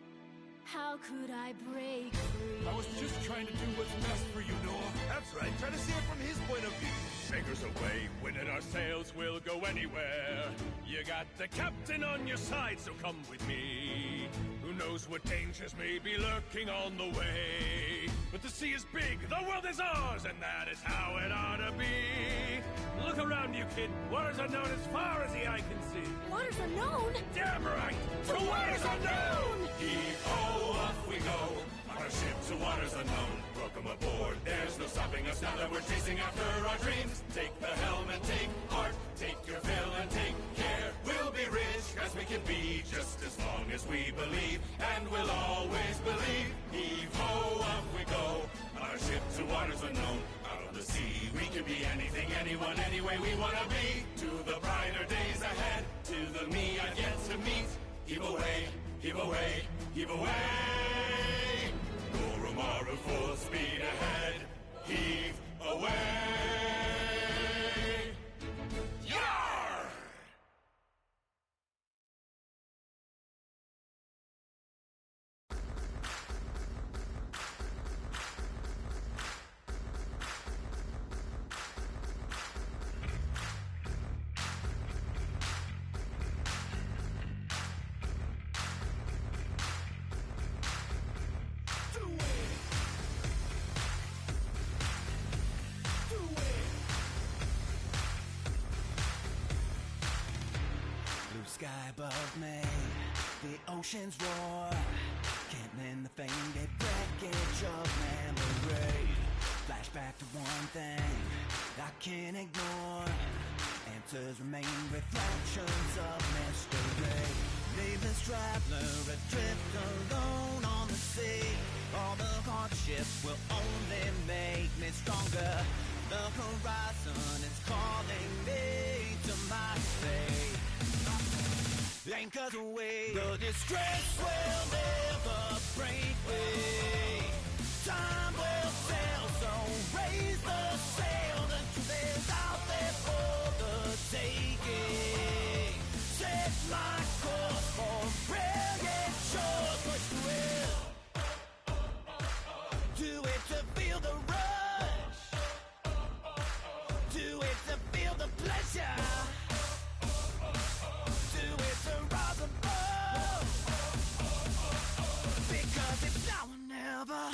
How could I break free? I was just trying to do what's best for you, Noah. That's right, try to see it from his point of view. Fingers away, winning our sails, we'll go anywhere. You got the captain on your side, so come with me. Who knows what dangers may be lurking on the way. But the sea is big, the world is ours, and that is how it ought to be. Look around you, kid. Waters unknown as far as the eye can see. Waters unknown? Damn right! To waters unknown! Heave-ho, off we go. On our ship to waters unknown. Welcome aboard, there's no stopping us now that we're chasing after our dreams. Take the helm and take heart. Take your fill and take care. We'll be rich as we can be, just as long as we believe. And we'll always believe. Heave-ho, off we go. On our ship to waters unknown. Out on the sea, we can be anything, anyone, any way we wanna be. To the brighter days ahead, to the me I've yet to meet. Heave away, heave away, heave away. Goromaru full speed ahead. Heave away. Yar! Sky above me, the oceans roar. Can't mend the fainted wreckage of memory. Flashback to one thing I can't ignore. Answers remain reflections of mystery. Nameless traveler adrift alone on the sea. All the hardships will only make me stronger. The horizon is calling me to my fate. Anchors away, the distress will never break me. Time will sail, so raise the sail. The truth is out there for the taking. Set my course for brilliant shores. Push the will. Do it to feel the rush. Do it to feel the pleasure. Because it's now or never.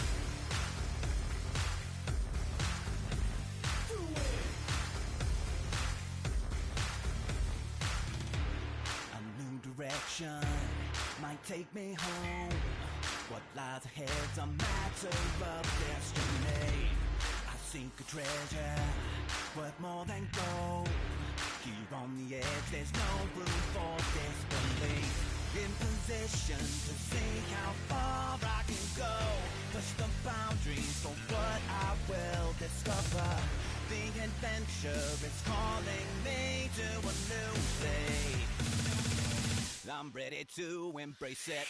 A new direction might take me home. What lies ahead's a matter of destiny. I seek a treasure worth more than gold. Here on the edge, there's no room for disbelief. In position to see how far I can go. Push the boundaries for what I will discover. The adventure is calling me to a new place. I'm ready to embrace it.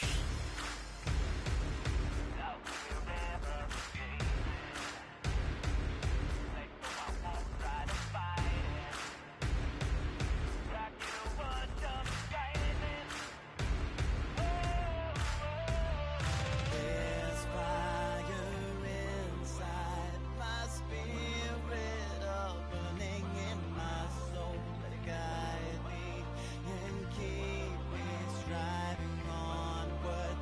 Driving onward.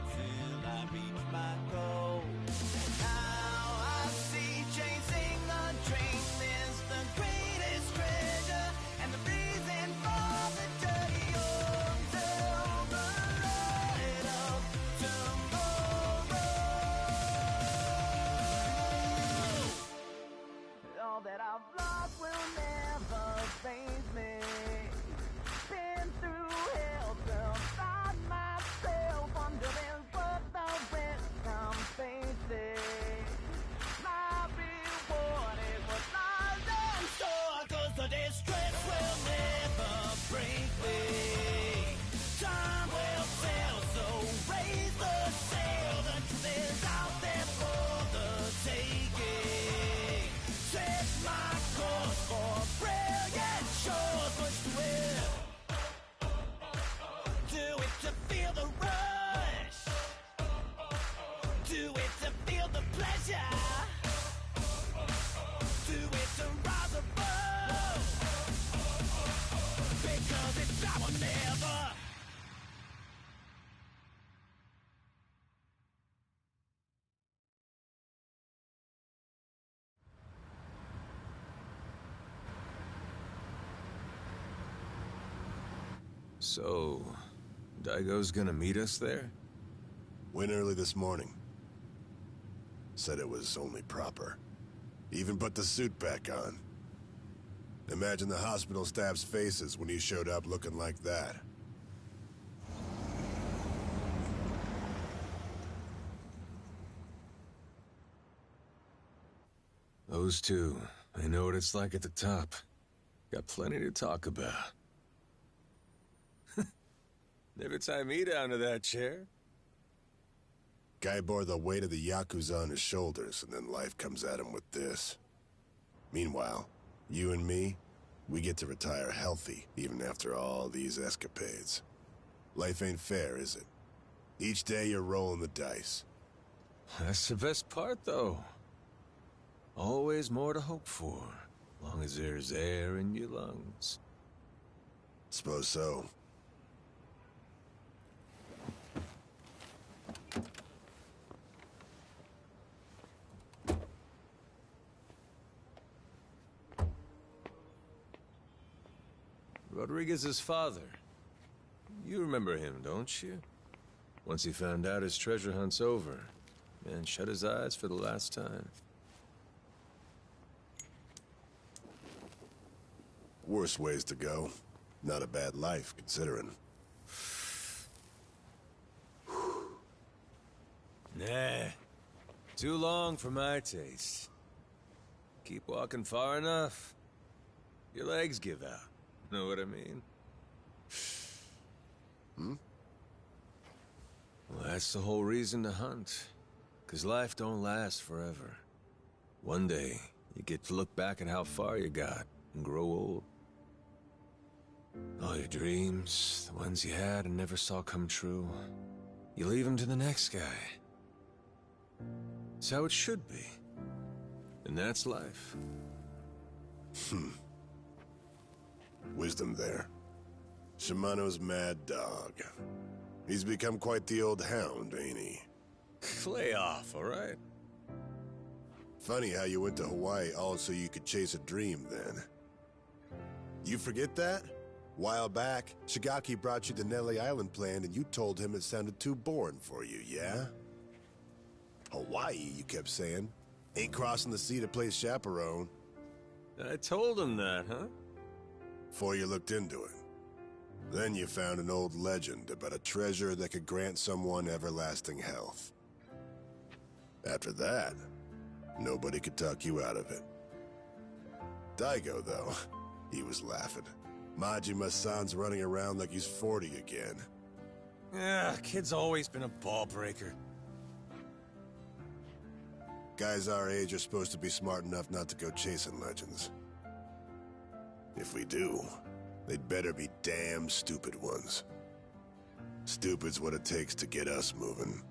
'cause it's now or never. So, Daigo's gonna meet us there? Went early this morning. Said it was only proper. Even put the suit back on. Imagine the hospital staff's faces when he showed up looking like that. Those two, they know what it's like at the top. Got plenty to talk about. Never tie me down to that chair. Guy bore the weight of the Yakuza on his shoulders, and then life comes at him with this. Meanwhile, you and me, we get to retire healthy, even after all these escapades. Life ain't fair, is it? Each day you're rolling the dice. That's the best part, though. Always more to hope for, long as there's air in your lungs. Suppose so. Rodriguez's father. You remember him, don't you? Once he found out his treasure hunt's over, man shut his eyes for the last time. Worse ways to go. Not a bad life, considering. Nah. Too long for my taste. Keep walking far enough, your legs give out. Know what I mean? Hmm? Well, that's the whole reason to hunt. 'Cause life don't last forever. One day, you get to look back at how far you got and grow old. All your dreams, the ones you had and never saw come true, you leave them to the next guy. It's how it should be. And that's life. Wisdom there. Shimano's mad dog. He's become quite the old hound, ain't he? Lay off, all right? Funny how you went to Hawaii all so you could chase a dream then. You forget that? While back, Shigaki brought you the Nelly Island plan and you told him it sounded too boring for you, yeah? Hawaii, you kept saying. Ain't crossing the sea to play chaperone. I told him that, huh? Before you looked into it. Then you found an old legend about a treasure that could grant someone everlasting health. After that, nobody could talk you out of it. Daigo, though, he was laughing. Majima-san's running around like he's 40 again. Yeah, kid's always been a ball breaker. Guys our age are supposed to be smart enough not to go chasing legends. If we do, they'd better be damn stupid ones. Stupid's what it takes to get us moving.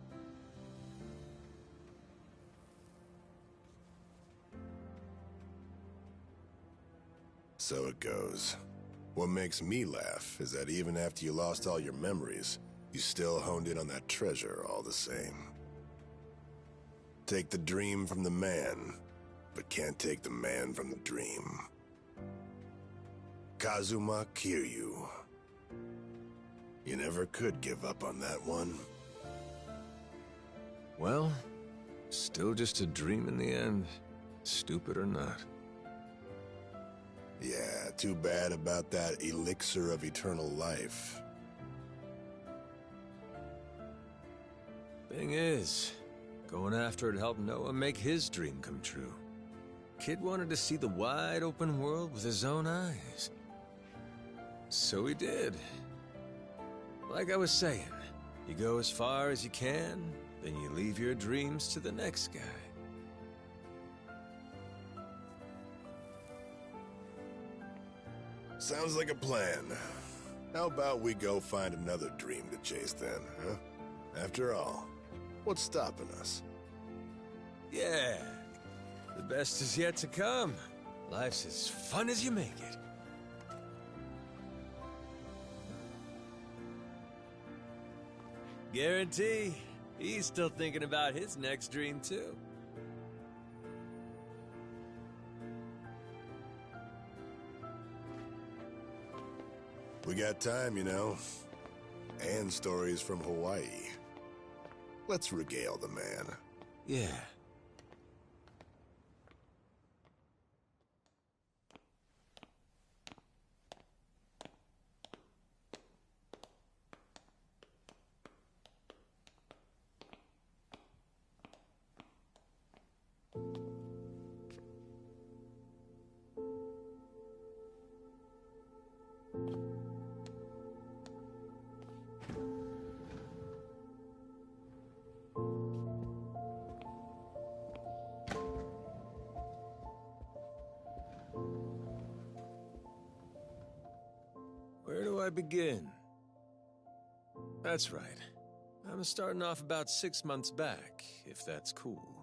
So it goes. What makes me laugh is that even after you lost all your memories, you still honed in on that treasure all the same. Take the dream from the man, but can't take the man from the dream. Kazuma Kiryu. You never could give up on that one. Well, still just a dream in the end, stupid or not. Yeah, too bad about that elixir of eternal life. Thing is, going after it helped Noah make his dream come true. Kid wanted to see the wide open world with his own eyes. So he did. Like I was saying, you go as far as you can, then you leave your dreams to the next guy. Sounds like a plan. How about we go find another dream to chase then, huh? After all, what's stopping us? Yeah, the best is yet to come. Life's as fun as you make it. Guarantee he's still thinking about his next dream, too. We got time, you know. And stories from Hawaii. Let's regale the man. Yeah. Where do I begin? That's right. I'm starting off about 6 months back, if that's cool.